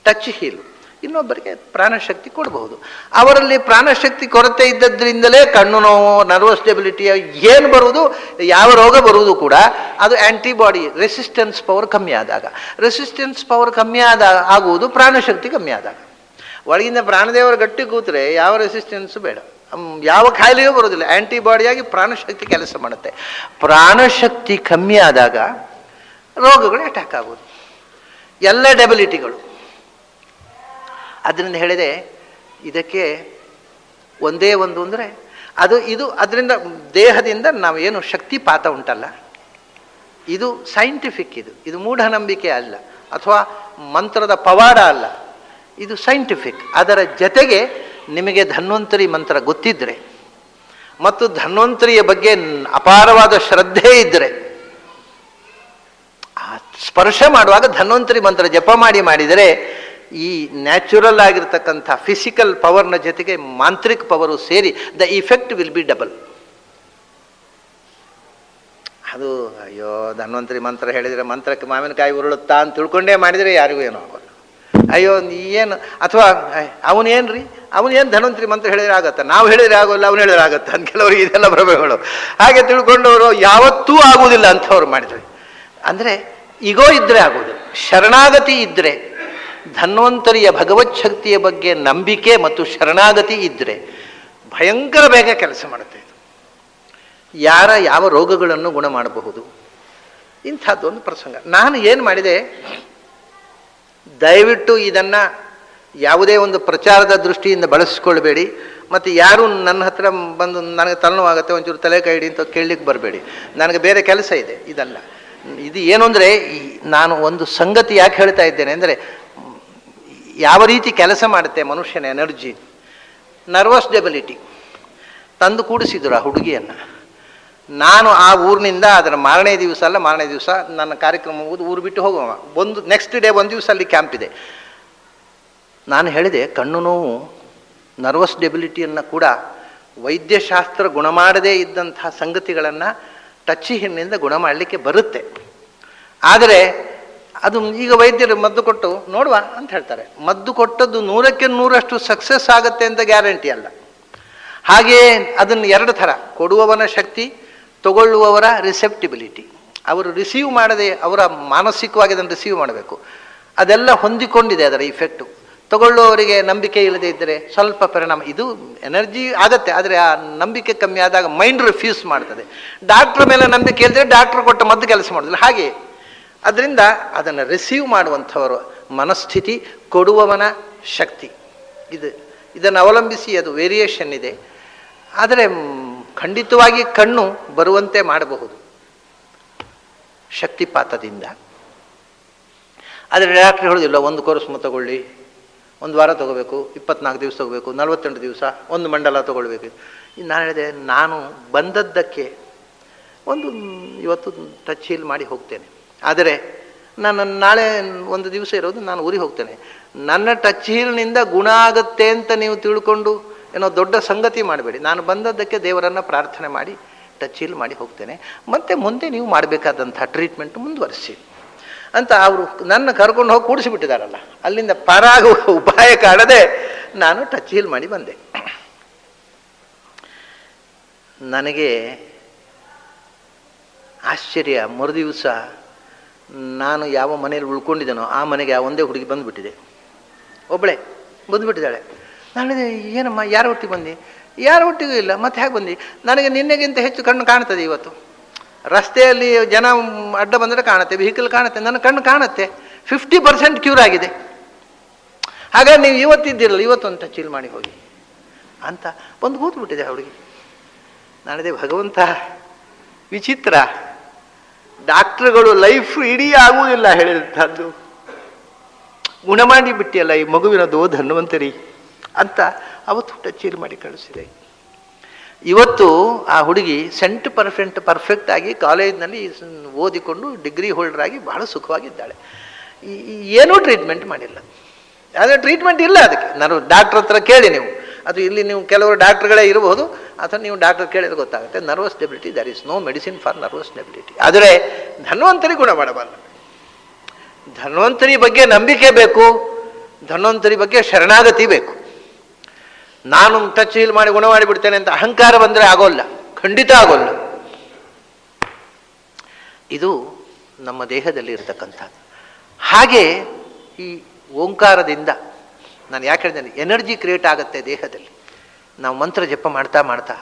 touch heal. ಇನ್ನೊಬ್ಬರಿಗೆ ಪ್ರಾಣಶಕ್ತಿ ಕೊಡಬಹುದು. ಅವರಲ್ಲಿ ಪ್ರಾಣಶಕ್ತಿ ಕೊರತೆ ಇದ್ದದ್ರಿಂದಲೇ ಕಣ್ಣು ನೋವು, ನರ್ವಸ್ ಡೆಬಿಲಿಟಿ ಏನು ಬರುವುದು, ಯಾವ ರೋಗ ಬರುವುದು ಕೂಡ ಅದು ಆ್ಯಂಟಿಬಾಡಿ ರೆಸಿಸ್ಟೆನ್ಸ್ ಪವರ್ ಕಮ್ಮಿ ಆದಾಗ. ರೆಸಿಸ್ಟೆನ್ಸ್ ಪವರ್ ಕಮ್ಮಿ ಆಗುವುದು ಪ್ರಾಣಶಕ್ತಿ ಕಮ್ಮಿ ಆದಾಗ. ಒಳಗಿಂದ ಪ್ರಾಣದೇವರು ಗಟ್ಟಿ ಕೂತ್ರೆ ಯಾವ ರೆಸಿಸ್ಟೆನ್ಸು ಬೇಡ, ಯಾವ ಕಾಯಿಲೆಯೂ ಬರೋದಿಲ್ಲ. ಆ್ಯಂಟಿಬಾಡಿಯಾಗಿ ಪ್ರಾಣಶಕ್ತಿ ಕೆಲಸ ಮಾಡುತ್ತೆ. ಪ್ರಾಣಶಕ್ತಿ ಕಮ್ಮಿ ಆದಾಗ ರೋಗಗಳು ಅಟ್ಯಾಕ್ ಆಗೋದು, ಎಲ್ಲ ಡೆಬಿಲಿಟಿಗಳು. ಅದರಿಂದ ಹೇಳಿದೆ, ಇದಕ್ಕೆ ಒಂದೇ ಒಂದು ಅಂದರೆ ಇದು ಅದರಿಂದ ದೇಹದಿಂದ ನಾವೇನು ಶಕ್ತಿಪಾತ ಉಂಟಲ್ಲ, ಇದು ಸೈಂಟಿಫಿಕ್. ಇದು ಮೂಢನಂಬಿಕೆ ಅಲ್ಲ, ಅಥವಾ ಮಂತ್ರದ ಪವಾಡ ಅಲ್ಲ, ಇದು ಸೈಂಟಿಫಿಕ್. ಅದರ ಜೊತೆಗೆ ನಿಮಗೆ ಧನ್ವಂತರಿ ಮಂತ್ರ ಗೊತ್ತಿದ್ದರೆ ಮತ್ತು ಧನ್ವಂತರಿಯ ಬಗ್ಗೆ ಅಪಾರವಾದ ಶ್ರದ್ಧೆ ಇದ್ದರೆ, ಸ್ಪರ್ಶ ಮಾಡುವಾಗ ಧನ್ವಂತರಿ ಮಂತ್ರ ಜಪ ಮಾಡಿದರೆ ಈ ನ್ಯಾಚುರಲ್ ಆಗಿರ್ತಕ್ಕಂಥ ಫಿಸಿಕಲ್ ಪವರ್ನ ಜೊತೆಗೆ ಮಾಂತ್ರಿಕ ಪವರು ಸೇರಿ the effect will be double. ಅದು ಅಯ್ಯೋ ಧನ್ವಂತರಿ ಮಂತ್ರ ಹೇಳಿದರೆ ಮಂತ್ರಕ್ಕೆ ಮಾವಿನಕಾಯಿ ಉರುಳುತ್ತಾ ಅಂತ ತಿಳ್ಕೊಂಡೇ ಮಾಡಿದರೆ ಯಾರಿಗೂ ಏನೋ ಆಗೋಲ್ಲ. ಅಯ್ಯೋ ಏನು, ಅಥವಾ ಅವನೇನ್ರಿ ಅವನೇನು ಧನ್ವಂತರಿ ಮಂತ್ರ ಹೇಳಿದ್ರೆ ಆಗತ್ತ, ನಾವು ಹೇಳಿದ್ರೆ ಆಗೋಲ್ಲ, ಅವನು ಹೇಳಿದ್ರೆ ಆಗತ್ತ ಅಂತ ಕೆಲವರಿಗೆ ಇದೆಲ್ಲ ಭ್ರಮೆಗಳು. ಹಾಗೆ ತಿಳ್ಕೊಂಡವರು ಯಾವತ್ತೂ ಆಗುವುದಿಲ್ಲ ಅಂಥವ್ರು ಮಾಡಿದರೆ. ಅಂದರೆ ಈಗೋ ಇದ್ದರೆ ಆಗೋದು, ಶರಣಾಗತಿ ಇದ್ದರೆ, ಧನ್ವಂತರಿಯ ಭಗವತ್ ಶಕ್ತಿಯ ಬಗ್ಗೆ ನಂಬಿಕೆ ಮತ್ತು ಶರಣಾಗತಿ ಇದ್ದರೆ ಭಯಂಕರ ಬೇಗ ಕೆಲಸ ಮಾಡುತ್ತೆ. ಇದು ಯಾವ ರೋಗಗಳನ್ನು ಗುಣ ಮಾಡಬಹುದು, ಇಂಥದ್ದೊಂದು ಪ್ರಸಂಗ. ನಾನು ಏನು ಮಾಡಿದೆ, ದಯವಿಟ್ಟು ಇದನ್ನು ಯಾವುದೇ ಒಂದು ಪ್ರಚಾರದ ದೃಷ್ಟಿಯಿಂದ ಬಳಸಿಕೊಳ್ಬೇಡಿ. ಮತ್ತು ಯಾರು ನನ್ನ ಹತ್ರ ಬಂದು ನನಗೆ ತಲೆನೋವಾಗುತ್ತೆ ಒಂಚೂರು ತಲೆ ಕೈ ಹಿಡಿ ಅಂತ ಕೇಳಲಿಕ್ಕೆ ಬರಬೇಡಿ. ನನಗೆ ಬೇರೆ ಕೆಲಸ ಇದೆ. ಇದಲ್ಲ, ಇದು ಏನು ಅಂದರೆ, ನಾನು ಒಂದು ಸಂಗತಿ ಯಾಕೆ ಹೇಳ್ತಾ ಇದ್ದೇನೆ ಅಂದರೆ, ಯಾವ ರೀತಿ ಕೆಲಸ ಮಾಡುತ್ತೆ ಮನುಷ್ಯನ ಎನರ್ಜಿ. ನರ್ವಸ್ ಡೆಬಿಲಿಟಿ ತಂದು ಕೂಡಿಸಿದ್ರು ಆ ಹುಡುಗಿಯನ್ನು. ನಾನು ಆ ಊರಿನಿಂದ ಅದರ ಮಾರನೇ ದಿವಸ ನನ್ನ ಕಾರ್ಯಕ್ರಮ ಮುಗಿದು ಊರು ಬಿಟ್ಟು ಹೋಗುವ ನೆಕ್ಸ್ಟ್ ಡೇ ಒಂದು ದಿವಸ ಅಲ್ಲಿ ಕ್ಯಾಂಪ್ ಇದೆ. ನಾನು ಹೇಳಿದೆ, ಕಣ್ಣು ನೋವು ನರ್ವಸ್ ಡೆಬಿಲಿಟಿಯನ್ನು ಕೂಡ ವೈದ್ಯಶಾಸ್ತ್ರ ಗುಣ ಮಾಡದೇ ಇದ್ದಂಥ ಸಂಗತಿಗಳನ್ನು ಟಚ್ಚಿ ಹೆಣ್ಣಿಂದ ಗುಣ ಮಾಡಲಿಕ್ಕೆ ಬರುತ್ತೆ. ಆದರೆ ಅದು ಈಗ ವೈದ್ಯರು ಮದ್ದು ಕೊಟ್ಟು ನೋಡುವ ಅಂತ ಹೇಳ್ತಾರೆ. ಮದ್ದು ಕೊಟ್ಟದ್ದು 100ಕ್ಕೆ 100ರಷ್ಟು ಸಕ್ಸಸ್ ಆಗುತ್ತೆ ಅಂತ ಗ್ಯಾರಂಟಿ ಅಲ್ಲ. ಹಾಗೆಯೇ ಅದನ್ನು ಎರಡು ಥರ, ಕೊಡುವವನ ಶಕ್ತಿ, ತಗೊಳ್ಳುವವರ ರಿಸೆಪ್ಟಿಬಿಲಿಟಿ. ಅವರು ರಿಸೀವ್ ಮಾಡದೆ ಅವರ ಮಾನಸಿಕವಾಗಿ ಅದನ್ನು ರಿಸೀವ್ ಮಾಡಬೇಕು. ಅದೆಲ್ಲ ಹೊಂದಿಕೊಂಡಿದೆ ಅದರ ಇಫೆಕ್ಟು. ತಗೊಳ್ಳುವವರಿಗೆ ನಂಬಿಕೆ ಇಲ್ಲದೆ ಇದ್ದರೆ ಸ್ವಲ್ಪ ಪರಿಣಾಮ, ಇದು ಎನರ್ಜಿ ಆಗತ್ತೆ. ಆದರೆ ಆ ನಂಬಿಕೆ ಕಮ್ಮಿ ಆದಾಗ ಮೈಂಡ್ ರಿಫ್ಯೂಸ್ ಮಾಡ್ತದೆ. ಡಾಕ್ಟ್ರ್ ಮೇಲೆ ನಂಬಿಕೆ ಇಲ್ಲದೆ ಡಾಕ್ಟ್ರ್ ಕೊಟ್ಟ ಮದ್ದು ಕೆಲಸ ಮಾಡೋದಿಲ್ಲ. ಹಾಗೆ ಅದರಿಂದ ಅದನ್ನು ರಿಸೀವ್ ಮಾಡುವಂಥವರು ಮನಸ್ಥಿತಿ, ಕೊಡುವವನ ಶಕ್ತಿ, ಇದನ್ನು ಅವಲಂಬಿಸಿ ಅದು ವೇರಿಯೇಷನ್ ಇದೆ. ಆದರೆ ಖಂಡಿತವಾಗಿ ಕಣ್ಣು ಬರುವಂತೆ ಮಾಡಬಹುದು ಶಕ್ತಿಪಾತದಿಂದ. ಆದರೆ ಡಾಕ್ಟ್ರ್ ಹೇಳೋದಿಲ್ಲ ಒಂದು ಕೋರ್ಸ್ ತಗೊಳ್ಳಿ, 1 ವಾರ ತಗೋಬೇಕು, 24 ದಿವಸ ತಗೋಬೇಕು, 48 ದಿವಸ, 1 ಮಂಡಲ ತಗೊಳ್ಬೇಕು. ನಾನು ಹೇಳಿದೆ, ನಾನು ಬಂದದ್ದಕ್ಕೆ ಇವತ್ತು ಟಚ್ ಹೀಲ್ ಮಾಡಿ ಹೋಗ್ತೇನೆ. ಆದರೆ ನಾನು ನಾಳೆ ಒಂದು ದಿವಸ ಇರೋದು, ನಾನು ಊರಿಗೆ ಹೋಗ್ತೇನೆ. ನನ್ನ ಟಚ್ ಹೀಲ್ನಿಂದ ಗುಣ ಆಗುತ್ತೆ ಅಂತ ನೀವು ತಿಳ್ಕೊಂಡು ಏನೋ ದೊಡ್ಡ ಸಂಗತಿ ಮಾಡಬೇಡಿ. ನಾನು ಬಂದದ್ದಕ್ಕೆ ದೇವರನ್ನು ಪ್ರಾರ್ಥನೆ ಮಾಡಿ ಟಚ್ ಹೀಲ್ ಮಾಡಿ ಹೋಗ್ತೇನೆ. ಮತ್ತು ಮುಂದೆ ನೀವು ಮಾಡಬೇಕಾದಂಥ ಟ್ರೀಟ್ಮೆಂಟ್ ಮುಂದುವರಿಸಿ ಅಂತ ಅವರು ನನ್ನ ಕರ್ಕೊಂಡು ಹೋಗಿ ಕೂಡಿಸಿಬಿಟ್ಟಿದ್ದಾರಲ್ಲ, ಅಲ್ಲಿಂದ ಪಾರಾಗುವ ಉಪಾಯ ಕಾಣದೆ ನಾನು ಟಚ್ ಹೀಲ್ ಮಾಡಿ ಬಂದೆ. ನನಗೆ ಆಶ್ಚರ್ಯ, ಮರುದಿವಸ ನಾನು ಯಾವ ಮನೇಲಿ ಉಳ್ಕೊಂಡಿದ್ದೇನೋ ಆ ಮನೆಗೆ ಒಂದೇ ಹುಡುಗಿ ಬಂದುಬಿಟ್ಟಿದೆ, ಒಬ್ಬಳೇ ಬಂದುಬಿಟ್ಟಿದ್ದಾಳೆ. ನಾನು ಏನಮ್ಮ ಯಾರ ಒಟ್ಟಿಗೆ ಬಂದು? ಯಾರ ಒಟ್ಟಿಗೂ ಇಲ್ಲ, ಮತ್ತೆ ಹೇಗೆ ಬಂದು? ನನಗೆ ನಿನ್ನೆಗಿಂತ ಹೆಚ್ಚು ಕಣ್ಣು ಕಾಣ್ತದೆ ಇವತ್ತು. ರಸ್ತೆಯಲ್ಲಿ ಜನ ಅಡ್ಡ ಬಂದರೆ ಕಾಣುತ್ತೆ, ವೆಹಿಕಲ್ ಕಾಣುತ್ತೆ, ನನ್ನ ಕಣ್ಣು ಕಾಣುತ್ತೆ. 50% ಕ್ಯೂರ್ ಆಗಿದೆ. ಹಾಗಾಗಿ ನೀವು ಇವತ್ತಿದ್ದಿರಲ್ಲ, ಇವತ್ತೊಂದು ಟಚ್ ಮಾಡಿ ಹೋಗಿ ಅಂತ ಬಂದು ಕೂತ್ಬಿಟ್ಟಿದೆ ಹುಡುಗಿ. ನಾನಿದೆ ಭಗವಂತ ವಿಚಿತ್ರ, ಡಾಕ್ಟ್ರುಗಳು ಲೈಫ್ ಇಡೀ ಆಗುವುದಿಲ್ಲ ಹೇಳಿದಂಥದ್ದು, ಗುಣ ಮಾಡಿ ಬಿಟ್ಟಿಯಲ್ಲ ಈ ಮಗುವಿನದು ಧನ್ವಂತರಿ ಅಂತ ಅವತ್ತು ಟಚ್ ಮಾಡಿ ಕಳಿಸಿದೆ. ಇವತ್ತು ಆ ಹುಡುಗಿ ಪರ್ಫೆಕ್ಟ್ ಆಗಿ ಕಾಲೇಜಿನಲ್ಲಿ ಓದಿಕೊಂಡು ಡಿಗ್ರಿ ಹೋಲ್ಡರ್ ಆಗಿ ಬಹಳ ಸುಖವಾಗಿದ್ದಾಳೆ. ಏನೂ ಟ್ರೀಟ್ಮೆಂಟ್ ಮಾಡಿಲ್ಲ. ಆದರೆ ಟ್ರೀಟ್ಮೆಂಟ್ ಇಲ್ಲ ಅದಕ್ಕೆ. ನಾನು ಡಾಕ್ಟ್ರ್ ಹತ್ರ ಕೇಳಿ, ನೀವು ಅದು ಇಲ್ಲಿ ನೀವು ಕೆಲವರು ಡಾಕ್ಟ್ರುಗಳೇ ಇರಬಹುದು, ಅಥವಾ ನೀವು ಡಾಕ್ಟರ್ ಕೇಳಿದ್ರೆ ಗೊತ್ತಾಗುತ್ತೆ. Nervous debility, there is no medicine for nervous debility. ಆದರೆ ಧನ್ವಂತರಿ ಗುಣ ಮಾಡಬಲ್ಲ. ಧನ್ವಂತರಿ ಬಗ್ಗೆ ನಂಬಿಕೆ ಬೇಕು, ಧನ್ವಂತರಿ ಬಗ್ಗೆ ಶರಣಾಗತಿ ಬೇಕು. ನಾನು ಟಚ್ ಹೀಲ್ ಮಾಡಿ ಗುಣ ಮಾಡಿಬಿಡ್ತೇನೆ ಅಂತ ಅಹಂಕಾರ ಬಂದರೆ ಆಗೋಲ್ಲ, ಖಂಡಿತ ಆಗೋಲ್ಲ. ಇದು ನಮ್ಮ ದೇಹದಲ್ಲಿ ಇರತಕ್ಕಂಥದ್ದು. ಹಾಗೆ ಈ ಓಂಕಾರದಿಂದ ನಾನು ಯಾಕೆ ಹೇಳಿದ್ದೇನೆ, ಎನರ್ಜಿ ಕ್ರಿಯೇಟ್ ಆಗುತ್ತೆ ದೇಹದಲ್ಲಿ. ನಾವು ಮಂತ್ರ ಜಪ ಮಾಡ್ತಾ ಮಾಡ್ತಾ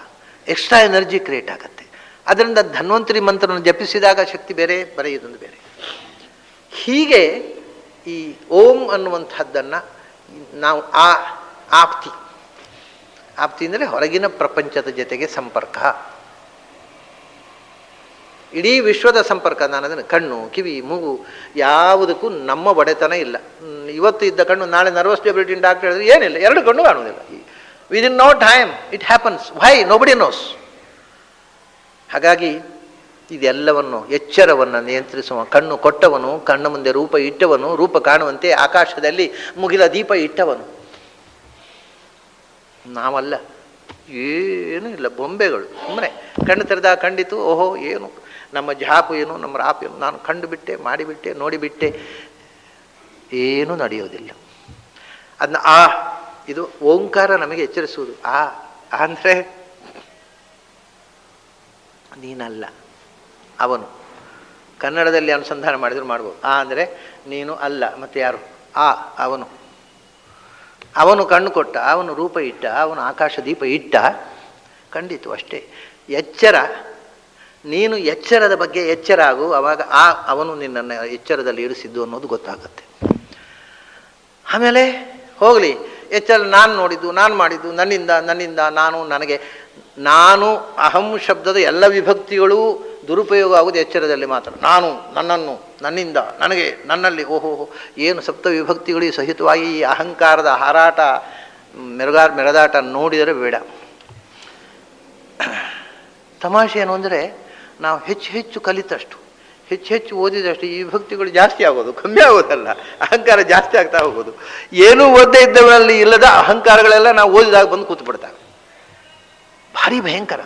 ಎಕ್ಸ್ಟ್ರಾ ಎನರ್ಜಿ ಕ್ರಿಯೇಟ್ ಆಗುತ್ತೆ. ಅದರಿಂದ ಧನ್ವಂತರಿ ಮಂತ್ರವನ್ನು ಜಪಿಸಿದಾಗ ಶಕ್ತಿ ಬೇರೆ, ಬರೆಯುವುದೊಂದು ಬೇರೆ. ಹೀಗೆ ಈ ಓಂ ಅನ್ನುವಂಥದ್ದನ್ನು ನಾವು ಆಪ್ತಿ ಅಂದರೆ ಹೊರಗಿನ ಪ್ರಪಂಚದ ಜೊತೆಗೆ ಸಂಪರ್ಕ, ಇಡೀ ವಿಶ್ವದ ಸಂಪರ್ಕ. ನಾನು ಅದನ್ನು ಕಣ್ಣು, ಕಿವಿ, ಮೂಗು ಯಾವುದಕ್ಕೂ ನಮ್ಮ ಒಡೆತನ ಇಲ್ಲ. ಇವತ್ತು ಇದ್ದ ಕಣ್ಣು ನಾಳೆ ನರ್ವಸ್ ಡೆಬಿಲಿಟಿ ಡಾಕ್ಟರ್ ಹೇಳಿದ್ರೆ ಏನಿಲ್ಲ, ಎರಡು ಕಣ್ಣು ಕಾಣುವುದಿಲ್ಲ. Within no time it happens. Why? Nobody knows. ಹಾಗಾಗಿ ಇದೆಲ್ಲವನ್ನು ಎಚ್ಚರವನ್ನು ನಿಯಂತ್ರಿಸುವ, ಕಣ್ಣು ಕೊಟ್ಟವನು, ಕಣ್ಣ ಮುಂದೆ ರೂಪ ಇಟ್ಟವನು, ರೂಪ ಕಾಣುವಂತೆ ಆಕಾಶದಲ್ಲಿ ಮುಗಿಲ ದೀಪ ಇಟ್ಟವನು ನಾವಲ್ಲ. ಏನೂ ಇಲ್ಲ, ಬೊಂಬೆಗಳು. ಸುಮ್ಮನೆ ಕಣ್ಣು ತೆರೆದ ಕಂಡಿತು, ಓಹೋ ಏನು ನಮ್ಮ ಜಾಪು ಏನು, ನಮ್ಮ ರಾಪು ಏನು, ನಾನು ಕಂಡು ಬಿಟ್ಟೆ, ಮಾಡಿಬಿಟ್ಟೆ, ನೋಡಿಬಿಟ್ಟೆ, ಏನೂ ನಡೆಯೋದಿಲ್ಲ. ಅದನ್ನ ಇದು ಓಂಕಾರ ನಮಗೆ ಎಚ್ಚರಿಸುವುದು. ಅಂದರೆ ನೀನಲ್ಲ, ಅವನು. ಕನ್ನಡದಲ್ಲಿ ಅನುಸಂಧಾನ ಮಾಡಿದ್ರು ಮಾಡ್ಬೋದು. ಅಂದರೆ ನೀನು ಅಲ್ಲ, ಮತ್ತೆ ಯಾರು? ಅವನು. ಅವನು ಕಣ್ಣು ಕೊಟ್ಟ, ಅವನು ರೂಪ ಇಟ್ಟ, ಅವನು ಆಕಾಶ ದೀಪ ಇಟ್ಟ, ಖಂಡಿತು ಅಷ್ಟೇ. ಎಚ್ಚರ, ನೀನು ಎಚ್ಚರದ ಬಗ್ಗೆ ಎಚ್ಚರ ಆಗು, ಆವಾಗ ಅವನು ನಿನ್ನನ್ನು ಎಚ್ಚರದಲ್ಲಿ ಇರಿಸಿದ್ದು ಅನ್ನೋದು ಗೊತ್ತಾಗುತ್ತೆ. ಆಮೇಲೆ ಹೋಗಲಿ, ಎಚ್ಚರ ನಾನು ನೋಡಿದ್ದು, ನಾನು ಮಾಡಿದ್ದು, ನನ್ನಿಂದ ನಾನು, ನನಗೆ, ನಾನು ಅಹಂ ಶಬ್ದದ ಎಲ್ಲ ವಿಭಕ್ತಿಗಳೂ ದುರುಪಯೋಗ ಆಗುವುದು ಎಚ್ಚರದಲ್ಲಿ ಮಾತ್ರ. ನಾನು, ನನ್ನನ್ನು, ನನ್ನಿಂದ, ನನಗೆ, ನನ್ನಲ್ಲಿ, ಓಹೋ ಏನು ಸಪ್ತ ವಿಭಕ್ತಿಗಳಿಗೆ ಸಹಿತವಾಗಿ ಈ ಅಹಂಕಾರದ ಹಾರಾಟ, ಮೆರೆದಾಟ ನೋಡಿದರೆ ಬೇಡ. ತಮಾಷೆ ಏನು ಅಂದರೆ, ನಾವು ಹೆಚ್ಚು ಕಲಿತಷ್ಟು, ಹೆಚ್ಚು ಓದಿದಷ್ಟು ಈ ವಿಭಕ್ತಿಗಳು ಜಾಸ್ತಿ ಆಗೋದು, ಕಮ್ಮಿ ಆಗೋದಲ್ಲ, ಅಹಂಕಾರ ಜಾಸ್ತಿ ಆಗ್ತಾ ಹೋಗೋದು. ಏನೂ ಓದದೇ ಇದ್ದವರಲ್ಲಿ ಇಲ್ಲದ ಅಹಂಕಾರಗಳೆಲ್ಲ ನಾವು ಓದಿದಾಗ ಬಂದು ಕೂತ್ಬಿಡ್ತಾವೆ. ಭಾರಿ ಭಯಂಕರ.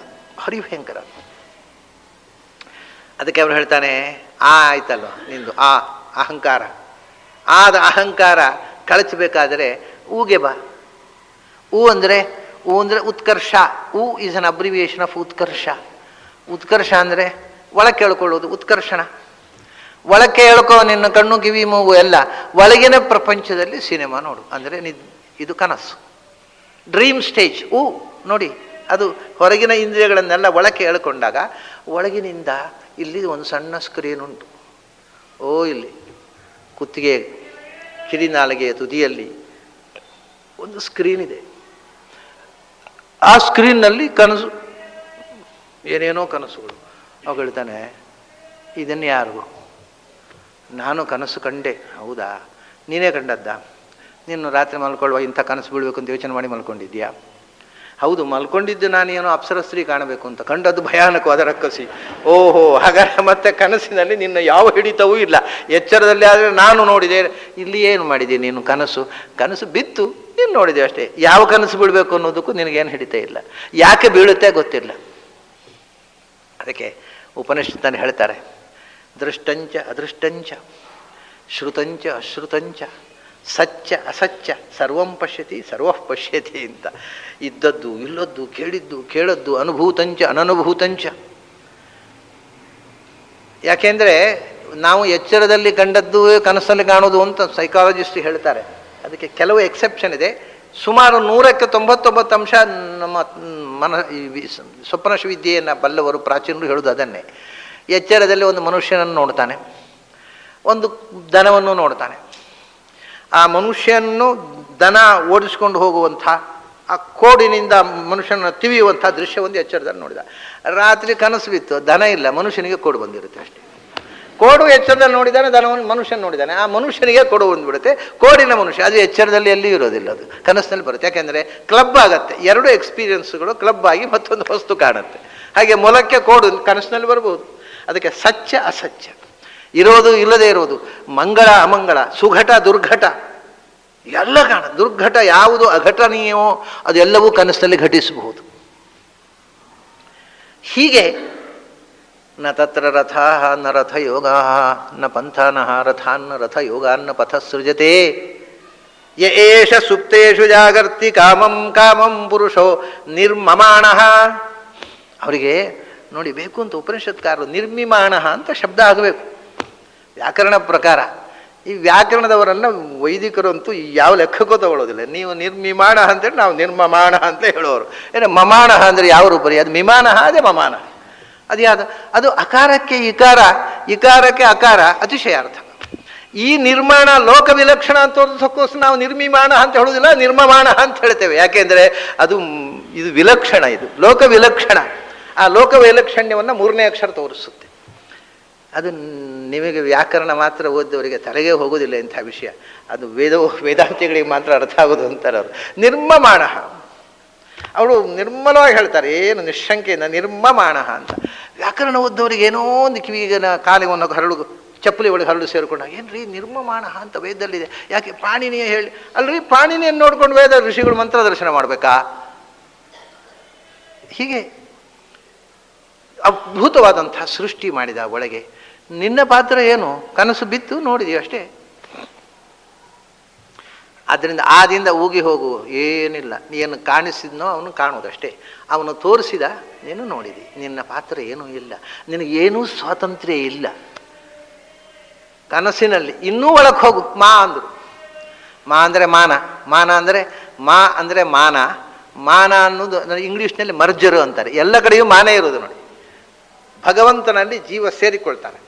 ಅದಕ್ಕೆ ಅವರು ಹೇಳ್ತಾನೆ, ಆಯ್ತಲ್ವ ನಿಂದು ಅಹಂಕಾರ, ಅಹಂಕಾರ ಕಳಚಬೇಕಾದರೆ ಊಗೆ ಬಾ. ಅಂದರೆ ಉತ್ಕರ್ಷ. Is an abbreviation of Utkarsha. ಉತ್ಕರ್ಷ ಅಂದರೆ ಒಳಕ್ಕೆ ಹೇಳ್ಕೊಳ್ಳೋದು, ಉತ್ಕರ್ಷಣ. ಒಳಕ್ಕೆ ಹೇಳ್ಕೋ, ನಿನ್ನ ಕಣ್ಣು, ಕಿವಿ, ಮೂಗು ಎಲ್ಲ ಒಳಗಿನ ಪ್ರಪಂಚದಲ್ಲಿ ಸಿನಿಮಾ ನೋಡು. ಅಂದರೆ ಇದು ಕನಸು, ಡ್ರೀಮ್ ಸ್ಟೇಜ್. ನೋಡಿ, ಅದು ಹೊರಗಿನ ಇಂದ್ರಿಯಗಳನ್ನೆಲ್ಲ ಒಳಕ್ಕೆ ಎಳ್ಕೊಂಡಾಗ ಒಳಗಿನಿಂದ ಇಲ್ಲಿ ಒಂದು ಸಣ್ಣ ಸ್ಕ್ರೀನ್ ಉಂಟು. ಇಲ್ಲಿ ಕುತ್ತಿಗೆ ಕಿರಿನಾಲಿಗೆಯ ತುದಿಯಲ್ಲಿ ಒಂದು ಸ್ಕ್ರೀನ್ ಇದೆ. ಆ ಸ್ಕ್ರೀನ್ನಲ್ಲಿ ಕನಸು, ಏನೇನೋ ಕನಸುಗಳು. ಅವು ಹೇಳ್ತಾನೆ, ಇದನ್ನು ಯಾರು? ನಾನು ಕನಸು ಕಂಡೆ. ಹೌದಾ? ನೀನೇ ಕಂಡದ್ದ? ನೀನು ರಾತ್ರಿ ಮಲ್ಕೊಳ್ಳುವ ಇಂಥ ಕನಸು ಬೀಳಬೇಕು ಅಂತ ಯೋಚನೆ ಮಾಡಿ ಮಲ್ಕೊಂಡಿದ್ಯಾ? ಹೌದು, ಮಲ್ಕೊಂಡಿದ್ದು ನಾನೇನೋ ಅಪ್ಸರ ಸ್ತ್ರೀ ಕಾಣಬೇಕು ಅಂತ, ಕಂಡದ್ದು ಭಯಾನಕವಾದ ರಕ್ಕಸಿ. ಓಹೋ, ಹಾಗಾದ್ರೆ ಮತ್ತೆ ಕನಸಿನಲ್ಲಿ ನಿನ್ನ ಯಾವ ಹಿಡಿತವೂ ಇಲ್ಲ. ಎಚ್ಚರದಲ್ಲಿ ಆದರೆ ನಾನು ನೋಡಿದೆ. ಇಲ್ಲಿ ಏನು ಮಾಡಿದೆ ನೀನು? ಕನಸು ಬಿತ್ತು, ನೀನು ನೋಡಿದೆ ಅಷ್ಟೇ. ಯಾವ ಕನಸು ಬೀಳಬೇಕು ಅನ್ನೋದಕ್ಕೂ ನಿನಗೇನು ಹಿಡಿತ ಇಲ್ಲ. ಯಾಕೆ ಬೀಳುತ್ತೆ ಗೊತ್ತಿಲ್ಲ. ಅದಕ್ಕೆ ಉಪನಿಷತ್ತನ್ನು ಹೇಳ್ತಾರೆ, ದೃಷ್ಟಂಚ ಅದೃಷ್ಟಂಚ, ಶ್ರುತಂಚ ಅಶ್ರುತಂಚ, ಸಚ್ಚ ಅಸಚ್ಚ ಸರ್ವಂ ಪಶ್ಯತಿ ಸರ್ವಃ ಪಶ್ಯತಿ ಅಂತ. ಇದ್ದದ್ದು ಇಲ್ಲದ್ದು, ಕೇಳಿದ್ದು ಕೇಳದ್ದು, ಅನುಭೂತಂಚ ಅನನುಭೂತಂಚ. ಯಾಕೆಂದರೆ ನಾವು ಎಚ್ಚರದಲ್ಲಿ ಕಂಡದ್ದು ಕನಸಲ್ಲಿ ಕಾಣೋದು ಅಂತ ಸೈಕಾಲಜಿಸ್ಟ್ ಹೇಳ್ತಾರೆ. ಅದಕ್ಕೆ ಕೆಲವು ಎಕ್ಸೆಪ್ಷನ್ ಇದೆ. ಸುಮಾರು 100ಕ್ಕೆ 99 ಅಂಶ ನಮ್ಮ ಸ್ವಪ್ನಶ ವಿದ್ಯೆಯನ್ನು ಬಲ್ಲವರು ಪ್ರಾಚೀನರು ಹೇಳೋದು ಅದನ್ನೇ. ಎಚ್ಚರದಲ್ಲಿ ಒಂದು ಮನುಷ್ಯನನ್ನು ನೋಡ್ತಾನೆ, ಒಂದು ದನವನ್ನು ನೋಡ್ತಾನೆ. ಆ ಮನುಷ್ಯನನ್ನು ದನ ಓಡಿಸ್ಕೊಂಡು ಹೋಗುವಂಥ, ಆ ಕೋಡಿನಿಂದ ಮನುಷ್ಯನ ತಿವಿಯುವಂಥ ದೃಶ್ಯ ಒಂದು ಎಚ್ಚರದಲ್ಲಿ ನೋಡಿದ. ರಾತ್ರಿ ಕನಸು ಬಿತ್ತು, ದನ ಇಲ್ಲ, ಮನುಷ್ಯನಿಗೆ ಕೋಡು ಬಂದಿರುತ್ತೆ ಅಷ್ಟೇ. ಕೋಡು ಎಚ್ಚರದಲ್ಲಿ ನೋಡಿದ್ದಾನೆ, ದನವನ್ನು ಮನುಷ್ಯನ ನೋಡಿದ್ದಾನೆ, ಆ ಮನುಷ್ಯನಿಗೆ ಕೋಡು ಬಂದುಬಿಡುತ್ತೆ. ಕೋಡಿನ ಮನುಷ್ಯ ಅದು ಎಚ್ಚರದಲ್ಲಿ ಎಲ್ಲಿಯೂ ಇರೋದಿಲ್ಲ, ಅದು ಕನಸಿನಲ್ಲಿ ಬರುತ್ತೆ. ಯಾಕೆಂದರೆ ಕ್ಲಬ್ ಆಗುತ್ತೆ, ಎರಡು ಎಕ್ಸ್ಪೀರಿಯನ್ಸ್ಗಳು ಕ್ಲಬ್ ಆಗಿ ಮತ್ತೊಂದು ವಸ್ತು ಕಾಣುತ್ತೆ. ಹಾಗೆ ಮೊಲಕ್ಕೆ ಕೋಡು ಕನಸಿನಲ್ಲಿ ಬರ್ಬೋದು. ಅದಕ್ಕೆ ಸಚ್ಚ ಅಸಚ್ಚ, ಇರೋದು ಇಲ್ಲದೆ ಇರೋದು, ಮಂಗಳ ಅಮಂಗಳ, ಸುಘಟ ದುರ್ಘಟ ಎಲ್ಲ ಕಾಣ. ದುರ್ಘಟ ಯಾವುದು ಅಘಟನೀಯವೋ ಅದೆಲ್ಲವೂ ಕನಸಿನಲ್ಲಿ ಘಟಿಸಬಹುದು. ಹೀಗೆ ನ ತತ್ರ ರಥಾ ನ ರಥಯೋಗಾ ನ ಪಂಥಾನಃ ರಥಾನ್ನ ರಥಯೋಗಾನ್ನ ಪಥ ಸೃಜತೆ ಯ ಏಷ ಸುಪ್ತೇಷು ಜಾಗರ್ತಿ ಕಾಮಂ ಕಾಮಂ ಪುರುಷೋ ನಿರ್ಮಮಾಣಃ. ಅವರಿಗೆ ನೋಡಿ ಬೇಕು ಅಂತ ಉಪನಿಷತ್ಕಾರರು ನಿರ್ಮಿಮಾಣಃ ಅಂತ ಶಬ್ದ ಆಗಬೇಕು ವ್ಯಾಕರಣ ಪ್ರಕಾರ. ಈ ವ್ಯಾಕರಣದವರನ್ನು ವೈದಿಕರು ಅಂತೂ ಯಾವ ಲೆಕ್ಕಕ್ಕೂ ತಗೊಳ್ಳೋದಿಲ್ಲ. ನೀವು ನಿರ್ಮಿಮಾಣ ಅಂತೇಳಿ ನಾವು ನಿರ್ಮಮಾಣ ಅಂತ ಹೇಳೋರು. ಏನು ಮಮಾಣ ಅಂದರೆ ಯಾವ ರೂಪರಿ? ಅದು ಮಿಮಾನ, ಅದೇ ಮಮಾನ. ಅದು ಯಾವುದು? ಅದು ಅಕಾರಕ್ಕೆ ಇಕಾರ, ಇಕಾರಕ್ಕೆ ಅಕಾರ, ಅತಿಶಯಾರ್ಥ. ಈ ನಿರ್ಮಾಣ ಲೋಕ ವಿಲಕ್ಷಣ ಅಂತ ತೋರಿಸೋಕ್ಕೋಸ್ಕರ ನಾವು ನಿರ್ಮಿಮಾಣ ಅಂತ ಹೇಳೋದಿಲ್ಲ, ನಿರ್ಮಮಾಣ ಅಂತ ಹೇಳ್ತೇವೆ. ಯಾಕೆಂದರೆ ಅದು ಇದು ವಿಲಕ್ಷಣ, ಇದು ಲೋಕ ವಿಲಕ್ಷಣ. ಆ ಲೋಕ ವೈಲಕ್ಷಣ್ಯವನ್ನು 3ನೇ ಅಕ್ಷರ ತೋರಿಸುತ್ತೆ. ಅದು ನಿಮಗೆ ವ್ಯಾಕರಣ ಮಾತ್ರ ಓದಿದವರಿಗೆ ತಲೆಗೆ ಹೋಗೋದಿಲ್ಲ ಇಂಥ ವಿಷಯ. ಅದು ವೇದಾಂತಿಗಳಿಗೆ ಮಾತ್ರ ಅರ್ಥ ಆಗೋದು ಅಂತಾರೆ ಅವರು. ನಿರ್ಮಮಾಣ, ಅವಳು ನಿರ್ಮಲವಾಗಿ ಹೇಳ್ತಾರೆ, ಏನು ನಿಶಂಕೆಯಿಂದ ನಿರ್ಮಮಾಣ ಅಂತ. ವ್ಯಾಕರಣ ಓದ್ದವರಿಗೆ ಏನೋ ಒಂದು ಕಿವಿಗೆ ಕಾಲಿಗೆ ಒಂದು ಹರಳು, ಚಪ್ಪಲಿ ಒಳಗೆ ಹರಳು ಸೇರಿಕೊಂಡ, ಏನ್ರಿ ನಿರ್ಮಮಾಣ ಅಂತ ವೇದದಲ್ಲಿದೆ, ಯಾಕೆ ಪಾಣಿನಿಯೇ ಹೇಳಿ? ಅಲ್ರಿ ಪಾಣಿನಿಯನ್ನು ನೋಡ್ಕೊಂಡು ವೇದ ಋಷಿಗಳು ಮಂತ್ರ ದರ್ಶನ ಮಾಡಬೇಕಾ? ಹೀಗೆ ಅದ್ಭುತವಾದಂಥ ಸೃಷ್ಟಿ ಮಾಡಿದ ಒಳಗೆ. ನಿನ್ನ ಪಾತ್ರ ಏನು? ಕನಸು ಬಿತ್ತು ನೋಡಿದೀವಿ ಅಷ್ಟೇ. ಆದ್ದರಿಂದ ಆದಿಂದ ಊಗಿ ಹೋಗು, ಏನಿಲ್ಲ. ನೀನು ಕಾಣಿಸಿದ್ನೋ ಅವನು ಕಾಣೋದಷ್ಟೇ. ಅವನು ತೋರಿಸಿದ, ನೀನು ನೋಡಿದಿ. ನಿನ್ನ ಪಾತ್ರ ಏನೂ ಇಲ್ಲ, ನಿನಗೇನೂ ಸ್ವಾತಂತ್ರ್ಯ ಇಲ್ಲ ಕನಸಿನಲ್ಲಿ. ಇನ್ನೂ ಒಳಗೆ ಹೋಗು. ಮಾ ಅಂದರು. ಮಾ ಅಂದರೆ ಮಾನ, ಮಾನ ಅಂದರೆ ಮಾನ. ಮಾನ ಅನ್ನೋದು ಇಂಗ್ಲೀಷ್ನಲ್ಲಿ ಮರ್ಜರು ಅಂತಾರೆ. ಎಲ್ಲ ಕಡೆಯೂ ಮಾನೇ ಇರೋದು ನೋಡಿ. ಭಗವಂತನಲ್ಲಿ ಜೀವ ಸೇರಿಕೊಳ್ತಾನೆ.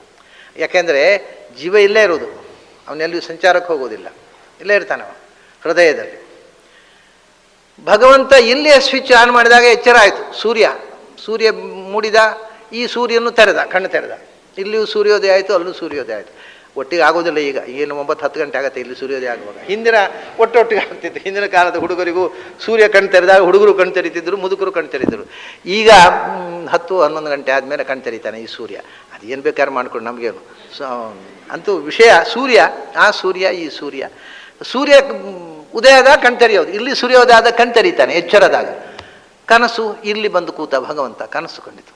ಯಾಕೆಂದರೆ ಜೀವ ಇಲ್ಲೇ ಇರೋದು, ಅವನೆಲ್ಲಿಯೂ ಸಂಚಾರಕ್ಕೆ ಹೋಗೋದಿಲ್ಲ, ಇಲ್ಲೇ ಇರ್ತಾನೆ ಅವನು ಹೃದಯದಲ್ಲಿ. ಭಗವಂತ ಇಲ್ಲಿಯೇ ಸ್ವಿಚ್ ಆನ್ ಮಾಡಿದಾಗ ಎಚ್ಚರ ಆಯಿತು. ಸೂರ್ಯ ಮೂಡಿದ, ಈ ಸೂರ್ಯನು ತೆರೆದ, ಕಣ್ಣು ತೆರೆದ. ಇಲ್ಲಿಯೂ ಸೂರ್ಯೋದಯ ಆಯಿತು, ಅಲ್ಲೂ ಸೂರ್ಯೋದಯ ಆಯಿತು. ಒಟ್ಟಿಗೆ ಆಗೋದಿಲ್ಲ ಈಗ. ಏನು 9-10 ಗಂಟೆ ಆಗುತ್ತೆ ಇಲ್ಲಿ ಸೂರ್ಯೋದಯ ಆಗುವಾಗ. ಹಿಂದಿನ ಒಟ್ಟೊಟ್ಟಿಗೆ ಆಗ್ತಿತ್ತು. ಹಿಂದಿನ ಕಾಲದ ಹುಡುಗರಿಗೂ ಸೂರ್ಯ ಕಣ್ಣು ತೆರೆದಾಗ ಹುಡುಗರು ಕಣ್ಣು ತೆರೀತಿದ್ರು, ಮುದುಕರು ಕಣ್ಣು ತೆರೀತಿದ್ರು. ಈಗ 10-11 ಗಂಟೆ ಆದಮೇಲೆ ಕಣ್ಣು ತೆರೀತಾನೆ ಈ ಸೂರ್ಯ. ಅದು ಏನು ಬೇಕಾದ್ರೆ ಮಾಡ್ಕೊಂಡು ನಮಗೇನು. ಅಂತೂ ವಿಷಯ ಸೂರ್ಯ, ಆ ಸೂರ್ಯ, ಈ ಸೂರ್ಯ ಉದಯದಾಗ ಕಣ್ ತೆರೆಯೋದು. ಇಲ್ಲಿ ಸೂರ್ಯೋದಯ ಆದ ಕಣ್ ತೆರೀತಾನೆ ಎಚ್ಚರದಾಗ. ಕನಸು ಇಲ್ಲಿ ಬಂದು ಕೂತ ಭಗವಂತ ಕನಸು ಕಂಡಿತು.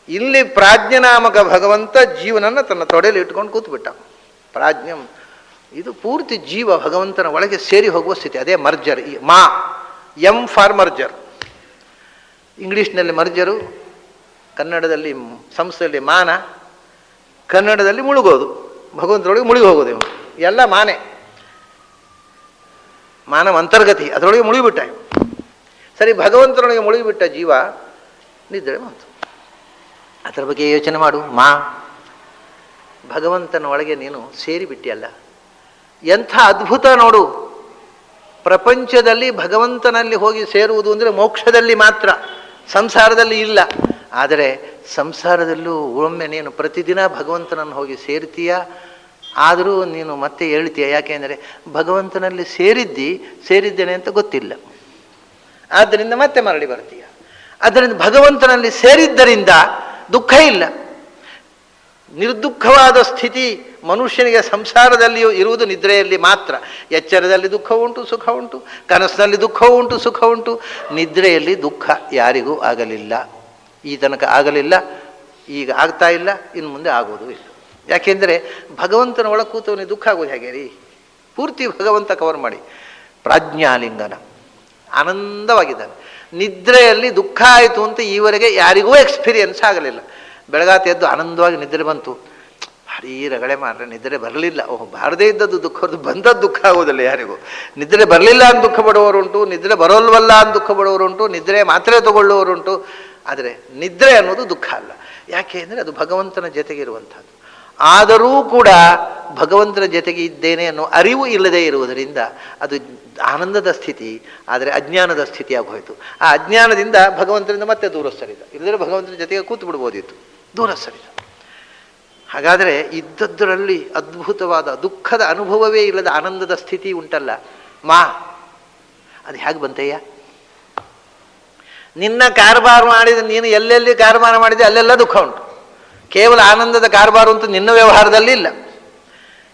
ಇಲ್ಲಿ ಪ್ರಾಜ್ಞನಾಮಕ ಭಗವಂತ ಜೀವನನ್ನು ತನ್ನ ತೊಡೆಯಲ್ಲಿ ಇಟ್ಕೊಂಡು ಕೂತ್ಬಿಟ್ಟ. ಪ್ರಾಜ್ಞಂ ಇದು ಪೂರ್ತಿ ಜೀವ ಭಗವಂತನ ಒಳಗೆ ಸೇರಿ ಹೋಗುವ ಸ್ಥಿತಿ. ಅದೇ ಮರ್ಜರ್. ಈ ಮಾ, ಎಂ ಫಾರ್ ಮರ್ಜರ್. ಇಂಗ್ಲೀಷ್ನಲ್ಲಿ ಮರ್ಜರು, ಕನ್ನಡದಲ್ಲಿ ಸಂಸ್ಥೆಯಲ್ಲಿ ಮಾನ, ಕನ್ನಡದಲ್ಲಿ ಮುಳುಗೋದು. ಭಗವಂತರೊಳಗೆ ಮುಳುಗಿ ಹೋಗೋದು. ಇವನು ಎಲ್ಲ ಮಾನೆ, ಮಾನವ ಅಂತರ್ಗತಿ, ಅದರೊಳಗೆ ಮುಳುಗಿಬಿಟ್ಟ. ಸರಿ, ಭಗವಂತನೊಳಗೆ ಮುಳುಗಿಬಿಟ್ಟ ಜೀವ ನಿದ್ರೆ ಬಂತು. ಅದರ ಬಗ್ಗೆ ಯೋಚನೆ ಮಾಡು. ಭಗವಂತನ ಒಳಗೆ ನೀನು ಸೇರಿಬಿಟ್ಟಿಯಲ್ಲ, ಎಂಥ ಅದ್ಭುತ ನೋಡು. ಪ್ರಪಂಚದಲ್ಲಿ ಭಗವಂತನಲ್ಲಿ ಹೋಗಿ ಸೇರುವುದು ಅಂದರೆ ಮೋಕ್ಷದಲ್ಲಿ ಮಾತ್ರ, ಸಂಸಾರದಲ್ಲಿ ಇಲ್ಲ. ಆದರೆ ಸಂಸಾರದಲ್ಲೂ ಒಮ್ಮೆ ನೀನು ಪ್ರತಿದಿನ ಭಗವಂತನನ್ನು ಹೋಗಿ ಸೇರ್ತೀಯ. ಆದರೂ ನೀನು ಮತ್ತೆ ಹೇಳ್ತೀಯ. ಯಾಕೆಂದರೆ ಭಗವಂತನಲ್ಲಿ ಸೇರಿದ್ದೇನೆ ಅಂತ ಗೊತ್ತಿಲ್ಲ. ಆದ್ದರಿಂದ ಮತ್ತೆ ಮರಳಿ ಬರ್ತೀಯ. ಆದ್ದರಿಂದ ಭಗವಂತನಲ್ಲಿ ಸೇರಿದ್ದರಿಂದ ದುಃಖ ಇಲ್ಲ. ನಿರ್ದುಃಖವಾದ ಸ್ಥಿತಿ ಮನುಷ್ಯನಿಗೆ ಸಂಸಾರದಲ್ಲಿಯೂ ಇರುವುದು ನಿದ್ರೆಯಲ್ಲಿ ಮಾತ್ರ. ಎಚ್ಚರದಲ್ಲಿ ದುಃಖ ಉಂಟು, ಸುಖ ಉಂಟು. ಕನಸಿನಲ್ಲಿ ದುಃಖ ಉಂಟು, ಸುಖ ಉಂಟು. ನಿದ್ರೆಯಲ್ಲಿ ದುಃಖ ಯಾರಿಗೂ ಆಗಲಿಲ್ಲ. ಈ ತನಕ ಆಗಲಿಲ್ಲ, ಈಗ ಆಗ್ತಾ ಇಲ್ಲ, ಇನ್ನು ಮುಂದೆ ಆಗೋದು ಇಲ್ಲ. ಯಾಕೆಂದರೆ ಭಗವಂತನ ಒಳ ಕೂತವನಿಗೆ ದುಃಖ ಆಗೋದು ಹೇಗೆ ರೀ? ಪೂರ್ತಿ ಭಗವಂತ ಕವರ್ ಮಾಡಿ. ಪ್ರಾಜ್ಞಾಲಿಂಗನ ಆನಂದವಾಗಿದ್ದಾನೆ. ನಿದ್ರೆಯಲ್ಲಿ ದುಃಖ ಆಯಿತು ಅಂತ ಈವರೆಗೆ ಯಾರಿಗೂ ಎಕ್ಸ್ಪೀರಿಯನ್ಸ್ ಆಗಲಿಲ್ಲ. ಬೆಳಗಾತ ಎದ್ದು ಆನಂದವಾಗಿ ನಿದ್ರೆ ಬಂತು, ಭಾರೀ ರಗಳೆ ಮಾಡ್ರೆ ನಿದ್ರೆ ಬರಲಿಲ್ಲ. ಬಾರದೇ ಇದ್ದದ್ದು ದುಃಖ ಹೊರತು ಬಂದದ್ದು ದುಃಖ ಆಗೋದಿಲ್ಲ ಯಾರಿಗೂ. ನಿದ್ರೆ ಬರಲಿಲ್ಲ ಅಂತ ದುಃಖ ಪಡುವವರುಂಟು, ನಿದ್ರೆ ಬರೋಲ್ವಲ್ಲ ಅಂತ ದುಃಖ ಪಡುವವರುಂಟು, ನಿದ್ರೆ ಮಾತ್ರೆ ತಗೊಳ್ಳುವವರುಂಟು. ಆದರೆ ನಿದ್ರೆ ಅನ್ನೋದು ದುಃಖ ಅಲ್ಲ. ಯಾಕೆ ಅಂದರೆ ಅದು ಭಗವಂತನ ಜೊತೆಗೆ ಇರುವಂಥದ್ದು. ಆದರೂ ಕೂಡ ಭಗವಂತನ ಜೊತೆಗೆ ಇದ್ದೇನೆ ಅನ್ನೋ ಅರಿವು ಇಲ್ಲದೆ ಇರುವುದರಿಂದ ಅದು ಆನಂದದ ಸ್ಥಿತಿ, ಆದರೆ ಅಜ್ಞಾನದ ಸ್ಥಿತಿ ಆಗೋಯ್ತು. ಆ ಅಜ್ಞಾನದಿಂದ ಭಗವಂತನಿಂದ ಮತ್ತೆ ದೂರ ಸರಿದ. ಇಲ್ಲದ್ರೆ ಭಗವಂತನ ಜೊತೆಗೆ ಕೂತು ಬಿಡ್ಬೋದಿತ್ತು, ದೂರ ಸರಿದ. ಹಾಗಾದರೆ ಇದ್ದದ್ದರಲ್ಲಿ ಅದ್ಭುತವಾದ ದುಃಖದ ಅನುಭವವೇ ಇಲ್ಲದ ಆನಂದದ ಸ್ಥಿತಿ ಉಂಟಲ್ಲ ಅದು ಹೇಗೆ ಬಂತಯ್ಯ? ನಿನ್ನ ಕಾರಬಾರ ಮಾಡಿದ ನೀನು ಎಲ್ಲೆಲ್ಲಿ ಕಾರಬಾರ ಮಾಡಿದೆ ಅಲ್ಲೆಲ್ಲ ದುಃಖ ಉಂಟು. ಕೇವಲ ಆನಂದದ ಕಾರಬಾರು ಅಂತ ನಿನ್ನ ವ್ಯವಹಾರದಲ್ಲಿ ಇಲ್ಲ.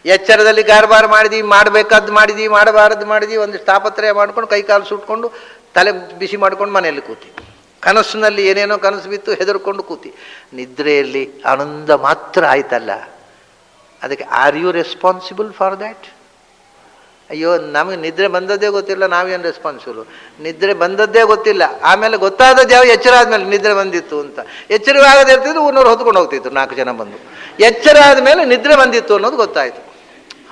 ಎಚ್ಚರದಲ್ಲಿ ಕಾರಬಾರ ಮಾಡಿದ್ವಿ, ಮಾಡಬೇಕಾದ್ದು ಮಾಡಿದ್ವಿ, ಮಾಡಬಾರದ್ದು ಮಾಡಿದ್ವಿ, ಒಂದಿಷ್ಟು ತಾಪತ್ರಯ ಮಾಡ್ಕೊಂಡು ಕೈಕಾಲು ಸುಟ್ಕೊಂಡು ತಲೆ ಬಿಸಿ ಮಾಡ್ಕೊಂಡು ಮನೆಯಲ್ಲಿ ಕೂತಿ. ಕನಸಿನಲ್ಲಿ ಏನೇನೋ ಕನಸು ಬಿತ್ತು, ಹೆದರ್ಕೊಂಡು ಕೂತಿ. ನಿದ್ರೆಯಲ್ಲಿ ಆನಂದ ಮಾತ್ರ ಆಯ್ತಲ್ಲ, ಅದಕ್ಕೆ are you responsible for that? ಅಯ್ಯೋ, ನಮಗೆ ನಿದ್ರೆ ಬಂದದ್ದೇ ಗೊತ್ತಿಲ್ಲ, ನಾವೇನು ರೆಸ್ಪಾನ್ಸಿಬಲ್? ನಿದ್ರೆ ಬಂದದ್ದೇ ಗೊತ್ತಿಲ್ಲ, ಆಮೇಲೆ ಗೊತ್ತಾದದ್ದು ಯಾವ ಎಚ್ಚರ ಆದಮೇಲೆ ನಿದ್ರೆ ಬಂದಿತ್ತು ಅಂತ. ಎಚ್ಚರವಾಗದೇ ಇರ್ತಿದ್ರು ಊನವ್ರು ಹೊತ್ಕೊಂಡು ಹೋಗ್ತಿದ್ರು 4 ಜನ ಬಂದು. ಎಚ್ಚರ ಆದಮೇಲೆ ನಿದ್ರೆ ಬಂದಿತ್ತು ಅನ್ನೋದು ಗೊತ್ತಾಯಿತು.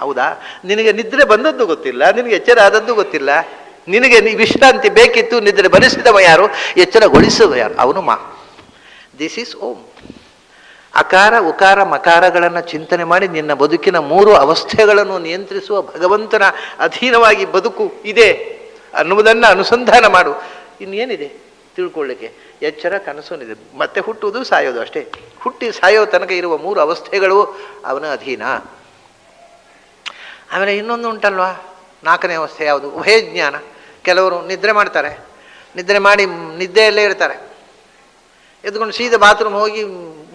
ಹೌದಾ? ನಿನಗೆ ನಿದ್ರೆ ಬಂದದ್ದು ಗೊತ್ತಿಲ್ಲ, ನಿನಗೆ ಎಚ್ಚರ ಆದದ್ದು ಗೊತ್ತಿಲ್ಲ. ನಿನಗೆ ವಿಶ್ರಾಂತಿ ಬೇಕಿತ್ತು, ನಿದ್ರೆ ಬರಿಸಿದವ ಯಾರು, ಎಚ್ಚರಗೊಳಿಸುವ ಯಾರು? ಅವನು ದಿಸ್ ಈಸ್ ಓಂ. ಅಕಾರ ಉಕಾರ ಮಕಾರಗಳನ್ನು ಚಿಂತನೆ ಮಾಡಿ ನಿನ್ನ ಬದುಕಿನ 3 ಅವಸ್ಥೆಗಳನ್ನು ನಿಯಂತ್ರಿಸುವ ಭಗವಂತನ ಅಧೀನವಾಗಿ ಬದುಕು ಇದೆ ಅನ್ನುವುದನ್ನು ಅನುಸಂಧಾನ ಮಾಡು. ಇನ್ನೇನಿದೆ ತಿಳ್ಕೊಳ್ಳಿಕ್ಕೆ? ಎಚ್ಚರ, ಕನಸುನಿದೆ, ಮತ್ತೆ ಹುಟ್ಟುವುದು ಸಾಯೋದು ಅಷ್ಟೇ. ಹುಟ್ಟಿ ಸಾಯೋ ತನಕ ಇರುವ 3 ಅವಸ್ಥೆಗಳು ಅವನ ಅಧೀನ. ಆಮೇಲೆ ಇನ್ನೊಂದು ಉಂಟಲ್ವಾ, 4ನೇ ಅವಸ್ಥೆ ಯಾವುದು? ಉಭಯಜ್ಞಾನ. ಕೆಲವರು ನಿದ್ರೆ ಮಾಡ್ತಾರೆ, ನಿದ್ರೆ ಮಾಡಿ ನಿದ್ದೆಯಲ್ಲೇ ಇರ್ತಾರೆ. ಎದ್ಕೊಂಡು ಸೀದಾ ಬಾತ್ರೂಮ್ ಹೋಗಿ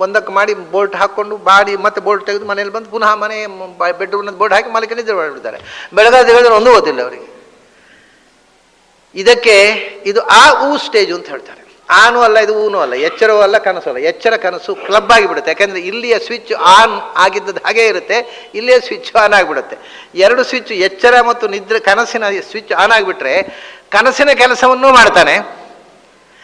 ಒಂದಕ್ಕೆ ಮಾಡಿ ಬೋಲ್ಟ್ ಹಾಕ್ಕೊಂಡು ಬಾಡಿ ಮತ್ತೆ ಬೋಲ್ಟ್ ತೆಗೆದು ಮನೇಲಿ ಬಂದು ಪುನಃ ಮನೆ ಬೆಡ್ರೂಮ್ನ ಬೋಲ್ಟ್ ಹಾಕಿ ಮಲಗಿ ನಿದ್ರೆ ಮಾಡಿಬಿಡ್ತಾರೆ. ಬೆಳಗಾದ ಹೇಳಿದ್ರೆ ಒಂದೂ ಗೊತ್ತಿಲ್ಲ ಅವರಿಗೆ. ಇದಕ್ಕೆ ಇದು ಊ ಸ್ಟೇಜು ಅಂತ ಹೇಳ್ತಾರೆ. ಆನೂ ಅಲ್ಲ, ಇದು ಊನೂ ಅಲ್ಲ, ಎಚ್ಚರವೂ ಅಲ್ಲ, ಕನಸು ಅಲ್ಲ. ಎಚ್ಚರ ಕನಸು ಕ್ಲಬ್ ಆಗಿಬಿಡುತ್ತೆ. ಯಾಕೆಂದರೆ ಇಲ್ಲಿಯ ಸ್ವಿಚ್ ಆನ್ ಆಗಿದ್ದದ್ದು ಹಾಗೇ ಇರುತ್ತೆ, ಇಲ್ಲಿಯ ಸ್ವಿಚ್ ಆನ್ ಆಗಿಬಿಡುತ್ತೆ. 2 ಸ್ವಿಚ್, ಎಚ್ಚರ ಮತ್ತು ನಿದ್ರೆ, ಕನಸಿನ ಸ್ವಿಚ್ ಆನ್ ಆಗಿಬಿಟ್ರೆ ಕನಸಿನ ಕೆಲಸವನ್ನೂ ಮಾಡ್ತಾನೆ,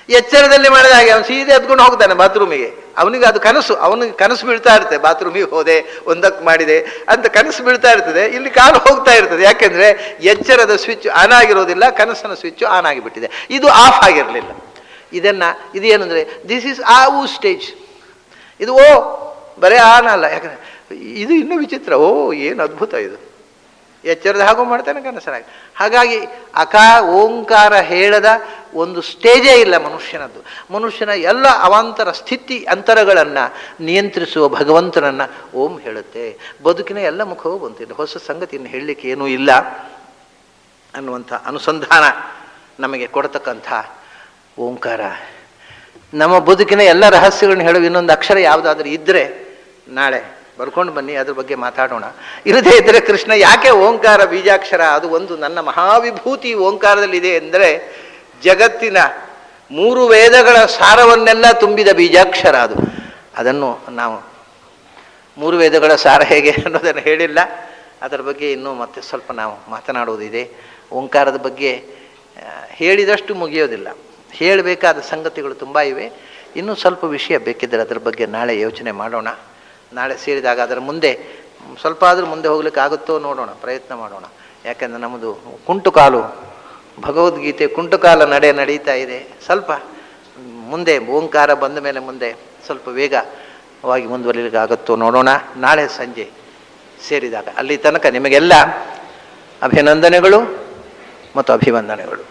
ಎಚ್ಚರದಲ್ಲಿ ಮಾಡಿದ ಹಾಗೆ ಅವನು ಸೀದೆ ಎದ್ಕೊಂಡು ಹೋಗ್ತಾನೆ ಬಾತ್ರೂಮಿಗೆ. ಅವನಿಗೆ ಅದು ಕನಸು, ಅವನಿಗೆ ಕನಸು ಬೀಳ್ತಾ ಇರುತ್ತೆ. ಬಾತ್ರೂಮಿಗೆ ಹೋದೆ, ಒಂದಕ್ಕೆ ಮಾಡಿದೆ ಅಂತ ಕನಸು ಬೀಳ್ತಾ ಇರ್ತದೆ, ಇಲ್ಲಿ ಕಾಲು ಹೋಗ್ತಾ ಇರ್ತದೆ. ಯಾಕೆಂದರೆ ಎಚ್ಚರದ ಸ್ವಿಚ್ ಆನ್ ಆಗಿರೋದಿಲ್ಲ, ಕನಸಿನ ಸ್ವಿಚ್ ಆನ್ ಆಗಿಬಿಟ್ಟಿದೆ, ಇದು ಆಫ್ ಆಗಿರಲಿಲ್ಲ. ಇದು ಏನಂದರೆ ದಿಸ್ ಈಸ್ ಊ ಸ್ಟೇಜ್. ಇದು ಬರೇ ಆನ್ ಅಲ್ಲ. ಯಾಕಂದರೆ ಇದು ಇನ್ನೂ ವಿಚಿತ್ರ. ಏನು ಅದ್ಭುತ ಇದು! ಎಚ್ಚರದ ಹಾಗೂ ಮಾಡ್ತಾನೆ, ಕನಸನಾಗಿ. ಹಾಗಾಗಿ ಓಂಕಾರ ಹೇಳದ ಒಂದು ಸ್ಟೇಜೇ ಇಲ್ಲ ಮನುಷ್ಯನದ್ದು. ಮನುಷ್ಯನ ಎಲ್ಲ ಅವಾಂತರ ಸ್ಥಿತಿ ಅಂತರಗಳನ್ನು ನಿಯಂತ್ರಿಸುವ ಭಗವಂತನನ್ನು ಓಂ ಹೇಳುತ್ತೆ. ಬದುಕಿನ ಎಲ್ಲ ಮುಖವೂ ಬಂತಿಲ್ಲ, ಹೊಸ ಸಂಗತಿಯನ್ನು ಹೇಳಲಿಕ್ಕೆ ಏನೂ ಇಲ್ಲ ಅನ್ನುವಂಥ ಅನುಸಂಧಾನ ನಮಗೆ ಕೊಡ್ತಕ್ಕಂಥ ಓಂಕಾರ. ನಮ್ಮ ಬದುಕಿನ ಎಲ್ಲ ರಹಸ್ಯಗಳನ್ನ ಹೇಳುವ ಇನ್ನೊಂದು ಅಕ್ಷರ ಯಾವುದಾದ್ರೂ ಇದ್ದರೆ ನಾಳೆ ಬರ್ಕೊಂಡು ಬನ್ನಿ, ಅದ್ರ ಬಗ್ಗೆ ಮಾತಾಡೋಣ. ಇರದೇ ಇದ್ದರೆ ಕೃಷ್ಣ ಯಾಕೆ ಓಂಕಾರ ಬೀಜಾಕ್ಷರ? ಅದು ಒಂದು ನನ್ನ ಮಹಾವಿಭೂತಿ ಓಂಕಾರದಲ್ಲಿದೆ ಎಂದರೆ ಜಗತ್ತಿನ 3 ವೇದಗಳ ಸಾರವನ್ನೆಲ್ಲ ತುಂಬಿದ ಬೀಜಾಕ್ಷರ ಅದು. ಅದನ್ನು ನಾವು 3 ವೇದಗಳ ಸಾರ ಹೇಗೆ ಅನ್ನೋದನ್ನು ಹೇಳಿಲ್ಲ. ಅದರ ಬಗ್ಗೆ ಇನ್ನೂ ಮತ್ತೆ ಸ್ವಲ್ಪ ನಾವು ಮಾತನಾಡುವುದಿದೆ. ಓಂಕಾರದ ಬಗ್ಗೆ ಹೇಳಿದಷ್ಟು ಮುಗಿಯೋದಿಲ್ಲ, ಹೇಳಬೇಕಾದ ಸಂಗತಿಗಳು ತುಂಬ ಇವೆ. ಇನ್ನೂ ಸ್ವಲ್ಪ ವಿಷಯ ಬೇಕಿದ್ದರೆ ಅದರ ಬಗ್ಗೆ ನಾಳೆ ಯೋಚನೆ ಮಾಡೋಣ. ನಾಳೆ ಸೇರಿದಾಗ ಅದರ ಮುಂದೆ ಸ್ವಲ್ಪ ಆದರೂ ಮುಂದೆ ಹೋಗ್ಲಿಕ್ಕೆ ಆಗುತ್ತೋ ನೋಡೋಣ, ಪ್ರಯತ್ನ ಮಾಡೋಣ. ಯಾಕೆಂದರೆ ನಮ್ಮದು ಕುಂಟು ಕಾಲು, ಭಗವದ್ಗೀತೆ ಕುಂಟು ಕಾಲ ನಡೀತಾ ಇದೆ. ಸ್ವಲ್ಪ ಮುಂದೆ ಓಂಕಾರ ಬಂದ ಮೇಲೆ ಮುಂದೆ ಸ್ವಲ್ಪ ವೇಗವಾಗಿ ಮುಂದುವರಿಲಿಕ್ಕೆ ಆಗುತ್ತೋ ನೋಡೋಣ. ನಾಳೆ ಸಂಜೆ ಸೇರಿದಾಗ ಅಲ್ಲಿ ತನಕ ನಿಮಗೆಲ್ಲ ಅಭಿನಂದನೆಗಳು ಮತ್ತು ಅಭಿವಂದನೆಗಳು.